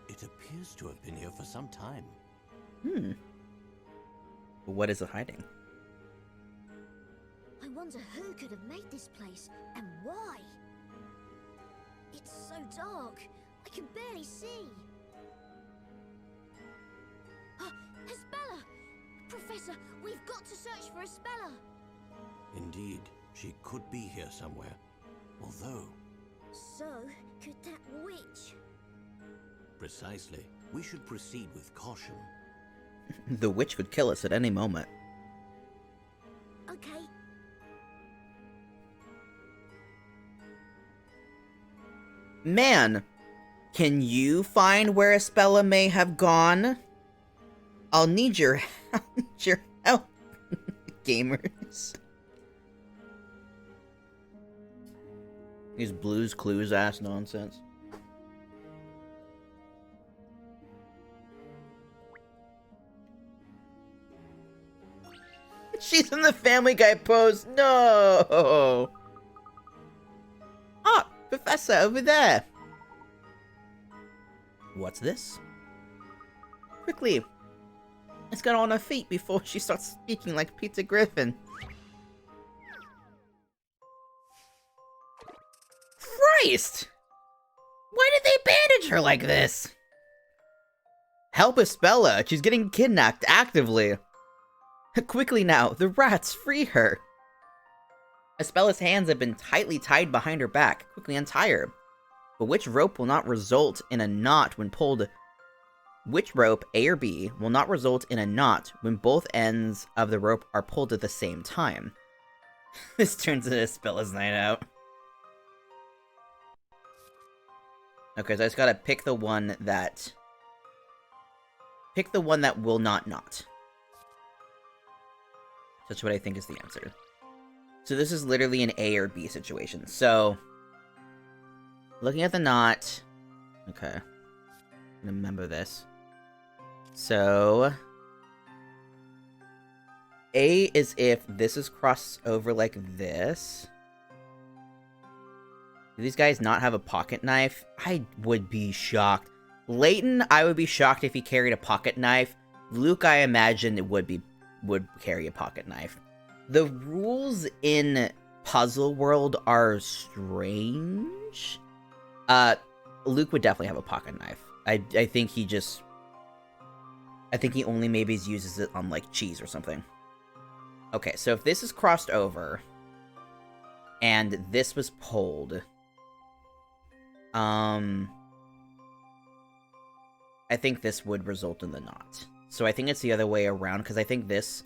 Speaker 2: It appears to have been here for some time.
Speaker 1: But what is it hiding?
Speaker 3: I wonder who could have made this place, and why? It's so dark, I can barely see. Espella! Professor, we've got to search for Espella!
Speaker 2: Indeed, she could be here somewhere. Although...
Speaker 3: So, could that witch?
Speaker 2: Precisely. We should proceed with caution.
Speaker 1: The witch could kill us at any moment.
Speaker 3: Okay.
Speaker 1: Man! Can you find where Espella may have gone? I'll need your help, gamers. These Blue's Clues ass nonsense. She's in the Family Guy pose. No. Ah, Professor, over there. What's this? Quickly. Let's get on her feet before she starts speaking like Peter Griffin. Christ! Why did they bandage her like this? Help Espella, she's getting kidnapped actively. Quickly now, the rats, free her! Espella's hands have been tightly tied behind her back. Quickly untie her. But which rope will not result in a knot when pulled? Which rope, A or B, will not result in a knot when both ends of the rope are pulled at the same time? This turns into Espella's night out. Okay, so I just gotta pick the one that... Pick the one that will not knot. That's what I think is the answer. So this is literally an A or B situation. So, looking at the knot... Okay. I'm gonna remember this. So... A is if this is crossed over like this. Do these guys not have a pocket knife? I would be shocked. Layton, I would be shocked if he carried a pocket knife. Luke, I imagine it would carry a pocket knife. The rules in Puzzle World are strange. Luke would definitely have a pocket knife. I think he just... I think he only maybe uses it on, like, cheese or something. Okay, so if this is crossed over, and this was pulled... I think this would result in the knot. So I think it's the other way around, because I think this,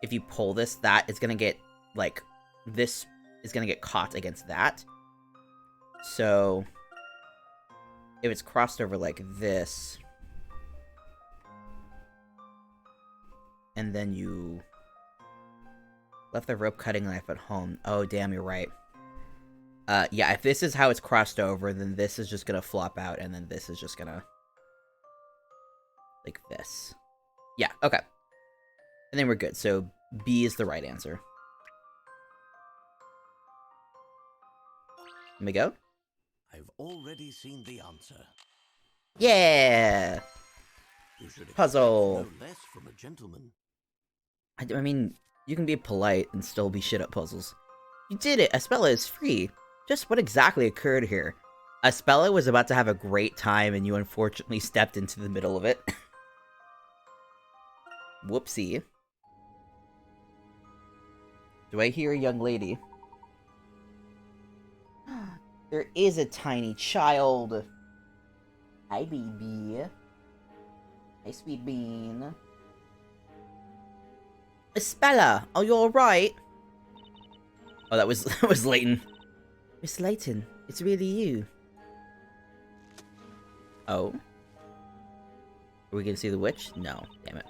Speaker 1: if you pull this, that is gonna get, like, this is gonna get caught against that. So if it's crossed over like this, and then you left the rope cutting knife at home. Oh, damn, you're right. Yeah, if this is how it's crossed over, then this is just gonna flop out, and then this is just gonna... like this. Yeah, okay. And then we're good, so B is the right answer. Let me go.
Speaker 2: I've already seen the answer.
Speaker 1: Yeah!
Speaker 2: You should expect
Speaker 1: Puzzle.
Speaker 2: no less from a gentleman.
Speaker 1: I mean, you can be polite and still be shit at puzzles. You did it! Aspella is free! Just what exactly occurred here? Aspella was about to have a great time and you unfortunately stepped into the middle of it. Whoopsie. Do I hear a young lady? There is a tiny child. Hi, baby. Hi, sweet bean. Aspella, are you alright? Oh, that was Layton. Miss Layton, it's really you. Oh? Are we gonna see the witch? No, damn it.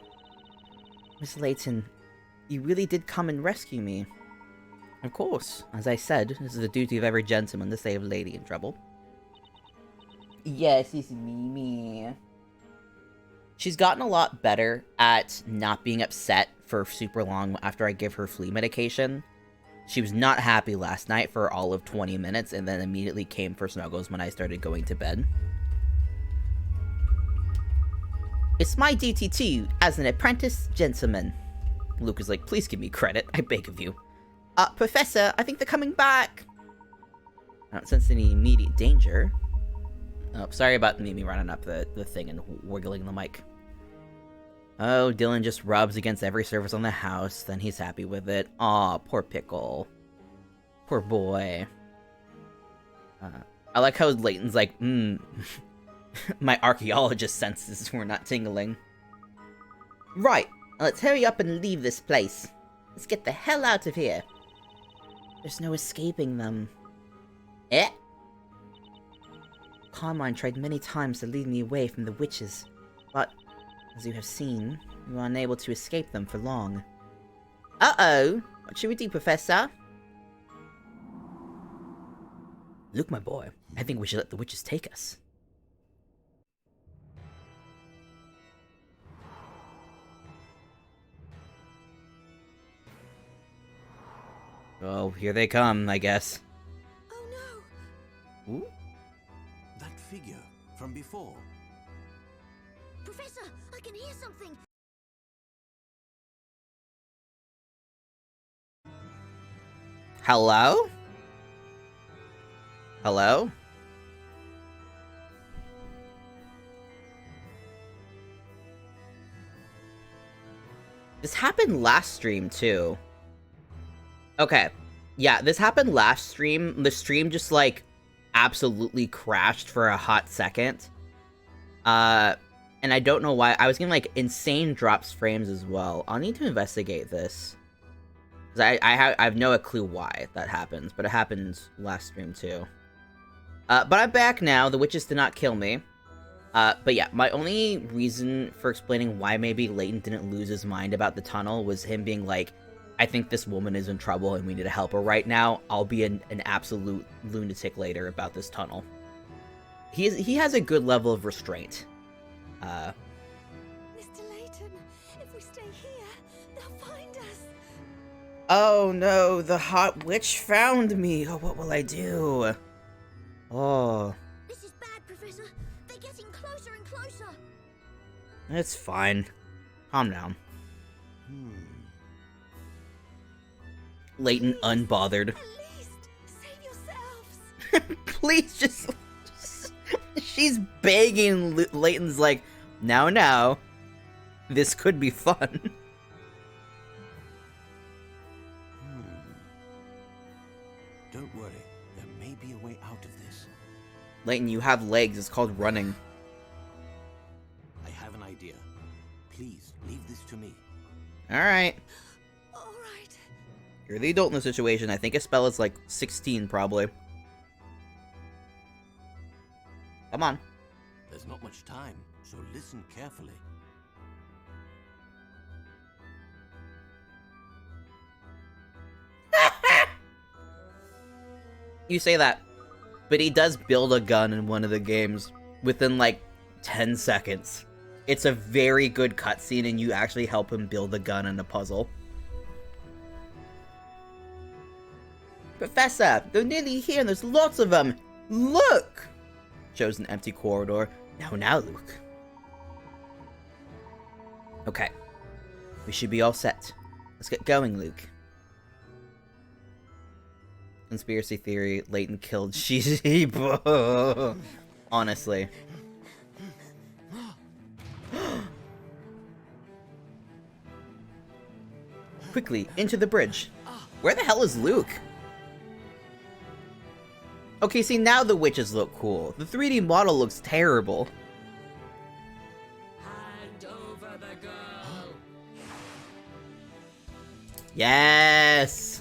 Speaker 1: Miss Layton, you really did come and rescue me. Of course. As I said, this is the duty of every gentleman to save a lady in trouble. Yes, it's me. She's gotten a lot better at not being upset for super long after I give her flea medication. She was not happy last night for all of 20 minutes and then immediately came for snuggles when I started going to bed. It's my duty too, as an apprentice gentleman. Luke is like, please give me credit, I beg of you. Professor, I think they're coming back. I don't sense any immediate danger. Oh, sorry about me running up the thing and wiggling the mic. Oh, Dylan just rubs against every surface on the house, then he's happy with it. Aw, poor Pickle. Poor boy. I like how Layton's like, my archaeologist senses were not tingling. Right, let's hurry up and leave this place. Let's get the hell out of here. There's no escaping them. Eh? Carmine tried many times to lead me away from the witches, but, as you have seen, we were unable to escape them for long. Uh-oh! What should we do, Professor? Luke, my boy, I think we should let the witches take us. Oh, here they come, I guess.
Speaker 3: Oh no!
Speaker 1: Ooh?
Speaker 2: That figure from before.
Speaker 3: Professor, I can hear something!
Speaker 1: Hello? Hello? This happened last stream, too. Okay. Yeah, this happened last stream. The stream just, like, absolutely crashed for a hot second. And I don't know why. I was getting, like, insane drops frames as well. I'll need to investigate this. Because I have no clue why that happens, but it happened last stream, too. But I'm back now. The witches did not kill me. But yeah, my only reason for explaining why maybe Layton didn't lose his mind about the tunnel was him being like, I think this woman is in trouble and we need to help her right now. I'll be an absolute lunatic later about this tunnel. He has a good level of restraint.
Speaker 7: Mr. Layton, if we stay here, they'll find us.
Speaker 1: Oh no, the hot witch found me. Oh, what will I do? Oh.
Speaker 3: This is bad, Professor. They're getting closer and closer.
Speaker 1: It's fine. Calm down. Layton unbothered.
Speaker 7: At least, save yourselves.
Speaker 1: Please just... She's begging. Layton's like, now. This could be fun.
Speaker 2: Don't worry, there may be a way out of this.
Speaker 1: Layton, you have legs. It's called running.
Speaker 2: I have an idea. Please, leave this to me.
Speaker 1: Alright.
Speaker 7: All right.
Speaker 1: You're the adult in the situation. I think Espella's like 16, probably. Come on.
Speaker 2: There's not much time, so listen carefully.
Speaker 1: You say that, but he does build a gun in one of the games within like 10 seconds. It's a very good cutscene, and you actually help him build a gun in a puzzle. Professor, they're nearly here and there's lots of them. Look! Shows an empty corridor. Now, Luke. Okay. We should be all set. Let's get going, Luke. Conspiracy theory, Layton killed sheep. Honestly. Quickly, into the bridge. Where the hell is Luke? Okay, see, now the witches look cool. The 3D model looks terrible.
Speaker 9: Hand over the girl.
Speaker 1: Yes!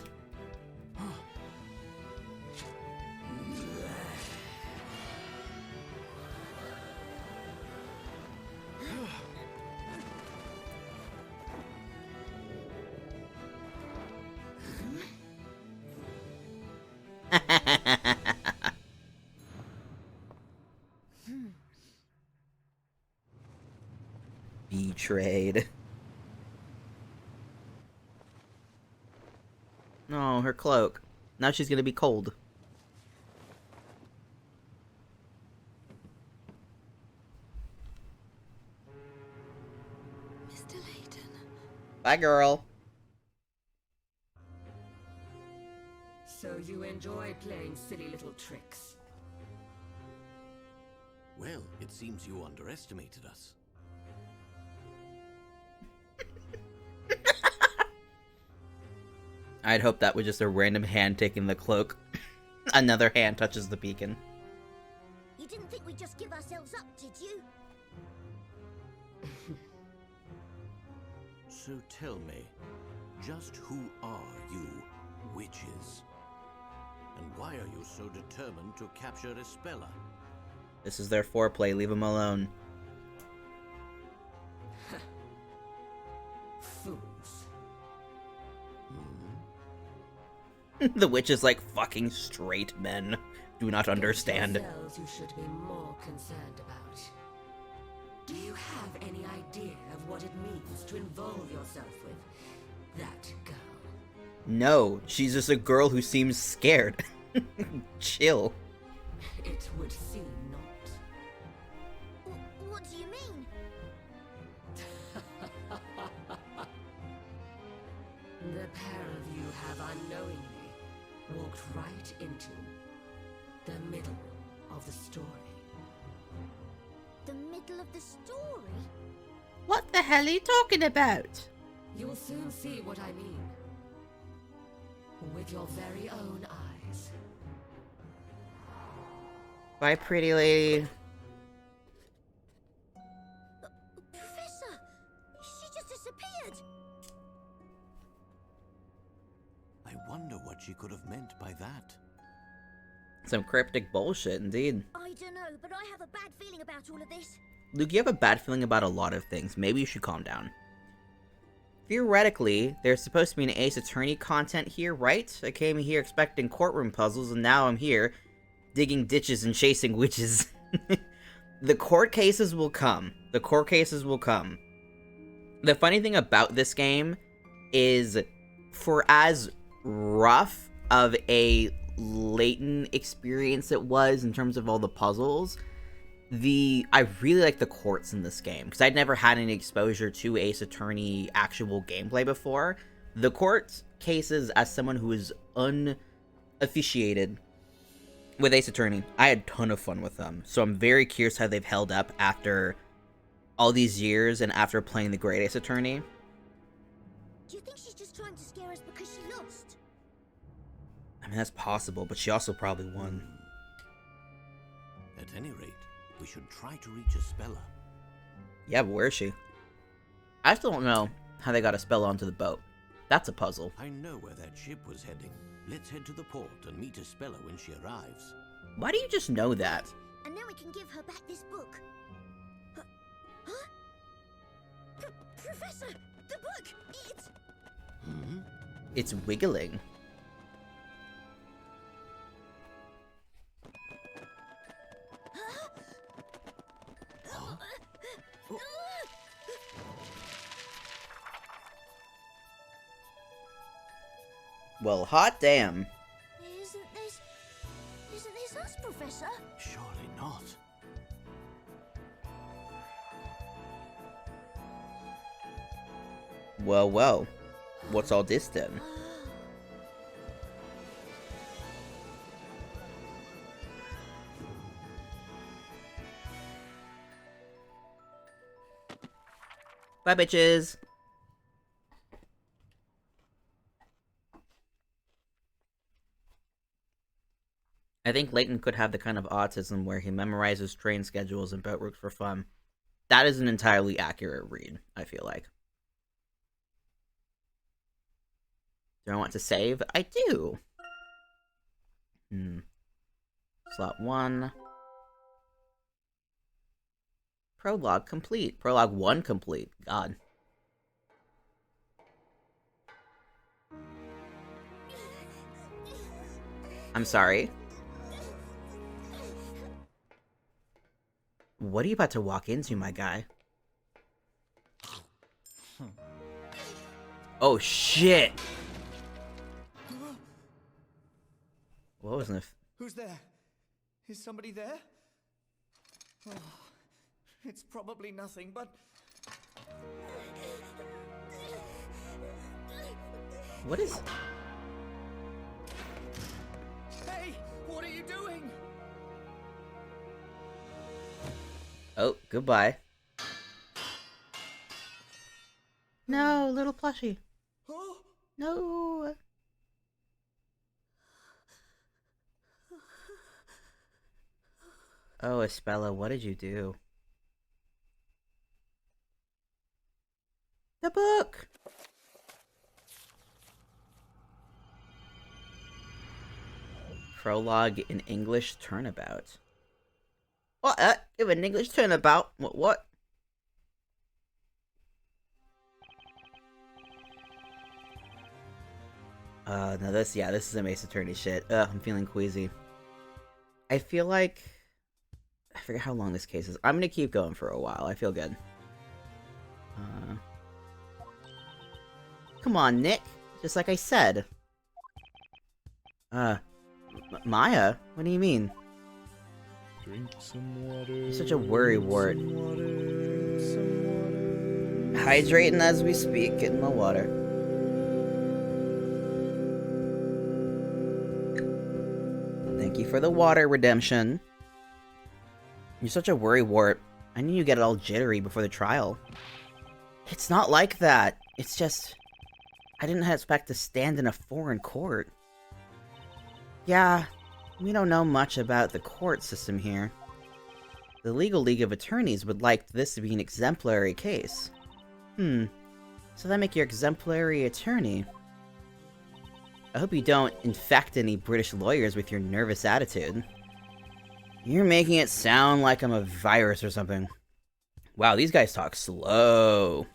Speaker 1: Betrayed. No, her cloak. Now she's gonna be cold.
Speaker 7: Mr. Layton.
Speaker 1: Bye, girl.
Speaker 9: So you enjoy playing silly little tricks?
Speaker 2: Well, it seems you underestimated us.
Speaker 1: I'd hope that was just a random hand taking the cloak. Another hand touches the beacon.
Speaker 3: You didn't think we'd just give ourselves up, did you?
Speaker 2: So tell me, just who are you, witches? And why are you so determined to capture Espella?
Speaker 1: This is their foreplay, leave them alone.
Speaker 9: Fools.
Speaker 1: The witch is like fucking straight men. Do not understand.
Speaker 9: Yourselves you should be more concerned about. Do you have any idea of what it means to involve yourself with that girl?
Speaker 1: No, she's just a girl who seems scared. Chill.
Speaker 9: It would seem not.
Speaker 3: What do you mean?
Speaker 9: The pair of you have unknowingly walked right into the middle of the story.
Speaker 3: The middle of the story?
Speaker 8: What the hell are you talking about?
Speaker 9: You will soon see what I mean. With your very own eyes.
Speaker 1: Bye, pretty lady.
Speaker 3: Professor! She just disappeared!
Speaker 2: I wonder what she could have meant by that.
Speaker 1: Some cryptic bullshit, indeed.
Speaker 3: I don't know, but I have a bad feeling about all of this.
Speaker 1: Luke, you have a bad feeling about a lot of things. Maybe you should calm down. Theoretically, there's supposed to be an Ace Attorney content here, right? I came here expecting courtroom puzzles, and now I'm here digging ditches and chasing witches. The court cases will come. The court cases will come. The funny thing about this game is, for as rough of a Layton experience it was in terms of all the puzzles, I really like the courts in this game, because I'd never had any exposure to Ace Attorney actual gameplay before. The court cases, as someone who is unofficiated with Ace Attorney, I had a ton of fun with them. So I'm very curious how they've held up after all these years and after playing the Great Ace Attorney.
Speaker 3: Do you think she's just trying to scare us because she lost?
Speaker 1: I mean, that's possible, but she also probably won.
Speaker 2: At any rate, we should try to reach Espella.
Speaker 1: Yeah, but where is she? I still don't know how they got Espella onto the boat. That's a puzzle.
Speaker 2: I know where that ship was heading. Let's head to the port and meet Isabella when she arrives.
Speaker 1: Why do you just know that?
Speaker 3: And then we can give her back this book. Huh? Professor, the book! It's...
Speaker 2: Hmm?
Speaker 1: It's wiggling. Well, hot damn.
Speaker 3: Isn't this us, Professor?
Speaker 2: Surely not.
Speaker 1: Well, well. What's all this then? Bye, bitches. I think Layton could have the kind of autism where he memorizes train schedules and boat routes for fun. That is an entirely accurate read, I feel like. Do I want to save? I do! Slot 1. Prologue complete. Prologue I complete. God. I'm sorry. What are you about to walk into, my guy? Oh, shit! What was it?
Speaker 10: Who's there? Is somebody there? Oh, it's probably nothing, but...
Speaker 1: What is...
Speaker 10: Hey! What are you doing?
Speaker 1: Oh, goodbye.
Speaker 8: No, little plushie.
Speaker 10: Oh!
Speaker 8: No.
Speaker 1: Oh, Isabella, what did you do? The book! Prologue in English Turnabout. What? Give an English turnabout? What? No, this is a Mace Attorney shit. Ugh, I'm feeling queasy. I feel like... I forget how long this case is. I'm gonna keep going for a while. I feel good. Come on, Nick. Just like I said. Maya? What do you mean?
Speaker 11: Drink some water.
Speaker 1: You're such a worrywart. Hydrating as we speak, getting my water. Thank you for the water, Redemption. You're such a worrywart. I knew you get all jittery before the trial. It's not like that. It's just... I didn't expect to stand in a foreign court. Yeah, we don't know much about the court system here. The Legal League of Attorneys would like this to be an exemplary case. So that make you exemplary attorney. I hope you don't infect any British lawyers with your nervous attitude. You're making it sound like I'm a virus or something. Wow, these guys talk slow.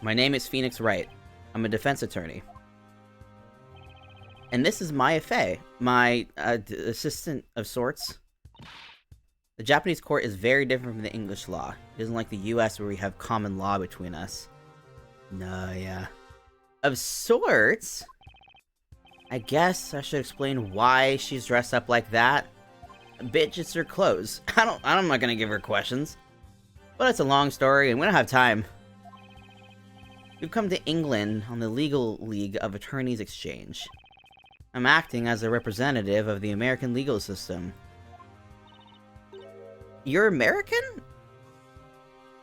Speaker 1: My name is Phoenix Wright. I'm a defense attorney. And this is Maya Fey, my assistant of sorts. The Japanese court is very different from the English law. It isn't like the US where we have common law between us. No, yeah. Of sorts? I guess I should explain why she's dressed up like that. Bitch, it's her clothes. I'm not gonna give her questions. But it's a long story, and we don't have time. We've come to England on the Legal League of Attorneys Exchange. I'm acting as a representative of the American legal system. You're American?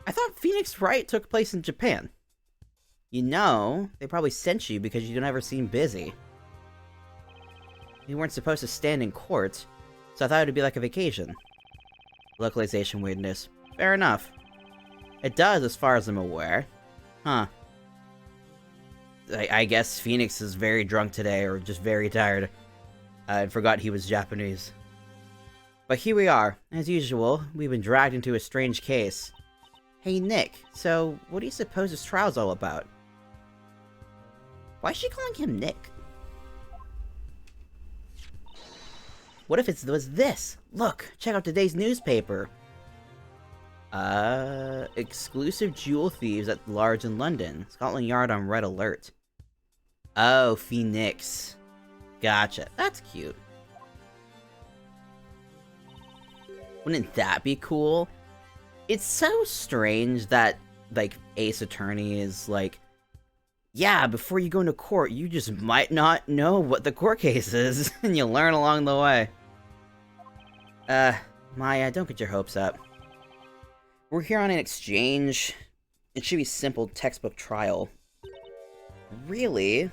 Speaker 1: I thought Phoenix Wright took place in Japan. You know, they probably sent you because you never seem busy. You weren't supposed to stand in court, so I thought it'd be like a vacation. Localization weirdness. Fair enough. It does, as far as I'm aware. Huh. I guess Phoenix is very drunk today, or just very tired. I forgot he was Japanese. But here we are. As usual, we've been dragged into a strange case. Hey Nick, so what do you suppose this trial's all about? Why is she calling him Nick? What if it was this? Look, check out today's newspaper. Exclusive jewel thieves at large in London. Scotland Yard on red alert. Oh, Phoenix. Gotcha. That's cute. Wouldn't that be cool? It's so strange that, like, Ace Attorney is like, yeah, before you go into court, you just might not know what the court case is, and you learn along the way. Maya, don't get your hopes up. We're here on an exchange. It should be simple textbook trial. Really?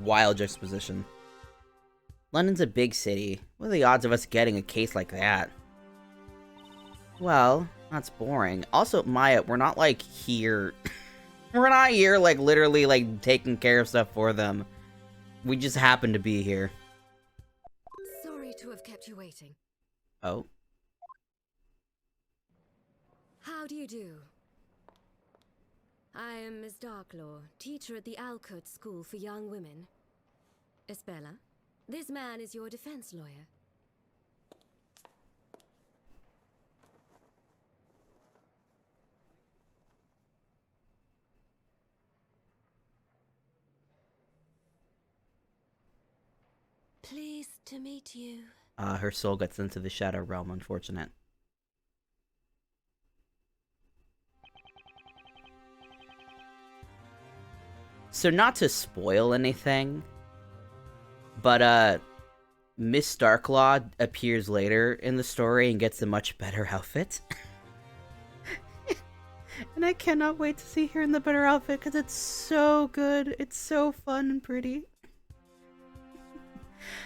Speaker 1: Wild juxtaposition. London's a big city. What are the odds of us getting a case like that? Well, that's boring. Also, Maya, we're not, like, here... we're not here, like, literally, like, taking care of stuff for them. We just happen to be here.
Speaker 9: Sorry to have kept you waiting.
Speaker 1: Oh?
Speaker 9: How do you do? I am Miss Darklaw, teacher at the Alcott School for Young Women. Isabella, this man is your defense lawyer. Pleased to meet you.
Speaker 1: Her soul gets into the Shadow Realm, unfortunate. So not to spoil anything, but, Miss Darklaw appears later in the story and gets a much better outfit. And I cannot wait to see her in the better outfit, because it's so good. It's so fun and pretty.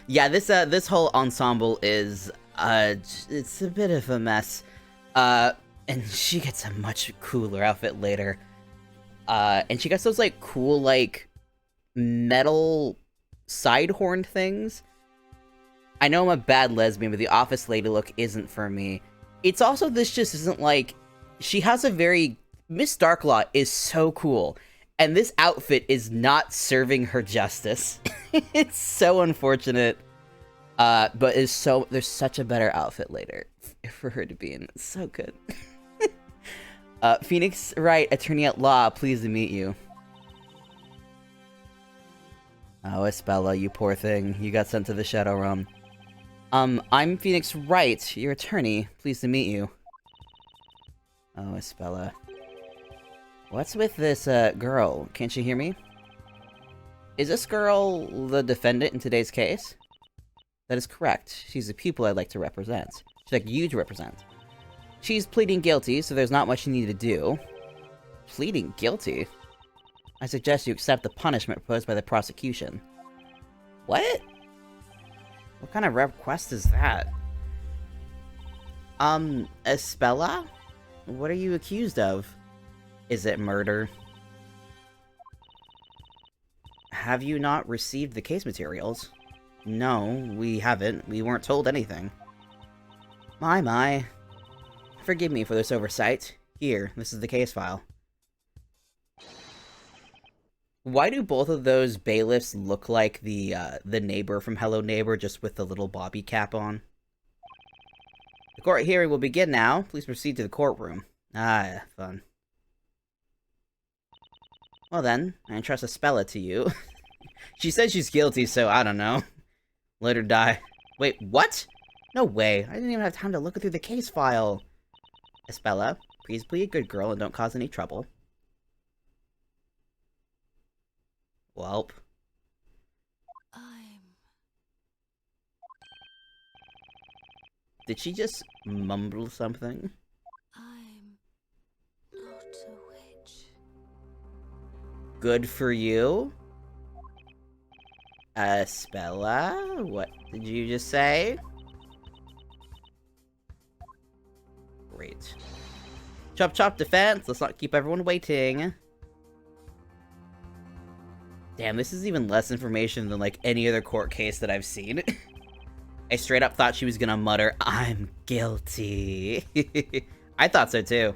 Speaker 1: Yeah, this whole ensemble is, it's a bit of a mess. And she gets a much cooler outfit later. And she gets those, like, cool, like, metal side horn things. I know I'm a bad lesbian, but the office lady look isn't for me. It's also, this just isn't, like, she has a very... Miss Darklaw is so cool. And this outfit is not serving her justice. It's so unfortunate. But there's such a better outfit later for her to be in. It's so good. Phoenix Wright, attorney at law, pleased to meet you. Oh, Isabella, you poor thing. You got sent to the Shadow Realm. I'm Phoenix Wright, your attorney. Pleased to meet you. Oh, Isabella. What's with this, girl? Can't you hear me? Is this girl the defendant in today's case? That is correct. She's a pupil I'd like to represent. She'd like you to represent. She's pleading guilty, so there's not much you need to do. Pleading guilty? I suggest you accept the punishment proposed by the prosecution. What? What kind of request is that? Espella? What are you accused of? Is it murder? Have you not received the case materials? No, we haven't. We weren't told anything. My. Forgive me for this oversight. Here, this is the case file. Why do both of those bailiffs look like the neighbor from Hello Neighbor, just with the little bobby cap on? The court hearing will begin now. Please proceed to the courtroom. Ah, fun. Well then, I entrust Espella to you. She said she's guilty, so I don't know. Let her die. Wait, what? No way. I didn't even have time to look through the case file. Espella, please be a good girl and don't cause any trouble. Welp. Did she just mumble something?
Speaker 9: I'm not a witch.
Speaker 1: Good for you. Espella, what did you just say? Great. Chop chop defense, let's not keep everyone waiting. Damn, this is even less information than, like, any other court case that I've seen. I straight up thought she was gonna mutter, "I'm guilty." I thought so, too.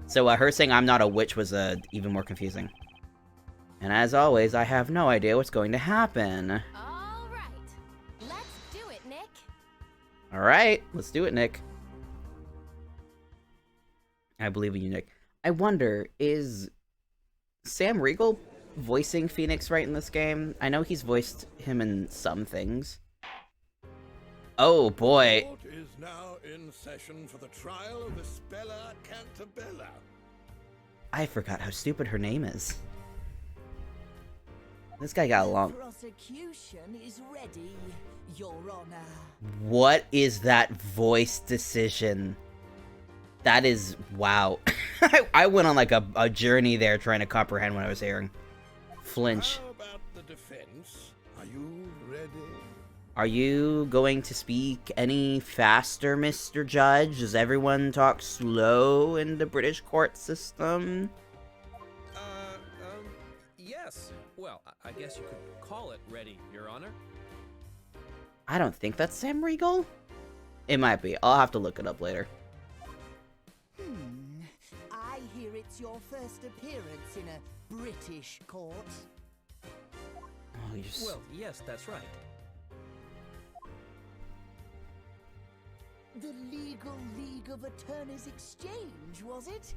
Speaker 1: So, her saying I'm not a witch was, even more confusing. And as always, I have no idea what's going to happen.
Speaker 5: Alright. Let's do it, Nick.
Speaker 1: Alright, let's do it, Nick. I believe in you, Nick. I wonder, is Sam Riegel voicing Phoenix Wright in this game? I know he's voiced him in some things. Oh, boy.
Speaker 12: Court is now in session for the trial of Isabella Cantabella.
Speaker 1: I forgot how stupid her name is. This guy got along.
Speaker 13: Prosecution is ready, Your Honor.
Speaker 1: What is that voice decision? That is, wow. I went on like a journey there trying to comprehend what I was hearing. Flinch.
Speaker 12: How about the defense? Are you ready?
Speaker 1: Are you going to speak any faster, Mr. Judge? Does everyone talk slow in the British court system?
Speaker 4: Yes. Well, I guess you could call it ready, Your Honor.
Speaker 1: I don't think that's Sam Riegel. It might be. I'll have to look it up later.
Speaker 13: I hear it's your first appearance in a British court.
Speaker 1: Oh,
Speaker 4: Well, yes, that's right.
Speaker 13: The Legal League of Attorneys Exchange, was it?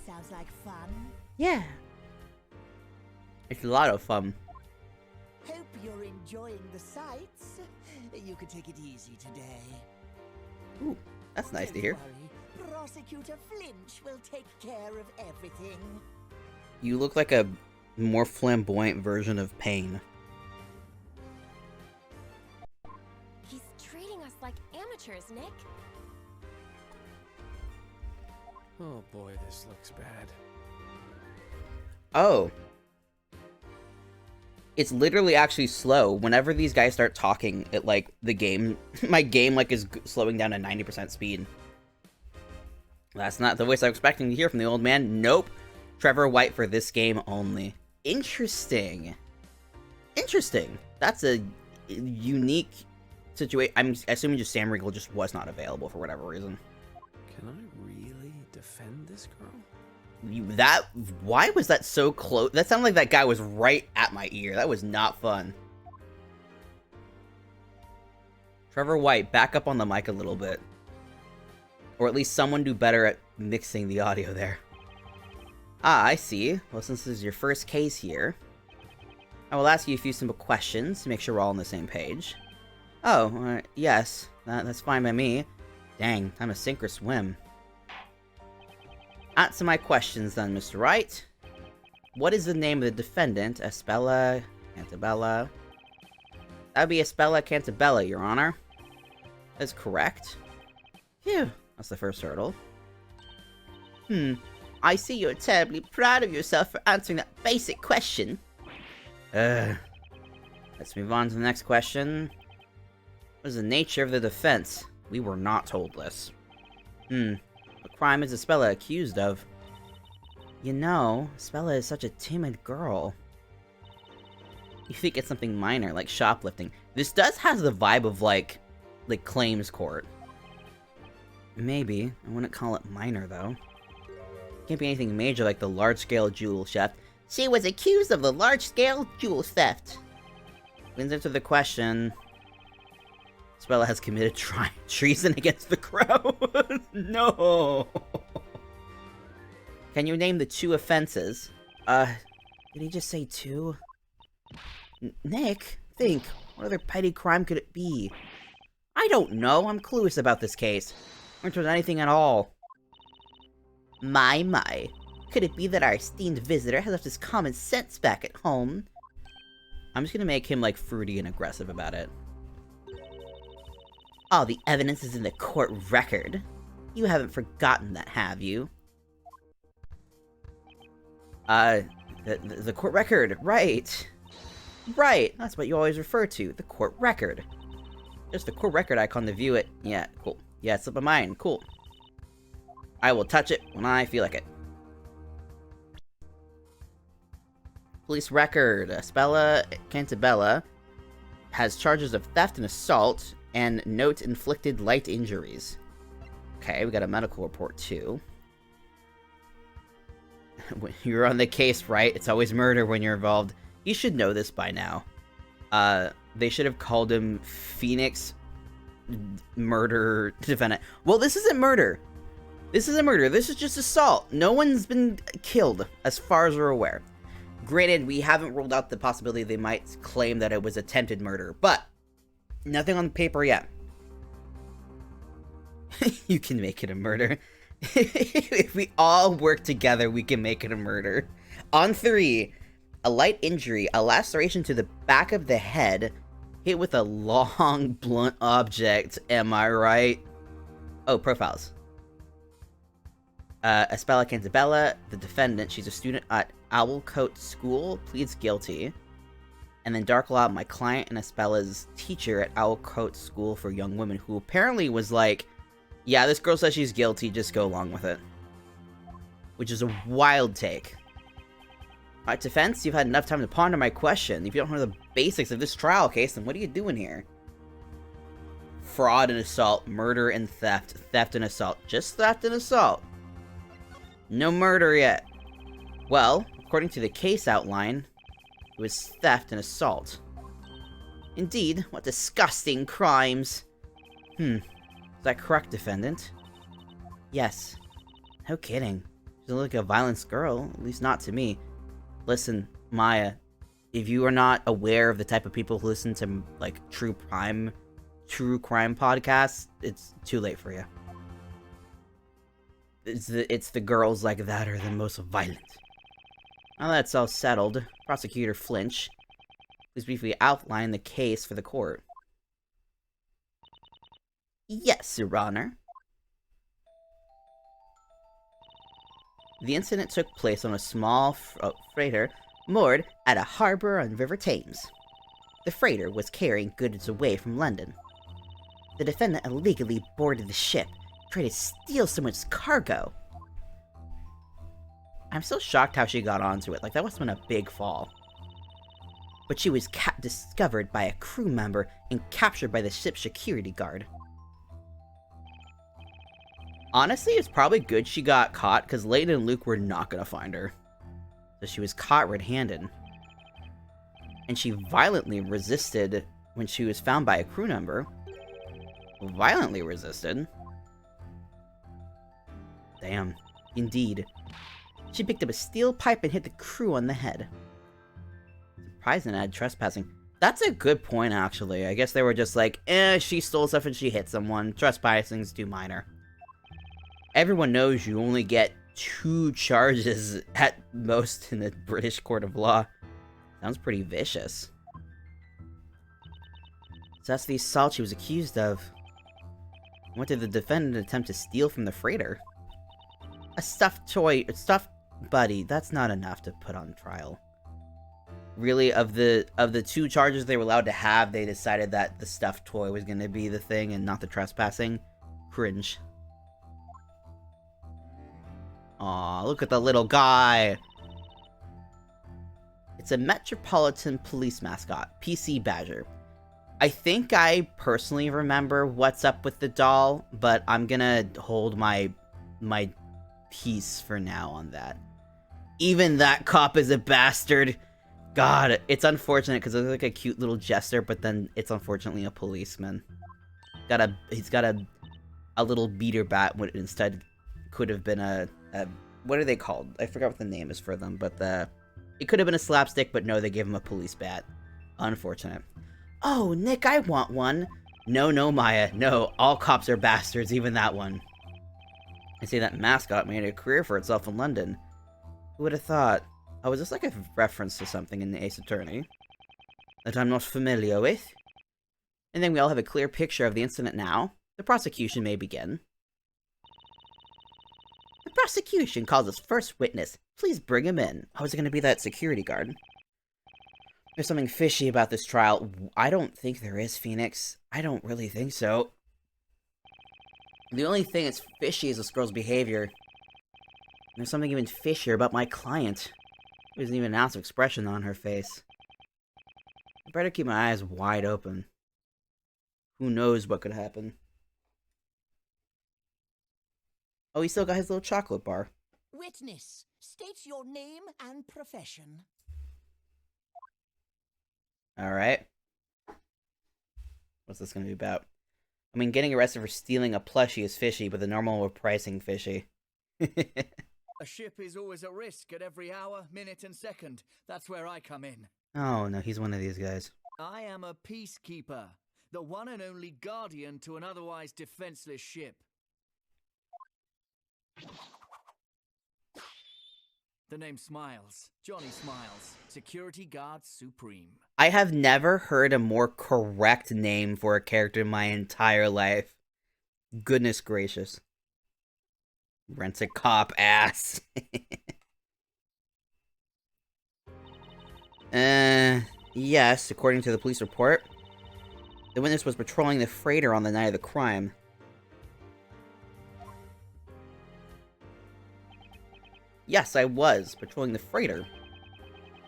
Speaker 13: Sounds like fun.
Speaker 1: Yeah. It's a lot of fun.
Speaker 13: Hope you're enjoying the sights. You can take it easy today.
Speaker 1: Ooh, that's nice to hear.
Speaker 13: Don't worry. Prosecutor Flinch will take care of everything.
Speaker 1: You look like a more flamboyant version of Pain.
Speaker 5: He's treating us like amateurs, Nick.
Speaker 4: Oh boy, this looks bad.
Speaker 1: Oh. It's literally actually slow. Whenever these guys start talking, it like the game, my game like is slowing down to 90% speed. That's not the voice I was expecting to hear from the old man. Nope. Trevor White for this game only. Interesting. Interesting. That's a unique situation. I'm assuming just Sam Riegel just was not available for whatever reason.
Speaker 4: Can I really defend this girl?
Speaker 1: Why was that so close? That sounded like that guy was right at my ear. That was not fun. Trevor White, back up on the mic a little bit. Or at least someone do better at mixing the audio there. Ah, I see. Well, since this is your first case here, I will ask you a few simple questions to make sure we're all on the same page. Oh, yes. That's fine by me. Dang, time to sink or swim. Answer my questions then, Mr. Wright. What is the name of the defendant? Isabella Cantabella. That would be Isabella Cantabella, Your Honor. That's correct. Phew, that's the first hurdle. I see you're terribly proud of yourself for answering that basic question. Let's move on to the next question. What is the nature of the defense? We were not told this. What crime is Isabella accused of? You know, Isabella is such a timid girl. You think it's something minor, like shoplifting. This does have the vibe of, like claims court. Maybe. I wouldn't call it minor, though. Can't be anything major like the large-scale jewel theft. She was accused of the large-scale jewel theft. Wins into the question. Isabella has committed treason against the crown. No. Can you name the 2 offenses? Did he just say 2? Nick, think. What other petty crime could it be? I don't know. I'm clueless about this case. I aren't told anything at all. My. Could it be that our esteemed visitor has left his common sense back at home? I'm just gonna make him, like, fruity and aggressive about it. All the evidence is in the court record. You haven't forgotten that, have you? The court record, right. Right, that's what you always refer to, the court record. Just the court record icon to view it. Yeah, cool. Yeah, it's up of mine, cool. I will touch it when I feel like it. Police record. Spella Cantabella has charges of theft and assault, and note inflicted light injuries. Okay, we got a medical report, too. You're on the case, right? It's always murder when you're involved. You should know this by now. They should have called him Phoenix Murder Defendant. Well, this isn't murder. This isn't murder. This is just assault. No one's been killed, as far as we're aware. Granted, we haven't ruled out the possibility they might claim that it was attempted murder, but nothing on paper yet. You can make it a murder. If we all work together, we can make it a murder. On 3, a light injury, a laceration to the back of the head, hit with a long, blunt object. Am I right? Oh, profiles. Espella Cantabella, the defendant, she's a student at Owlcote School, pleads guilty. And then Darklaw, my client and Espella's teacher at Owlcote School for Young Women, who apparently was like, yeah, this girl says she's guilty, just go along with it. Which is a wild take. Alright, defense, you've had enough time to ponder my question. If you don't know the basics of this trial case, then what are you doing here? Fraud and assault, murder and theft, theft and assault. Just theft and assault. No murder yet. Well, according to the case outline, it was theft and assault. Indeed, what disgusting crimes. Is that correct, defendant? Yes. No kidding. She doesn't look like a violent girl, at least not to me. Listen, Maya, if you are not aware of the type of people who listen to, like, true crime podcasts, it's too late for you. It's the girls like that are the most violent. Now that's all settled, Prosecutor Flinch, please briefly outline the case for the court. Yes, Your Honor. The incident took place on a small freighter moored at a harbor on River Thames. The freighter was carrying goods away from London. The defendant illegally boarded the ship, trying to steal someone's cargo. I'm still shocked how she got onto it. Like, that must have been a big fall. But she was discovered by a crew member and captured by the ship's security guard. Honestly, it's probably good she got caught, because Layton and Luke were not going to find her. So she was caught red-handed. And she violently resisted when she was found by a crew member. Violently resisted? Damn. Indeed. She picked up a steel pipe and hit the crew on the head. Surprising to add trespassing. That's a good point, actually. I guess they were just like, she stole stuff and she hit someone. Trespassing's too minor. Everyone knows you only get 2 charges at most in the British court of law. Sounds pretty vicious. So that's the assault she was accused of. What did the defendant attempt to steal from the freighter? A stuffed toy, a stuffed buddy. That's not enough to put on trial. Really, of the 2 charges they were allowed to have, they decided that the stuffed toy was going to be the thing and not the trespassing. Cringe. Aw, look at the little guy. It's a Metropolitan Police mascot, PC Badger. I think I personally remember what's up with the doll, but I'm gonna hold my peace for now on that. Even that cop is a bastard. God, it's unfortunate because it looks like a cute little jester, but then it's unfortunately a policeman. He's got a little beater bat when it instead could have been a what are they called? I forgot what the name is for them, but it could have been a slapstick, but no, they gave him a police bat. Unfortunate. Oh, Nick, I want one. No, Maya. No, all cops are bastards, even that one. I say that mascot made a career for itself in London. Who would have thought? Oh, is this like a reference to something in the Ace Attorney that I'm not familiar with? And then we all have a clear picture of the incident now. The prosecution may begin. The prosecution calls its first witness. Please bring him in. Oh, is it going to be that security guard? There's something fishy about this trial. I don't think there is, Phoenix. I don't really think so. The only thing that's fishy is this girl's behavior. There's something even fishier about my client. There's even an ounce of expression on her face. I better keep my eyes wide open. Who knows what could happen? Oh, he still got his little chocolate bar.
Speaker 13: Witness, state your name and profession.
Speaker 1: Alright. What's this gonna be about? I mean, getting arrested for stealing a plushie is fishy, but the normal pricing fishy.
Speaker 10: A ship is always at risk at every hour, minute, and second. That's where I come in.
Speaker 1: Oh, no, he's one of these guys.
Speaker 10: I am a peacekeeper, the one and only guardian to an otherwise defenseless ship. The name Smiles. Johnny Smiles. Security Guard Supreme.
Speaker 1: I have never heard a more correct name for a character in my entire life. Goodness gracious. Rent-a-cop ass. Yes, according to the police report, the witness was patrolling the freighter on the night of the crime. Yes, I was patrolling the freighter.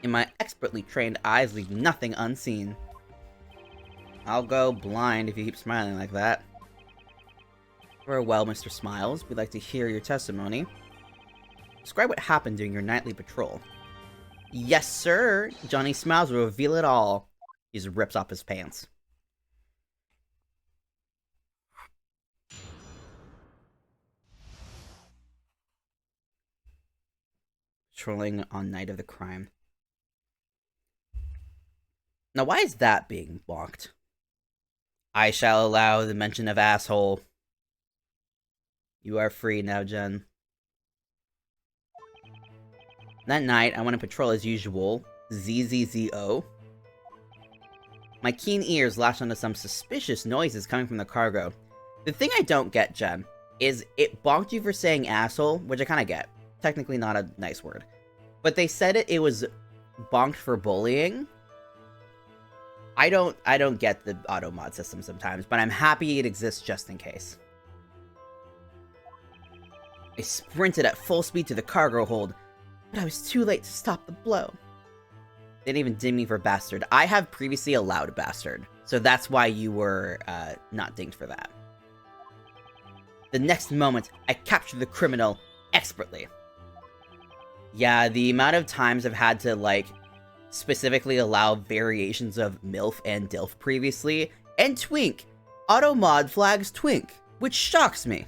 Speaker 1: And my expertly trained eyes leave nothing unseen. I'll go blind if you keep smiling like that. Very well, Mr. Smiles. We'd like to hear your testimony. Describe what happened during your nightly patrol. Yes, sir! Johnny Smiles will reveal it all. He just rips off his pants. Patrolling on night of the crime. Now, why is that being blocked? I shall allow the mention of asshole. You are free now, Jen. That night, I went on patrol as usual. ZZZO. My keen ears latched onto some suspicious noises coming from the cargo. The thing I don't get, Jen, is it bonked you for saying asshole, which I kind of get. Technically not a nice word. But they said it was bonked for bullying. I don't get the auto mod system sometimes, but I'm happy it exists just in case. I sprinted at full speed to the cargo hold, but I was too late to stop the blow. They didn't even ding me for bastard. I have previously allowed bastard, so that's why you were not dinged for that. The next moment, I captured the criminal expertly. Yeah, the amount of times I've had to, like, specifically allow variations of MILF and DILF previously, and Twink. Auto mod flags Twink, which shocks me.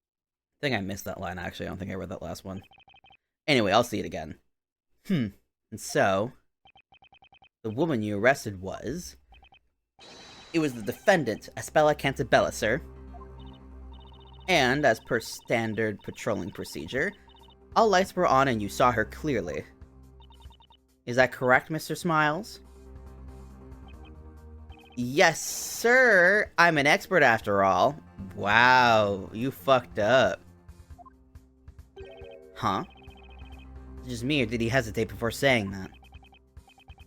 Speaker 1: I think I missed that line, actually. I don't think I read that last one. Anyway, I'll see it again. And so, the woman you arrested was... It was the defendant, Aspella Cantabella, sir. And, as per standard patrolling procedure, all lights were on and you saw her clearly. Is that correct, Mr. Smiles? Yes, sir! I'm an expert after all. Wow, you fucked up. Huh? Is it just me, or did he hesitate before saying that?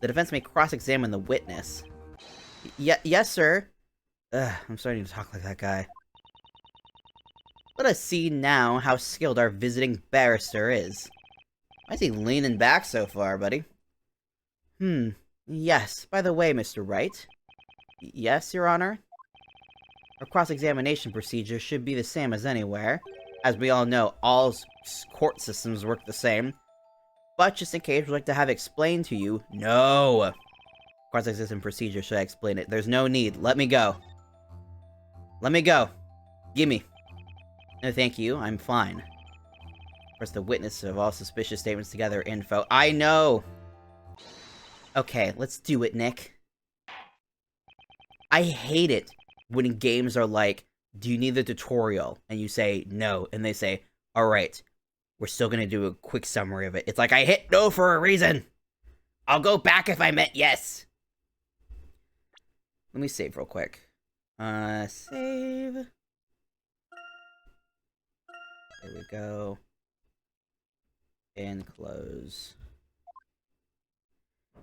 Speaker 1: The defense may cross-examine the witness. Yes, sir. I'm starting to talk like that guy. Let us see now how skilled our visiting barrister is. Why is he leaning back so far, buddy? Yes. By the way, Mr. Wright. Yes, Your Honor? Our cross-examination procedure should be the same as anywhere. As we all know, all court systems work the same. But just in case we'd like to have it explained to you, no! Cross-examination procedure, should I explain it? There's no need. Let me go. Let me go. Gimme. No, thank you. I'm fine. Press the witness of all suspicious statements to gather info. I know! Okay, let's do it, Nick. I hate it when games are like, do you need the tutorial? And you say no, and they say, alright, we're still gonna do a quick summary of it. It's like, I hit no for a reason! I'll go back if I meant yes! Let me save real quick. Save. There we go. And close.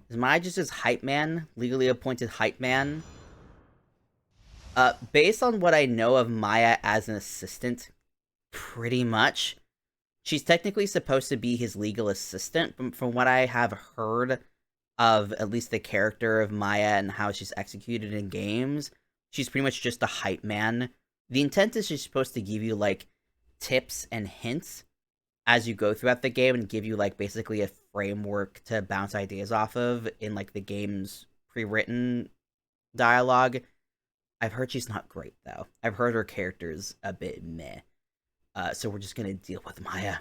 Speaker 1: Is Maya just his hype man? Legally appointed hype man? Based on what I know of Maya as an assistant, pretty much. She's technically supposed to be his legal assistant, but from what I have heard of at least the character of Maya and how she's executed in games, she's pretty much just a hype man. The intent is she's supposed to give you, like, tips and hints as you go throughout the game and give you, like, basically a framework to bounce ideas off of in, like, the game's pre-written dialogue. I've heard she's not great, though. I've heard her character's a bit meh. So we're just gonna deal with Maya.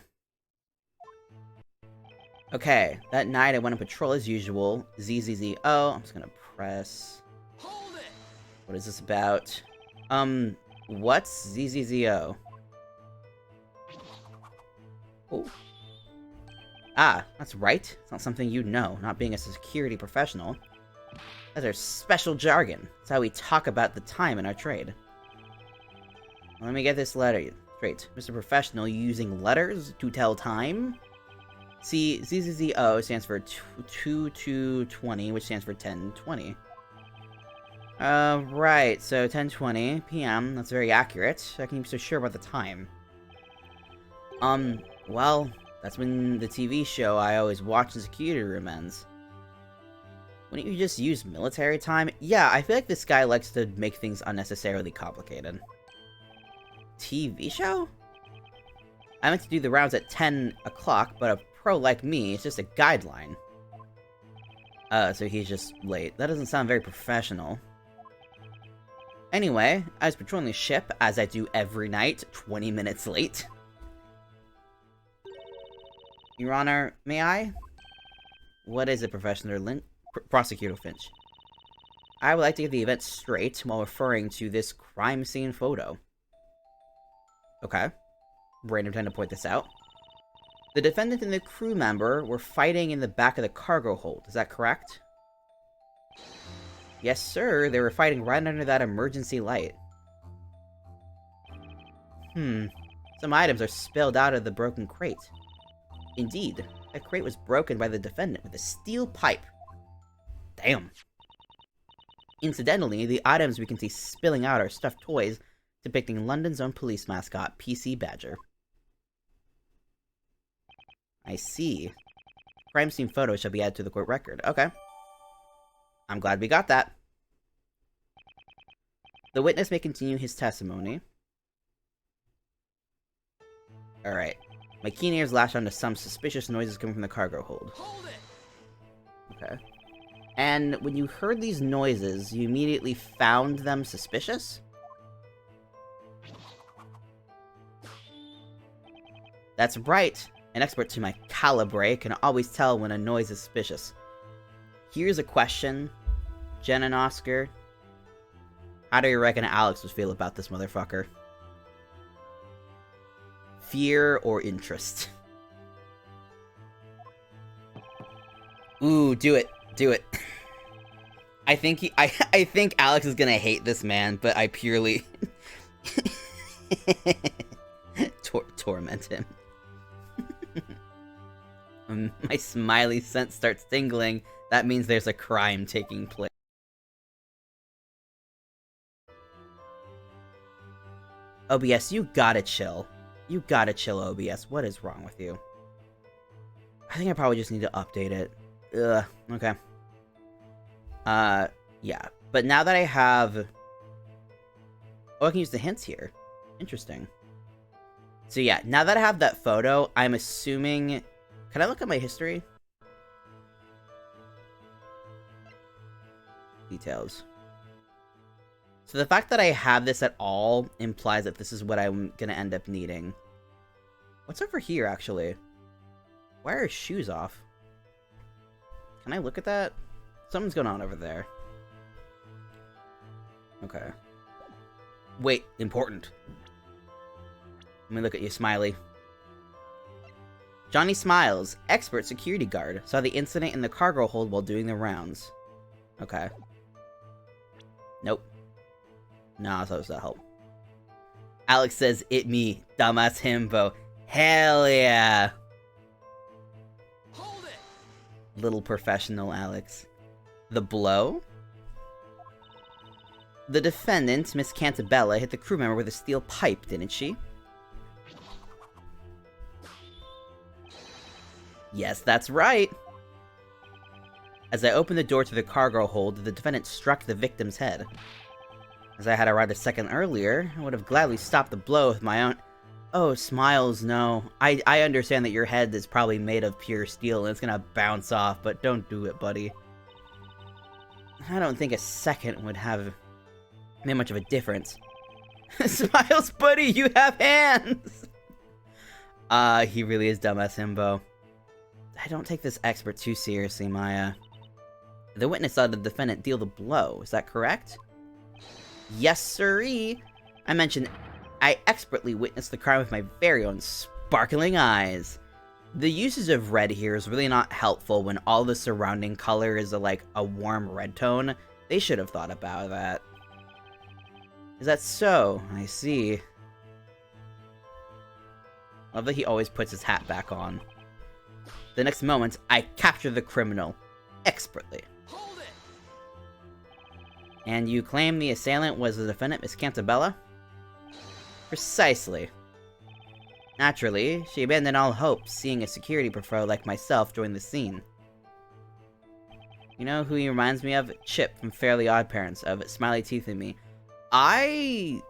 Speaker 1: Okay, that night I went on patrol as usual. ZZZO. I'm just gonna press...
Speaker 4: Hold it!
Speaker 1: What is this about? What's ZZZO? Oh. Ah, that's right. It's not something you know, not being a security professional. That's our special jargon. It's how we talk about the time in our trade. Let me get this letter straight. Mr. Professional, you using letters to tell time? See, ZZZO stands for 2220, which stands for 1020. Right, so 10:20 p.m. That's very accurate. I can be so sure about the time. Well, that's when the TV show I always watch in the security room ends. Wouldn't you just use military time? Yeah, I feel like this guy likes to make things unnecessarily complicated. TV show? I meant to do the rounds at 10 o'clock, but a pro like me is just a guideline. So he's just late. That doesn't sound very professional. Anyway, I was patrolling the ship, as I do every night, 20 minutes late. Your Honor, may I? What is it, Prosecutor Finch? I would like to get the event straight while referring to this crime scene photo. Okay. Random time to point this out. The defendant and the crew member were fighting in the back of the cargo hold, is that correct? Yes, sir, they were fighting right under that emergency light. Some items are spilled out of the broken crate. Indeed, that crate was broken by the defendant with a steel pipe. Damn. Incidentally, the items we can see spilling out are stuffed toys depicting London's own police mascot, PC Badger. I see. Crime scene photos shall be added to the court record. Okay. I'm glad we got that. The witness may continue his testimony. Alright. My keen ears latch onto some suspicious noises coming from the cargo hold.
Speaker 4: Hold it!
Speaker 1: Okay. And when you heard these noises, you immediately found them suspicious? That's right. An expert to my calibre can always tell when a noise is suspicious. Here's a question. Jen and Oscar. How do you reckon Alex would feel about this motherfucker? Fear or interest? Ooh, do it. Do it. I think I think Alex is gonna hate this man, but I purely torment him. My smiley sense starts tingling. That means there's a crime taking place. OBS, you gotta chill. You gotta chill, OBS. What is wrong with you? I think I probably just need to update it. Ugh, okay. Yeah. But now that I have... Oh, I can use the hints here. Interesting. So yeah, now that I have that photo, I'm assuming... Can I look at my history? Details. So the fact that I have this at all implies that this is what I'm gonna end up needing. What's over here, actually? Why are his shoes off? Can I look at that? Something's going on over there. Okay. Wait, important. Let me look at you, Smiley. Johnny Smiles, expert security guard, saw the incident in the cargo hold while doing the rounds. Okay. Nope. Nah, so does that help? Alex says, "It me, dumbass himbo." Hell yeah!
Speaker 4: Hold it!
Speaker 1: Little professional Alex. The blow? The defendant, Miss Cantabella, hit the crew member with a steel pipe, didn't she? Yes, that's right. As I opened the door to the cargo hold, the defendant struck the victim's head. As I had arrived a second earlier, I would have gladly stopped the blow with my own... Oh, Smiles, no. I understand that your head is probably made of pure steel and it's gonna bounce off, but don't do it, buddy. I don't think a second would have made much of a difference. Smiles, buddy, you have hands! He really is dumbass himbo. I don't take this expert too seriously, Maya. The witness saw the defendant deal the blow, is that correct? Yes, sirree! I mentioned I expertly witnessed the crime with my very own sparkling eyes. The usage of red here is really not helpful when all the surrounding color is a warm red tone. They should have thought about that. Is that so? I see. Love that he always puts his hat back on. The next moment, I capture the criminal. Expertly.
Speaker 4: Hold it!
Speaker 1: And you claim the assailant was the defendant, Miss Cantabella? Precisely. Naturally, she abandoned all hope, seeing a security pro like myself join the scene. You know who he reminds me of? Chip from Fairly Odd Parents, of Smiley Teeth and Me. I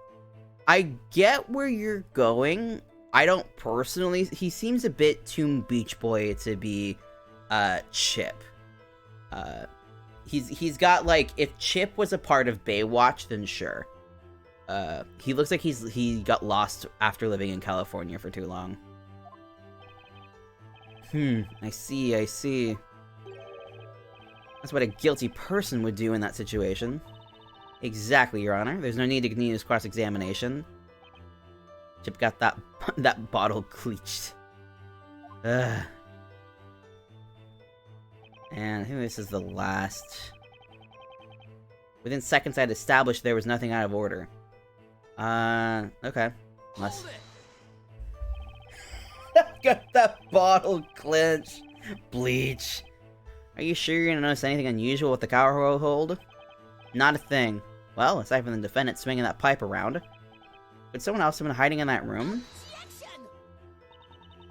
Speaker 1: get where you're going. I don't personally... He seems a bit too Beach Boy to be, Chip. He's got, if Chip was a part of Baywatch, then sure. He looks like he got lost after living in California for too long. I see. That's what a guilty person would do in that situation. Exactly, Your Honor. There's no need to continue this cross-examination. Chip got that bottle cleached. Ugh. And I think this is the last. Within seconds, I'd established there was nothing out of order. Okay. Unless... Got that bottle clenched. Bleach. Are you sure you're gonna notice anything unusual with the cargo hold? Not a thing. Well, aside from the defendant swinging that pipe around. Could someone else have been hiding in that room?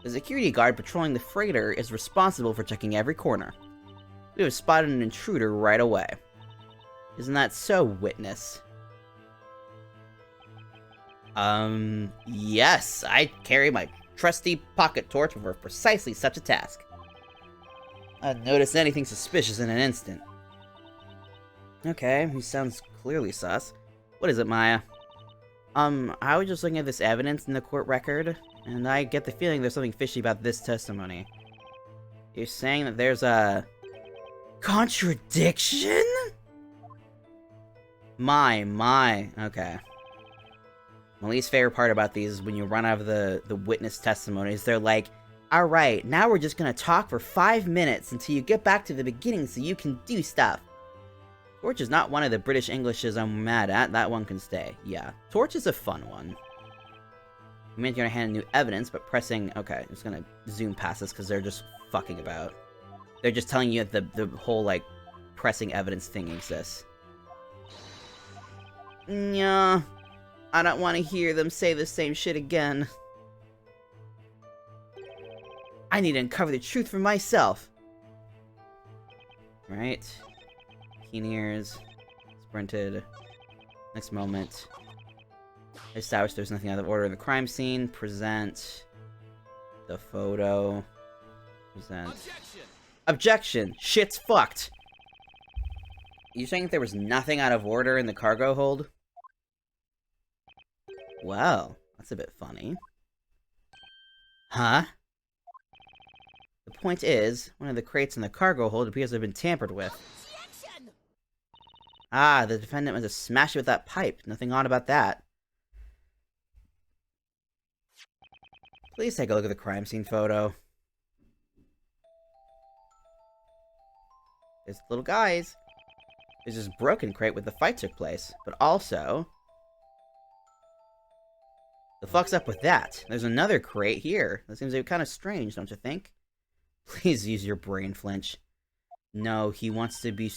Speaker 1: The security guard patrolling the freighter is responsible for checking every corner. We have spotted an intruder right away. Isn't that so, witness? Yes, I carry my trusty pocket torch for precisely such a task. I'd notice anything suspicious in an instant. Okay, he sounds clearly sus. What is it, Maya? I was just looking at this evidence in the court record, and I get the feeling there's something fishy about this testimony. You're saying that there's a... contradiction? My. Okay. My least favorite part about these is when you run out of the witness testimonies, they're like, alright, now we're just gonna talk for 5 minutes until you get back to the beginning so you can do stuff. Torch is not one of the British Englishes I'm mad at, that one can stay. Yeah, Torch is a fun one. You meant you're gonna hand new evidence, but pressing... Okay, I'm just gonna zoom past this because they're just fucking about. They're just telling you that the whole, pressing evidence thing exists. Yeah, I don't want to hear them say the same shit again. I need to uncover the truth for myself. Right. Keen ears. Sprinted. Next moment. Established there's nothing out of order in the crime scene. Present. The photo. Present. Objection! Shit's fucked! You saying there was nothing out of order in the cargo hold? Well, that's a bit funny. Huh? The point is, one of the crates in the cargo hold appears to have been tampered with. Ah, the defendant must have smashed it with that pipe. Nothing odd about that. Please take a look at the crime scene photo. There's little guys. There's this broken crate where the fight took place, but also... The fuck's up with that? There's another crate here. That seems like kind of strange, don't you think? Please use your brain, Flinch. No, he wants to be...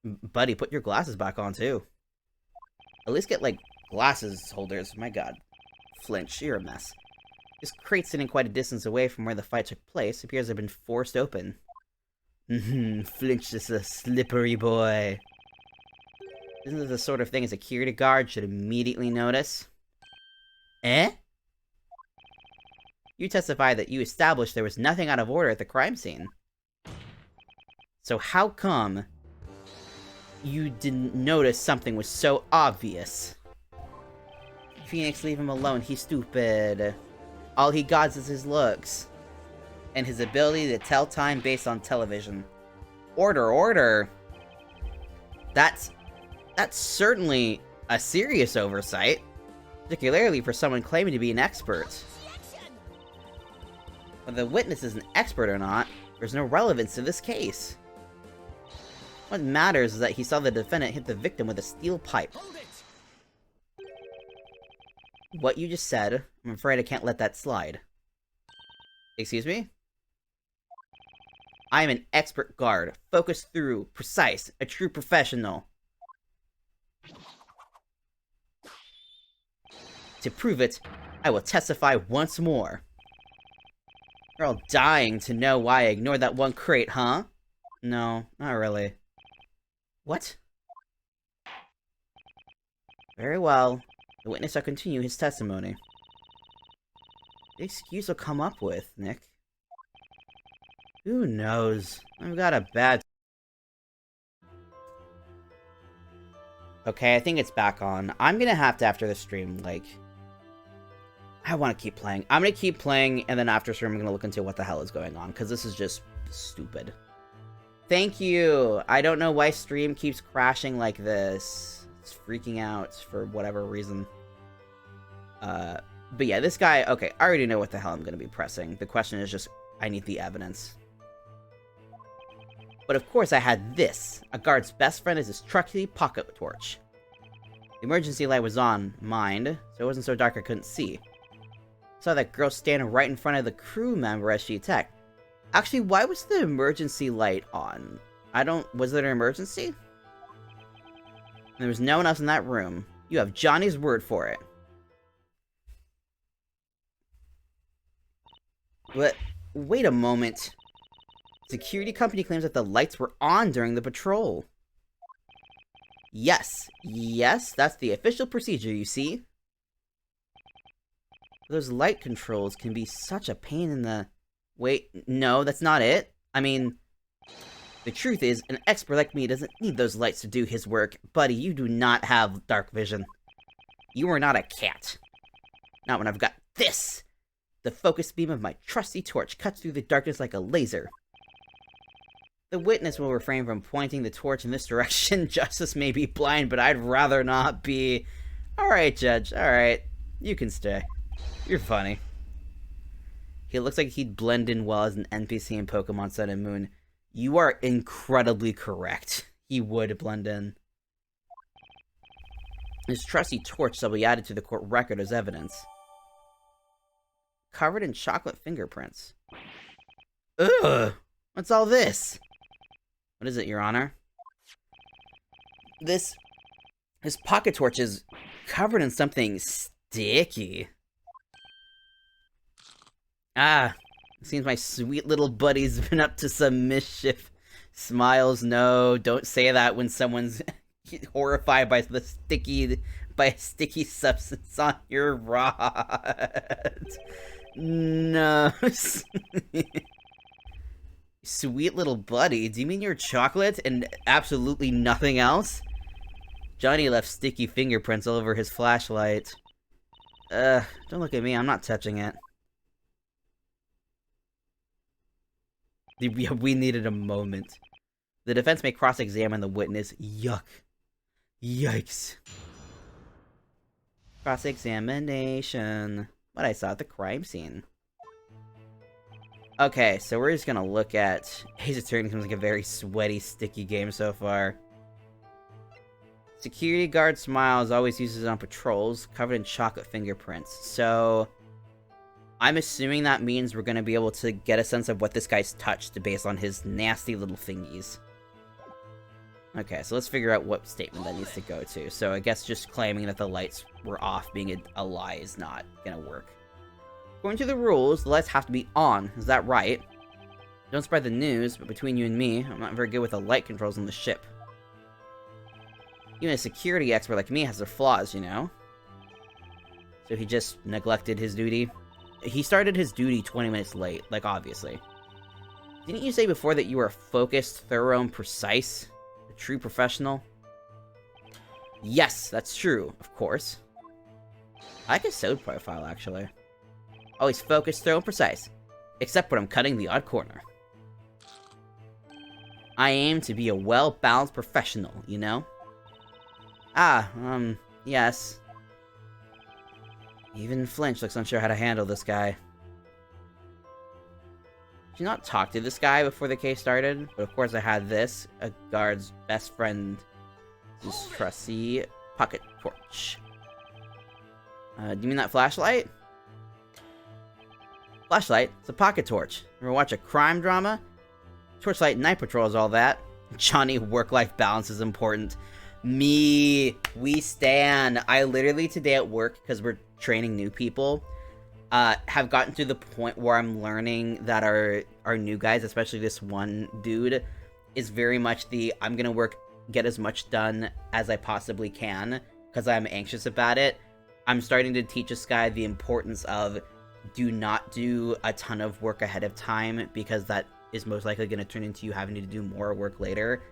Speaker 1: Buddy, put your glasses back on, too. At least get, glasses holders. My god. Flinch, you're a mess. This crate sitting quite a distance away from where the fight took place appears to have been forced open. Flinch is a slippery boy. Isn't this the sort of thing a security guard should immediately notice? Eh? You testify that you established there was nothing out of order at the crime scene. So how come you didn't notice something was so obvious? Phoenix, leave him alone, he's stupid. All he got is his looks. And his ability to tell time based on television. Order. That's certainly a serious oversight. Particularly for someone claiming to be an expert. Whether the witness is an expert or not, there's no relevance to this case. What matters is that he saw the defendant hit the victim with a steel pipe. What you just said, I'm afraid I can't let that slide. Excuse me? I am an expert guard, focused through, precise, a true professional. To prove it, I will testify once more. You're all dying to know why I ignored that one crate, huh? No, not really. What? Very well. The witness shall continue his testimony. What excuse will come up with, Nick? Who knows? I've got a bad... Okay, I think it's back on. I'm gonna have to, after the stream, like... I want to keep playing. I'm gonna keep playing, and then after stream, I'm gonna look into what the hell is going on, because this is just stupid. Thank you! I don't know why stream keeps crashing like this. It's freaking out for whatever reason. But yeah, this guy... Okay, I already know what the hell I'm gonna be pressing. The question is just, I need the evidence. But of course I had this. A guard's best friend is his trusty pocket torch. The emergency light was on, mind, so it wasn't so dark I couldn't see. Saw that girl standing right in front of the crew member as she attacked. Actually, why was the emergency light on? Was there an emergency? There was no one else in that room. You have Johnny's word for it. But, wait a moment. Security company claims that the lights were on during the patrol. Yes, that's the official procedure, you see. Those light controls can be such a pain in the... Wait, no, that's not it. I mean, the truth is, an expert like me doesn't need those lights to do his work. Buddy, you do not have dark vision. You are not a cat. Not when I've got this. The focus beam of my trusty torch cuts through the darkness like a laser. The witness will refrain from pointing the torch in this direction. Justice may be blind, but I'd rather not be. Alright, Judge, alright. You can stay. You're funny. He looks like he'd blend in well as an NPC in Pokemon Sun and Moon. You are incredibly correct. He would blend in. His trusty torch shall be added to the court record as evidence. Covered in chocolate fingerprints. Ugh! What's all this? What is it, Your Honor? This pocket torch is covered in something sticky. Ah, it seems my sweet little buddy's been up to some mischief. Smiles, no, don't say that when someone's horrified by a sticky substance on your rod. No. Sweet little buddy, do you mean your chocolate and absolutely nothing else? Johnny left sticky fingerprints all over his flashlight. Don't look at me, I'm not touching it. We needed a moment. The defense may cross-examine the witness. Yuck. Yikes. Cross-examination. What I saw at the crime scene. Okay, so we're just gonna look at... Ace Attorney seems like a very sweaty, sticky game so far. Security guard smiles, always uses it on patrols, covered in chocolate fingerprints. So... I'm assuming that means we're gonna be able to get a sense of what this guy's touched based on his nasty little thingies. Okay, so let's figure out what statement that needs to go to. So I guess just claiming that the lights were off being a lie is not gonna work. Of According to the rules, the lights have to be on. Is that right? Don't spread the news, but between you and me, I'm not very good with the light controls on the ship. Even a security expert like me has their flaws, you know? So he just neglected his duty. He started his duty 20 minutes late, like, obviously. Didn't you say before that you were focused, thorough, and precise? A true professional? Yes, that's true, of course. I like his sewed profile, actually. Always focused, thorough, and precise. Except when I'm cutting the odd corner. I aim to be a well-balanced professional, you know? Yes. Even Flinch looks unsure how to handle this guy. Did you not talk to this guy before the case started? But of course I had this, a guard's best friend, this trusty pocket torch. Do you mean that flashlight? Flashlight? It's a pocket torch. Ever watch a crime drama? Torchlight night patrol is all that. Johnny, work-life balance is important. We stan. I literally today at work, because we're training new people, have gotten to the point where I'm learning that our new guys, especially this one dude, is very much the I'm gonna get as much done as I possibly can, because I'm anxious about it. I'm starting to teach this guy the importance of do not do a ton of work ahead of time, because that is most likely going to turn into you having to do more work later.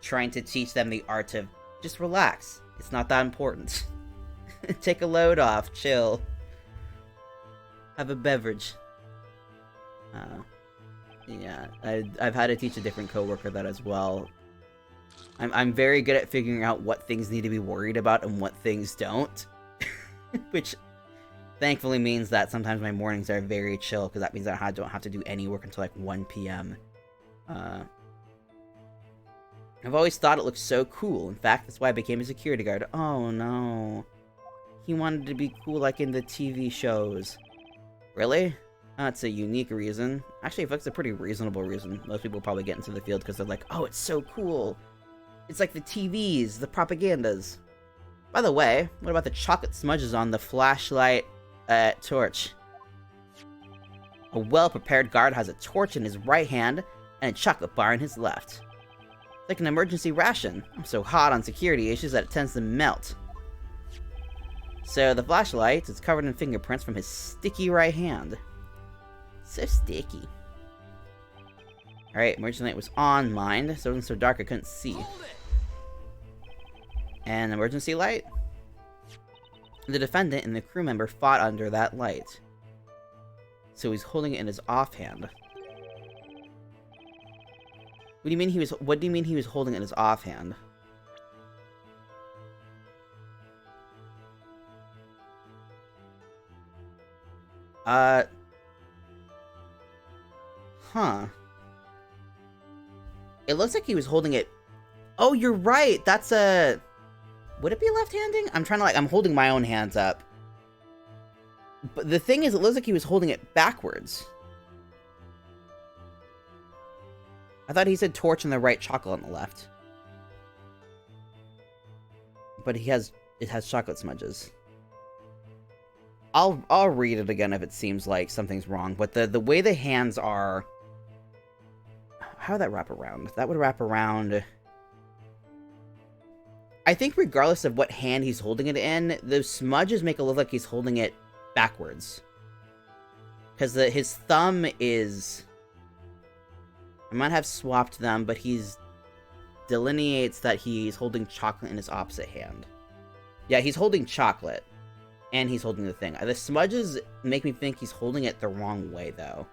Speaker 1: Trying to teach them the art of just relax. It's not that important. Take a load off, chill. Have a beverage. Yeah, I've had to teach a different coworker that as well. I'm very good at figuring out what things need to be worried about and what things don't. Which thankfully means that sometimes my mornings are very chill, because that means that I don't have to do any work until like 1 p.m. I've always thought it looked so cool. In fact, that's why I became a security guard. Oh no. He wanted to be cool like in the TV shows. Really? That's a unique reason. Actually, it's a pretty reasonable reason. Most people probably get into the field because they're like, oh, it's so cool. It's like the TVs, the propagandas. By the way, what about the chocolate smudges on the flashlight torch? A well-prepared guard has a torch in his right hand and a chocolate bar in his left. It's like an emergency ration. I'm so hot on security issues that it tends to melt. So the flashlight is covered in fingerprints from his sticky right hand. So sticky. Alright, emergency light was on mine, so it wasn't so dark I couldn't see. And emergency light? The defendant and the crew member fought under that light. So he's holding it in his offhand. What do you mean he was holding it in his offhand? Huh. It looks like he was holding it... Oh, you're right! That's a... Would it be left-handing? I'm trying to I'm holding my own hands up. But the thing is, it looks like he was holding it backwards. I thought he said torch on the right, chocolate on the left. But it has chocolate smudges. I'll read it again if it seems like something's wrong. But the way the hands are... How would that wrap around? That would wrap around... I think regardless of what hand he's holding it in, the smudges make it look like he's holding it backwards. Because his thumb is... I might have swapped them, but he's... delineates that he's holding chocolate in his opposite hand. Yeah, he's holding chocolate. And he's holding the thing. The smudges make me think he's holding it the wrong way, though.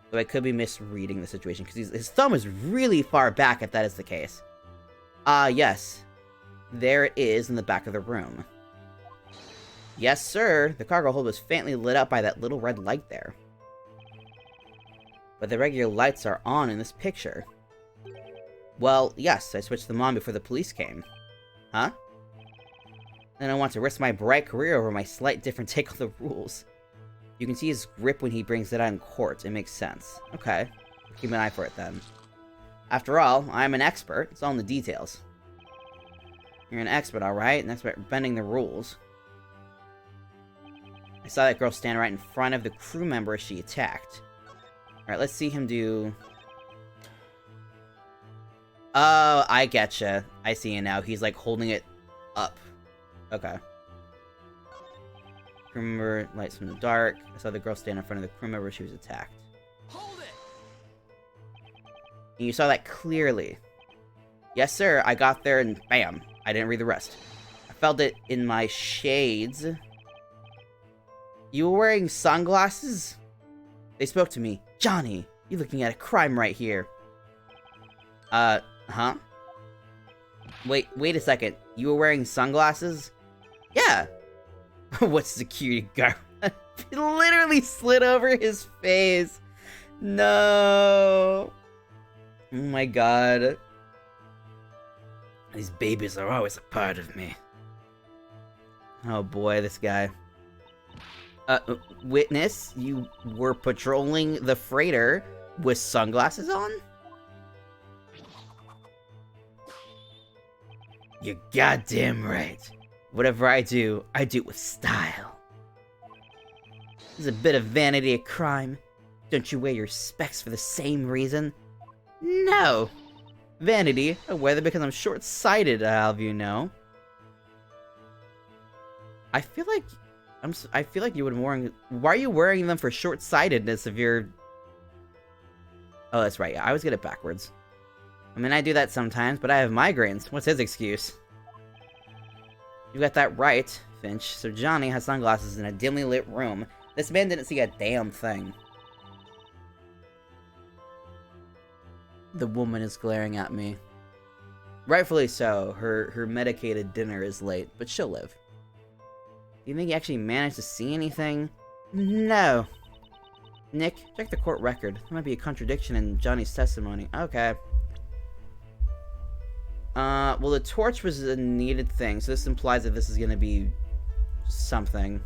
Speaker 1: So I could be misreading the situation, because his thumb is really far back if that is the case. Yes. There it is in the back of the room. Yes, sir. The cargo hold was faintly lit up by that little red light there. But the regular lights are on in this picture. Well, yes, I switched them on before the police came. Huh? Then I want to risk my bright career over my slight different take on the rules. You can see his grip when he brings it out in court. It makes sense. Okay. Keep an eye for it then. After all, I'm an expert. It's all in the details. You're an expert, alright? An expert at bending the rules. I saw that girl stand right in front of the crew member she attacked. Alright, let's see him do... Oh, I getcha. I see you now. He's, like, holding it up. Okay. Crew member, lights from the dark. I saw the girl stand in front of the crew member she was attacked.
Speaker 4: Hold it!
Speaker 1: And you saw that clearly. Yes, sir. I got there and bam. I didn't read the rest. I felt it in my shades. You were wearing sunglasses? They spoke to me. Johnny, you're looking at a crime right here. Huh? Wait a second. You were wearing sunglasses? Yeah. What security guard? It literally slid over his face. No. Oh my god. These babies are always a part of me. Oh boy, this guy. Witness, you were patrolling the freighter with sunglasses on? You're goddamn right. Whatever I do it with style. Is a bit of vanity a crime? Don't you wear your specs for the same reason? No. Vanity, I wear them because I'm short-sighted, I'll have you know. I feel like you would have worn... Why are you wearing them for short-sightedness if you're... Oh, that's right, yeah, I always get it backwards. I mean, I do that sometimes, but I have migraines. What's his excuse? You got that right, Finch. So Johnny has sunglasses in a dimly lit room. This man didn't see a damn thing. The woman is glaring at me. Rightfully so. Her medicated dinner is late, but she'll live. Do you think he actually managed to see anything? No. Nick, check the court record. There might be a contradiction in Johnny's testimony. Okay. Well, the torch was a needed thing, so this implies that this is gonna be something.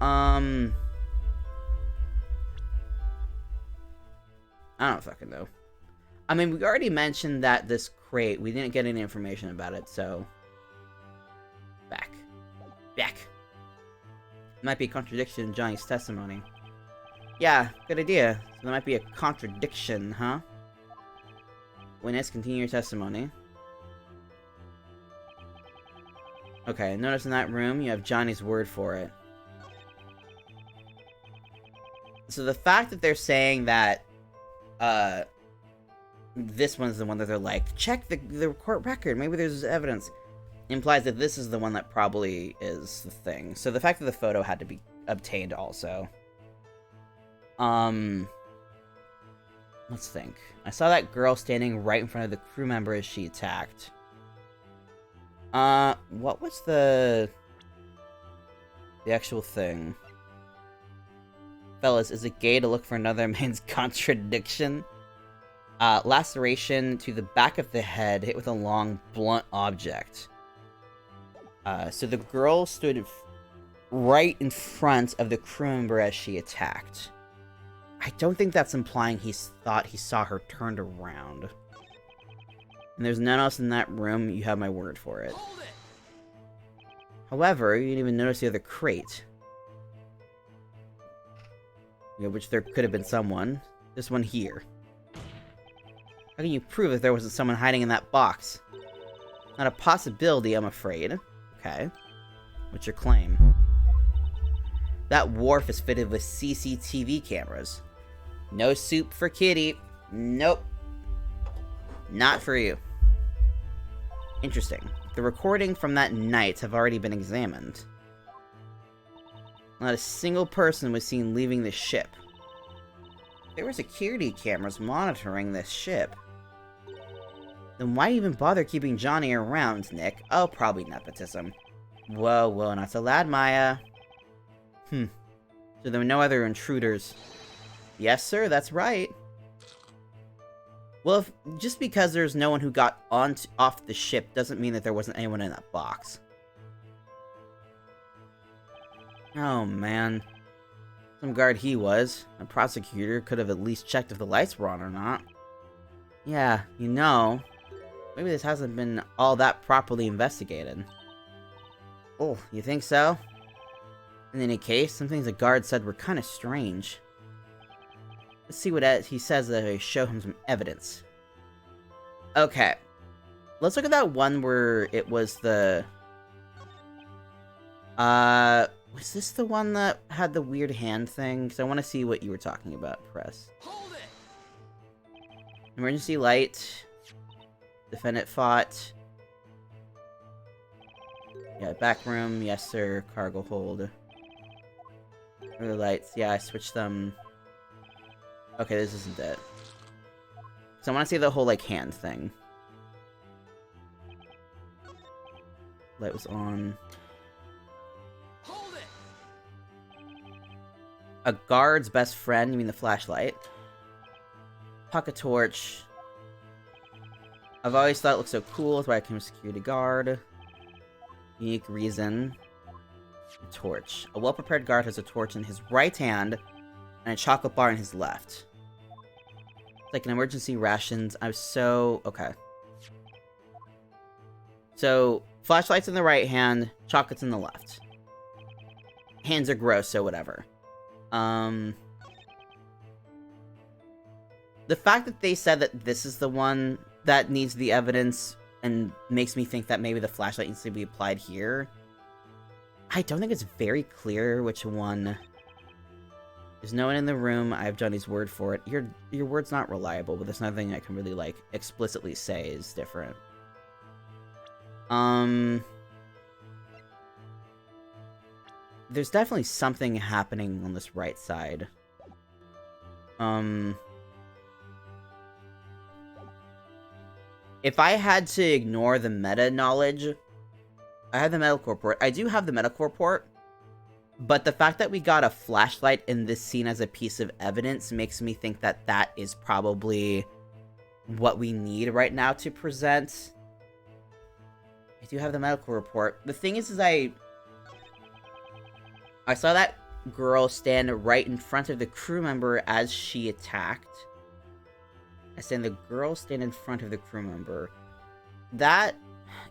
Speaker 1: I don't fucking know. I mean, we already mentioned that this crate, we didn't get any information about it, so... Back. Might be a contradiction in Johnny's testimony. Yeah, good idea. So there might be a contradiction, huh? Witness, continue your testimony. Okay, notice in that room, you have Johnny's word for it. So the fact that they're saying that, this one's the one that they're like, check the court record, maybe there's evidence, implies that this is the one that probably is the thing. So the fact that the photo had to be obtained also. Let's think. I saw that girl standing right in front of the crew member as she attacked. What was the actual thing? Fellas, is it gay to look for another man's contradiction? Laceration to the back of the head, hit with a long, blunt object. So the girl stood right in front of the crew member as she attacked. I don't think that's implying he thought he saw her turned around. And there's none else in that room, you have my word for it. However, you didn't even notice the other crate. You know, which there could have been someone. This one here. How can you prove that there wasn't someone hiding in that box? Not a possibility, I'm afraid. Okay. What's your claim? That wharf is fitted with CCTV cameras. No soup for Kitty. Nope. Not for you. Interesting. The recording from that night have already been examined. Not a single person was seen leaving the ship. There were security cameras monitoring this ship. Then why even bother keeping Johnny around, Nick? Oh, probably nepotism. Whoa, not so loud, Maya. So there were no other intruders. Yes, sir, that's right. Well, just because there's no one who got off the ship doesn't mean that there wasn't anyone in that box. Oh, man. Some guard he was. A prosecutor could have at least checked if the lights were on or not. Yeah, you know, maybe this hasn't been all that properly investigated. Oh, you think so? In any case, some things the guard said were kind of strange. Let's see what he says that I show him some evidence. Okay. Let's look at that one where it was the... was this the one that had the weird hand thing? Because I want to see what you were talking about. Press.
Speaker 4: Hold it!
Speaker 1: Emergency light. Defendant fought. Yeah, back room. Yes, sir. Cargo hold. Other lights. Yeah, I switched them. Okay, this isn't it. So I want to see the whole, like, hand thing. Light was on.
Speaker 4: Hold it!
Speaker 1: A guard's best friend, you mean the flashlight. Pocket torch. I've always thought it looked so cool, that's why I became a security guard. Unique reason. A torch. A well-prepared guard has a torch in his right hand and a chocolate bar in his left. It's like an emergency rations. I was so... okay. So, flashlight's in the right hand, chocolate's in the left. Hands are gross, so whatever. The fact that they said that this is the one that needs the evidence and makes me think that maybe the flashlight needs to be applied here. I don't think it's very clear which one. There's no one in the room. I have Johnny's word for it. Your word's not reliable, but there's nothing I can really, like, explicitly say is different. There's definitely something happening on this right side. If I had to ignore the meta knowledge, I have the medical report. I do have the medical report, but the fact that we got a flashlight in this scene as a piece of evidence makes me think that that is probably what we need right now to present. I do have the medical report. The thing is I saw that girl stand right in front of the crew member as she attacked. The girl stand in front of the crew member. That,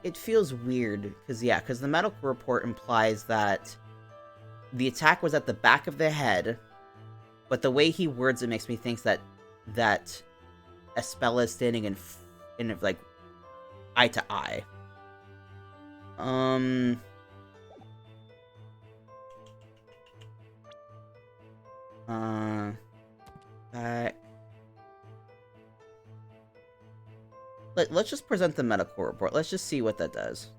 Speaker 1: it feels weird, because the medical report implies that the attack was at the back of the head, but the way he words it makes me think that Espella is standing in like, eye to eye. Let's just present the medical report. Let's just see what that does.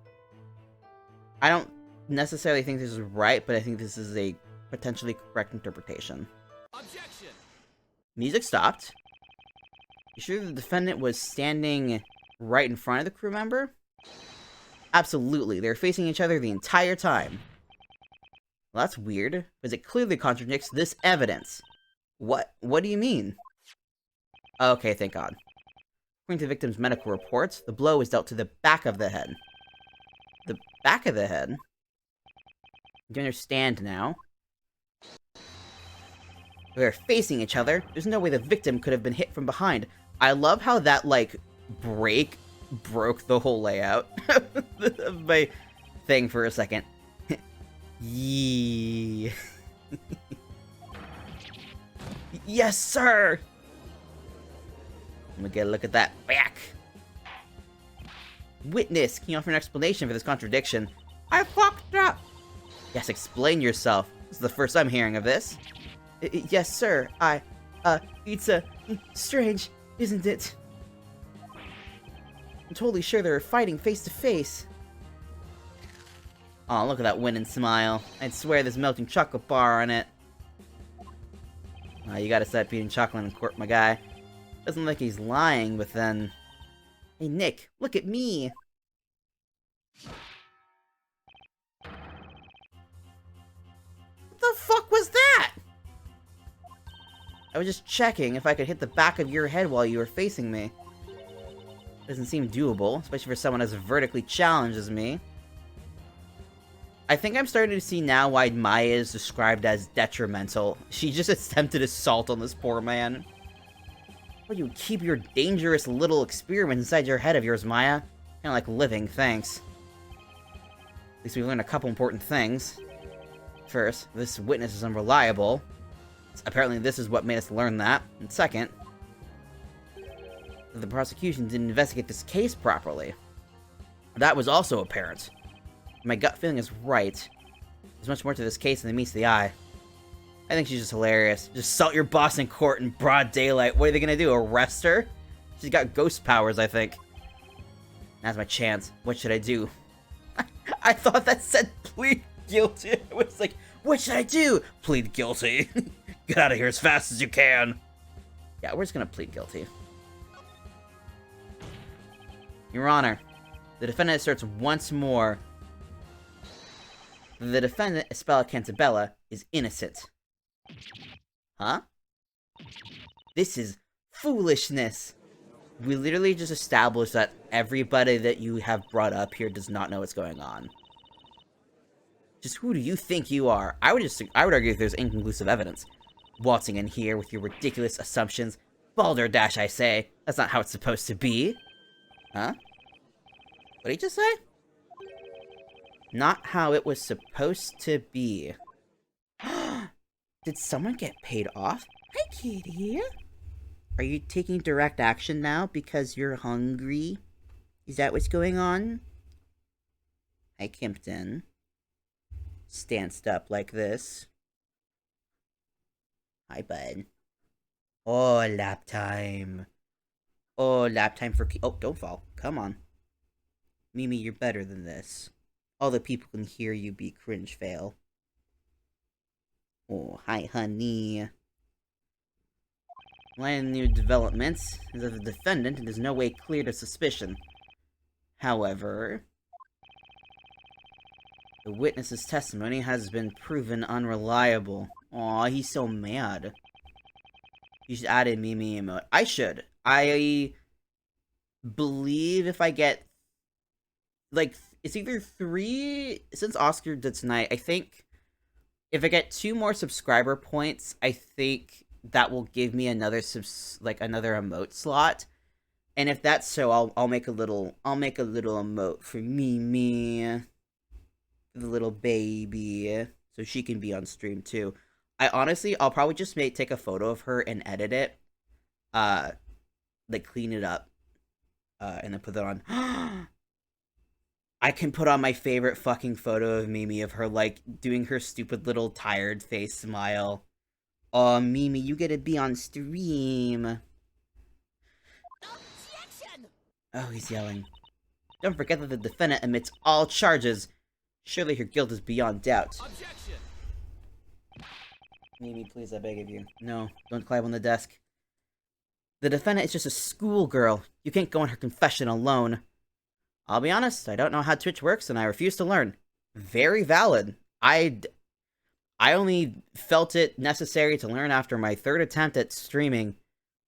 Speaker 1: I don't necessarily think this is right, but I think this is a potentially correct interpretation.
Speaker 4: Objection!
Speaker 1: Music stopped. You sure the defendant was standing right in front of the crew member? Absolutely. They were facing each other the entire time. Well, that's weird, because it clearly contradicts this evidence. What do you mean? Okay, thank God. According to the victim's medical reports, the blow was dealt to the back of the head. The back of the head? Do you understand now? They're facing each other. There's no way the victim could have been hit from behind. I love how that, like, broke the whole layout of my thing for a second. Yee. Yes, sir! Let me get a look at that back. Witness, can you offer an explanation for this contradiction? I fucked up! Yes, explain yourself. This is the first I'm hearing of this. Yes, sir. It's, strange, isn't it? I'm totally sure they were fighting face to face. Oh, look at that winning smile. I'd swear there's melting chocolate bar on it. You gotta stop eating chocolate in court, my guy. Doesn't look like he's lying, but then... Hey, Nick, look at me! What the fuck was that? I was just checking if I could hit the back of your head while you were facing me. Doesn't seem doable, especially for someone as vertically challenged as me. I think I'm starting to see now why Maya is described as detrimental. She just attempted assault on this poor man. Well, you keep your dangerous little experiments inside your head of yours, Maya. Kinda like living, thanks. At least we learned a couple important things. First, this witness is unreliable. Apparently this is what made us learn that. And second, the prosecution didn't investigate this case properly. That was also apparent. My gut feeling is right. There's much more to this case than meets the eye. I think she's just hilarious. Just assault your boss in court in broad daylight. What are they gonna do, arrest her? She's got ghost powers, I think. Now's my chance. What should I do? I thought that said plead guilty. I was like, what should I do? Plead guilty. Get out of here as fast as you can. Yeah, we're just gonna plead guilty. Your Honor, the defendant asserts once more that the defendant, Espella Cantabella, is innocent. Huh? This is foolishness. We literally just established that everybody that you have brought up here does not know what's going on. Just who do you think you are? I would argue if there's inconclusive evidence. Waltzing in here with your ridiculous assumptions. Balderdash, I say. That's not how it's supposed to be. Huh? What did he just say? Not how it was supposed to be. Did someone get paid off? Hi, kitty. Are you taking direct action now because you're hungry? Is that what's going on? Hi, Kimpton. Stanced up like this. Hi, bud. Oh, lap time. Oh, lap time for... Oh, don't fall. Come on. Mimi, you're better than this. All the people can hear you be cringe fail. Oh, hi, honey. One of the new developments is that the defendant is no way cleared of suspicion. However, the witness's testimony has been proven unreliable. Aw, he's so mad. You should add a Mimi emote. I should. I believe if I get, like, it's either 3, since Oscar did tonight, I think if I get 2 more subscriber points, I think that will give me another another emote slot. And if that's so, I'll make a little emote for Mimi, the little baby, so she can be on stream too. I'll probably just take a photo of her and edit it, like clean it up, and then put it on. I can put on my favorite fucking photo of Mimi of her, like, doing her stupid little tired face smile. Oh, Mimi, you get to be on stream.
Speaker 13: Objection!
Speaker 1: Oh, he's yelling. Don't forget that the defendant admits all charges. Surely her guilt is beyond doubt.
Speaker 4: Objection!
Speaker 1: Mimi, please, I beg of you. No, don't climb on the desk. The defendant is just a schoolgirl. You can't go on her confession alone. I'll be honest, I don't know how Twitch works, and I refuse to learn. Very valid. I only felt it necessary to learn after my 3rd attempt at streaming.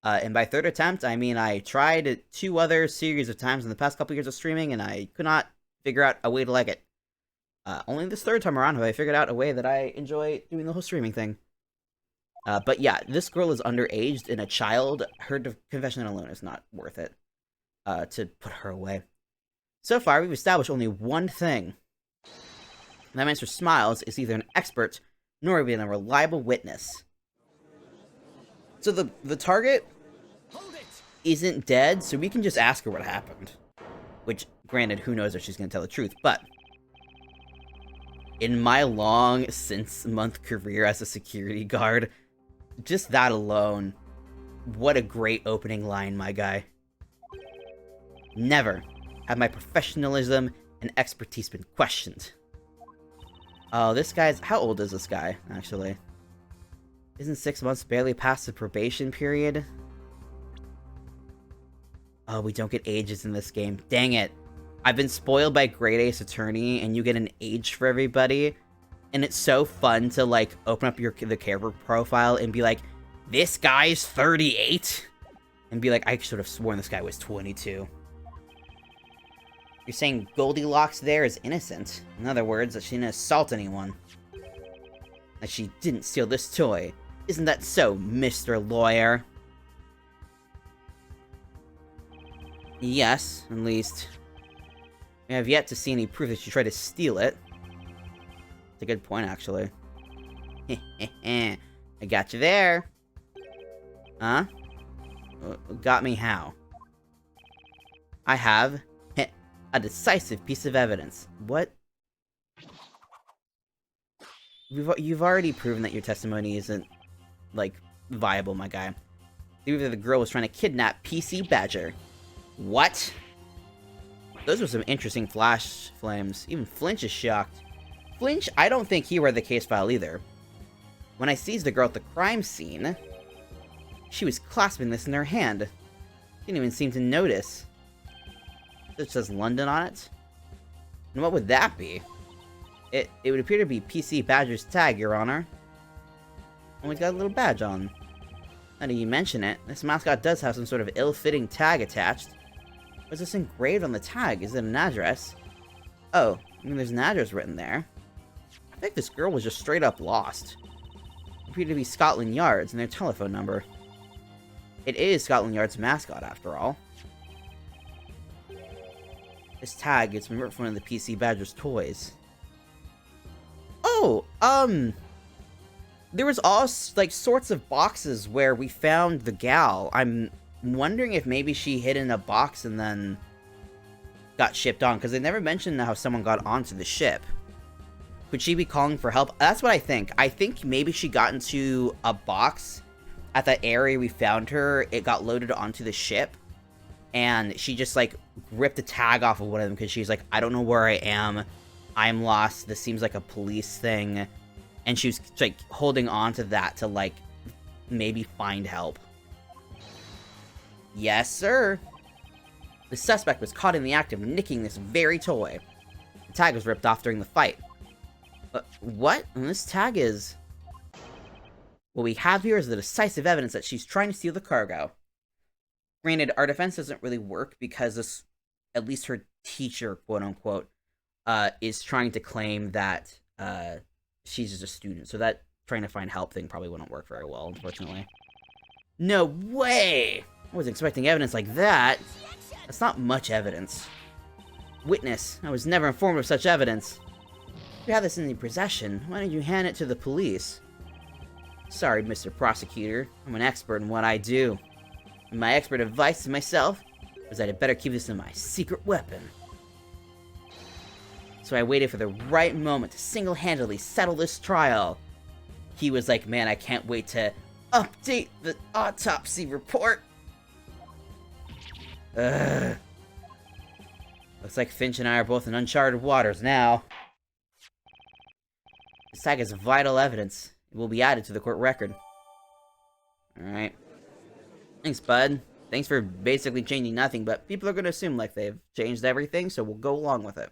Speaker 1: And by 3rd attempt, I mean I tried 2 other series of times in the past couple years of streaming, and I could not figure out a way to like it. Only this 3rd time around have I figured out a way that I enjoy doing the whole streaming thing. But yeah, this girl is underage and a child. Her confession alone is not worth it to put her away. So far, we've established only one thing. That Mr. Smiles is either an expert nor even a reliable witness. So the target isn't dead, so we can just ask her what happened. Which, granted, who knows if she's going to tell the truth, but in my long since-month career as a security guard, just that alone, what a great opening line, my guy. Never have my professionalism and expertise been questioned. Oh, this guy's... How old is this guy, actually? Isn't 6 months barely past the probation period? Oh, we don't get ages in this game. Dang it. I've been spoiled by Grade Ace Attorney, and you get an age for everybody. And it's so fun to, like, open up the character profile and be like, this guy's 38? And be like, I should have sworn this guy was 22. You're saying Goldilocks there is innocent. In other words, that she didn't assault anyone. That she didn't steal this toy. Isn't that so, Mr. Lawyer? Yes, at least. We have yet to see any proof that she tried to steal it. That's a good point, actually. I got you there. Huh? Got me how? I have a decisive piece of evidence. What? You've already proven that your testimony isn't, like, viable, my guy. Either the girl was trying to kidnap PC Badger. What? Those were some interesting flash flames. Even Flinch is shocked. Flinch, I don't think he read the case file either. When I seized the girl at the crime scene, she was clasping this in her hand. Didn't even seem to notice. It says London on it. And what would that be? It would appear to be PC Badger's tag, Your Honor. Only got a little badge on. Now that you mention it, this mascot does have some sort of ill-fitting tag attached. What's this engraved on the tag? Is it an address? Oh, I mean, there's an address written there. I think this girl was just straight up lost. It appeared to be Scotland Yard's and their telephone number. It is Scotland Yard's mascot, after all. This tag is from one of the PC Badger's toys. Oh, there was all, like, sorts of boxes where we found the gal. I'm wondering if maybe she hid in a box and then got shipped on, because they never mentioned how someone got onto the ship. Could she be calling for help? That's what I think. I think maybe she got into a box at that area we found her. It got loaded onto the ship, and she just, like, ripped a tag off of one of them, because she's like, I don't know where I am. I'm lost. This seems like a police thing. And she was, like, holding on to that to, like, maybe find help. Yes, sir. The suspect was caught in the act of nicking this very toy. The tag was ripped off during the fight. What? And this tag is... What we have here is the decisive evidence that she's trying to steal the cargo. Granted, our defense doesn't really work because this, at least her teacher, quote-unquote, is trying to claim that, she's just a student, so that trying to find help thing probably wouldn't work very well, unfortunately. No way! I wasn't expecting evidence like that. That's not much evidence. Witness, I was never informed of such evidence. If you have this in your possession, why don't you hand it to the police? Sorry, Mr. Prosecutor. I'm an expert in what I do. And my expert advice to myself was that I'd better keep this in my secret weapon. So I waited for the right moment to single-handedly settle this trial. He was like, man, I can't wait to update the autopsy report. Ugh. Looks like Finch and I are both in uncharted waters now. This tag is vital evidence. It will be added to the court record. Alright. Thanks, bud. Thanks for basically changing nothing, but people are going to assume like they've changed everything, so we'll go along with it.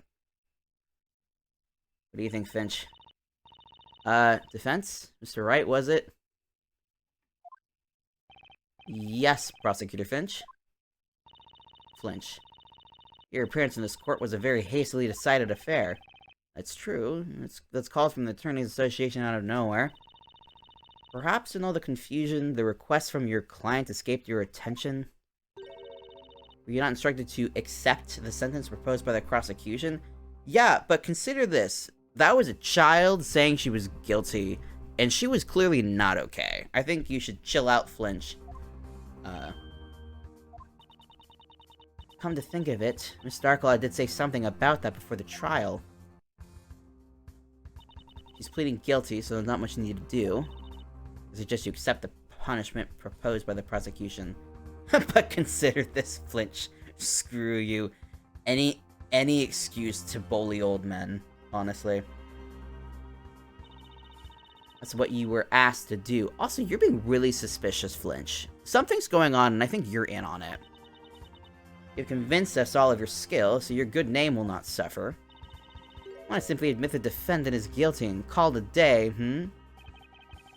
Speaker 1: What do you think, Finch? Defense? Mr. Wright, was it? Yes, Prosecutor Finch. Flinch. Your appearance in this court was a very hastily decided affair. That's true. That's called from the Attorneys Association out of nowhere. Perhaps in all the confusion, the request from your client escaped your attention? Were you not instructed to accept the sentence proposed by the prosecution? Yeah, but consider this. That was a child saying she was guilty, and she was clearly not okay. I think you should chill out, Flinch. Come to think of it, Miss Darklaw did say something about that before the trial. She's pleading guilty, so there's not much you need to do. Is it just you accept the punishment proposed by the prosecution? But consider this, Flinch. Screw you. Any excuse to bully old men, honestly. That's what you were asked to do. Also, you're being really suspicious, Flinch. Something's going on, and I think you're in on it. You've convinced us all of your skill, so your good name will not suffer. I want to simply admit the defendant is guilty and call it a day,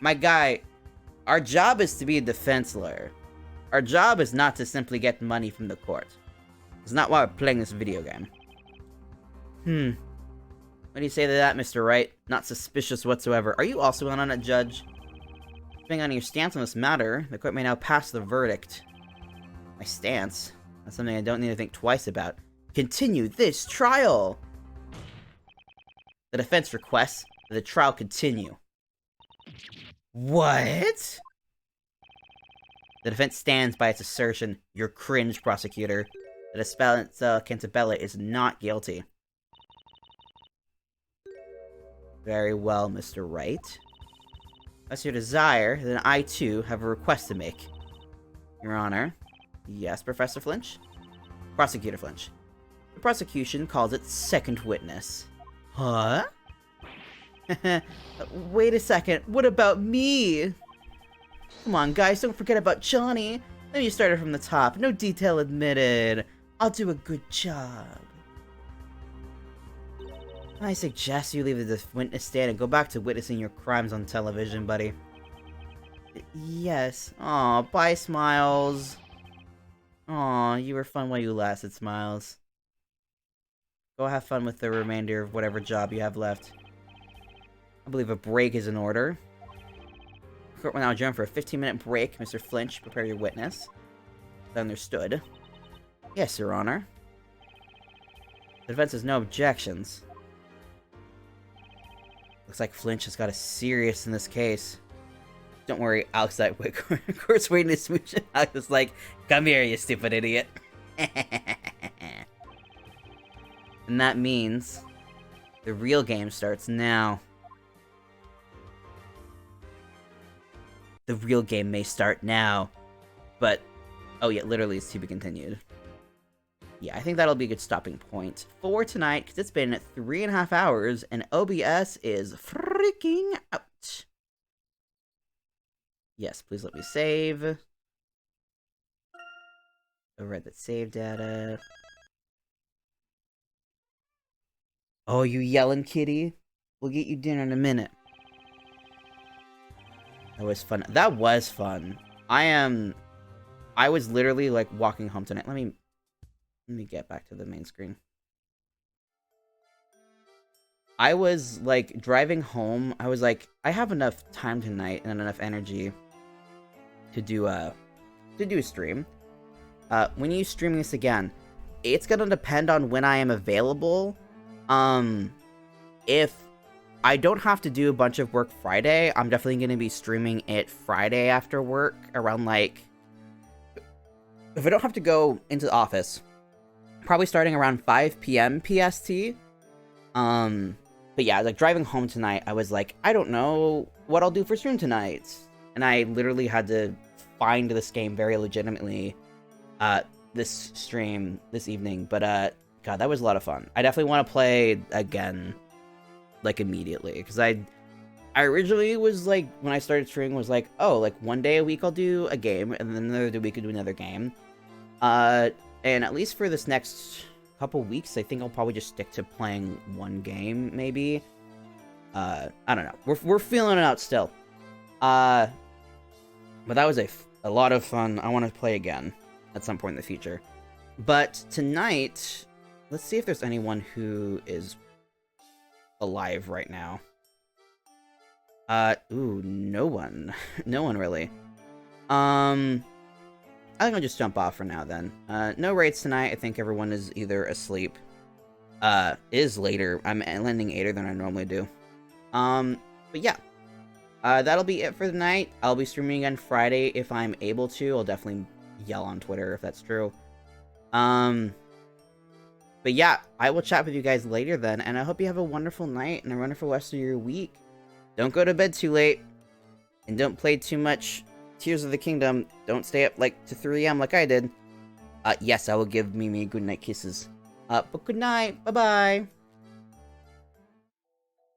Speaker 1: My guy, our job is to be a defense lawyer. Our job is not to simply get money from the court. It's not why we're playing this video game. What do you say to that, Mr. Wright? Not suspicious whatsoever. Are you also in on it, Judge? Depending on your stance on this matter, the court may now pass the verdict. My stance? That's something I don't need to think twice about. Continue this trial! The defense requests that the trial continue. What? The defense stands by its assertion, your cringe prosecutor, that Esperanza Cantabella is not guilty. Very well, Mr. Wright. If that's your desire, then I too have a request to make. Your Honor. Yes, Professor Flinch? Prosecutor Flinch. The prosecution calls it second witness. Huh? Wait a second, what about me? Come on, guys, don't forget about Johnny. Let me start it from the top. No detail admitted. I'll do a good job. I suggest you leave the witness stand and go back to witnessing your crimes on television, buddy. Yes. Aw, bye, Smiles. Aw, you were fun while you lasted, Smiles. Go have fun with the remainder of whatever job you have left. I believe a break is in order. Court will now adjourn for a 15-minute break. Mr. Flinch, prepare your witness. Understood. Yes, Your Honor. The defense has no objections. Looks like Flinch has got a serious in this case. Don't worry, Alex, that of course waiting to smooch it. Alex is like, come here, you stupid idiot. And that means the real game starts now. The real game may start now. But, oh yeah, literally it's to be continued. Yeah, I think that'll be a good stopping point for tonight, because it's been 3.5 hours, and OBS is freaking out. Yes, please let me save. Override that save data. Oh, you yelling kitty? We'll get you dinner in a minute. That was fun. That was fun. I was literally like walking home tonight. Let me get back to the main screen. I was like driving home. I was like, I have enough time tonight and enough energy to do a stream. When you stream this again, it's gonna depend on when I am available. If I don't have to do a bunch of work Friday, I'm definitely gonna be streaming it Friday after work around like, if I don't have to go into the office, probably starting around 5 p.m. PST. But yeah, like driving home tonight, I was like, I don't know what I'll do for stream tonight. And I literally had to find this game very legitimately, this stream, this evening. But, God, that was a lot of fun. I definitely want to play again, like, immediately. Because I originally was like, when I started streaming, was like, oh, like, one day a week I'll do a game, and then another week I'll do another game. And at least for this next couple weeks, I think I'll probably just stick to playing one game, maybe. I don't know. We're feeling it out still. But that was a lot of fun. I want to play again at some point in the future. But tonight, let's see if there's anyone who is alive right now. Ooh, no one. No one really. I think I'll just jump off for now then. No raids tonight. I think everyone is either asleep. Is later. I'm landing later than I normally do. But yeah. That'll be it for the night. I'll be streaming again Friday if I'm able to. I'll definitely yell on Twitter if that's true. But yeah, I will chat with you guys later then, and I hope you have a wonderful night and a wonderful rest of your week. Don't go to bed too late, and don't play too much Tears of the Kingdom. Don't stay up like to 3 AM like I did. Yes, I will give Mimi good night kisses. But good night. Bye-bye.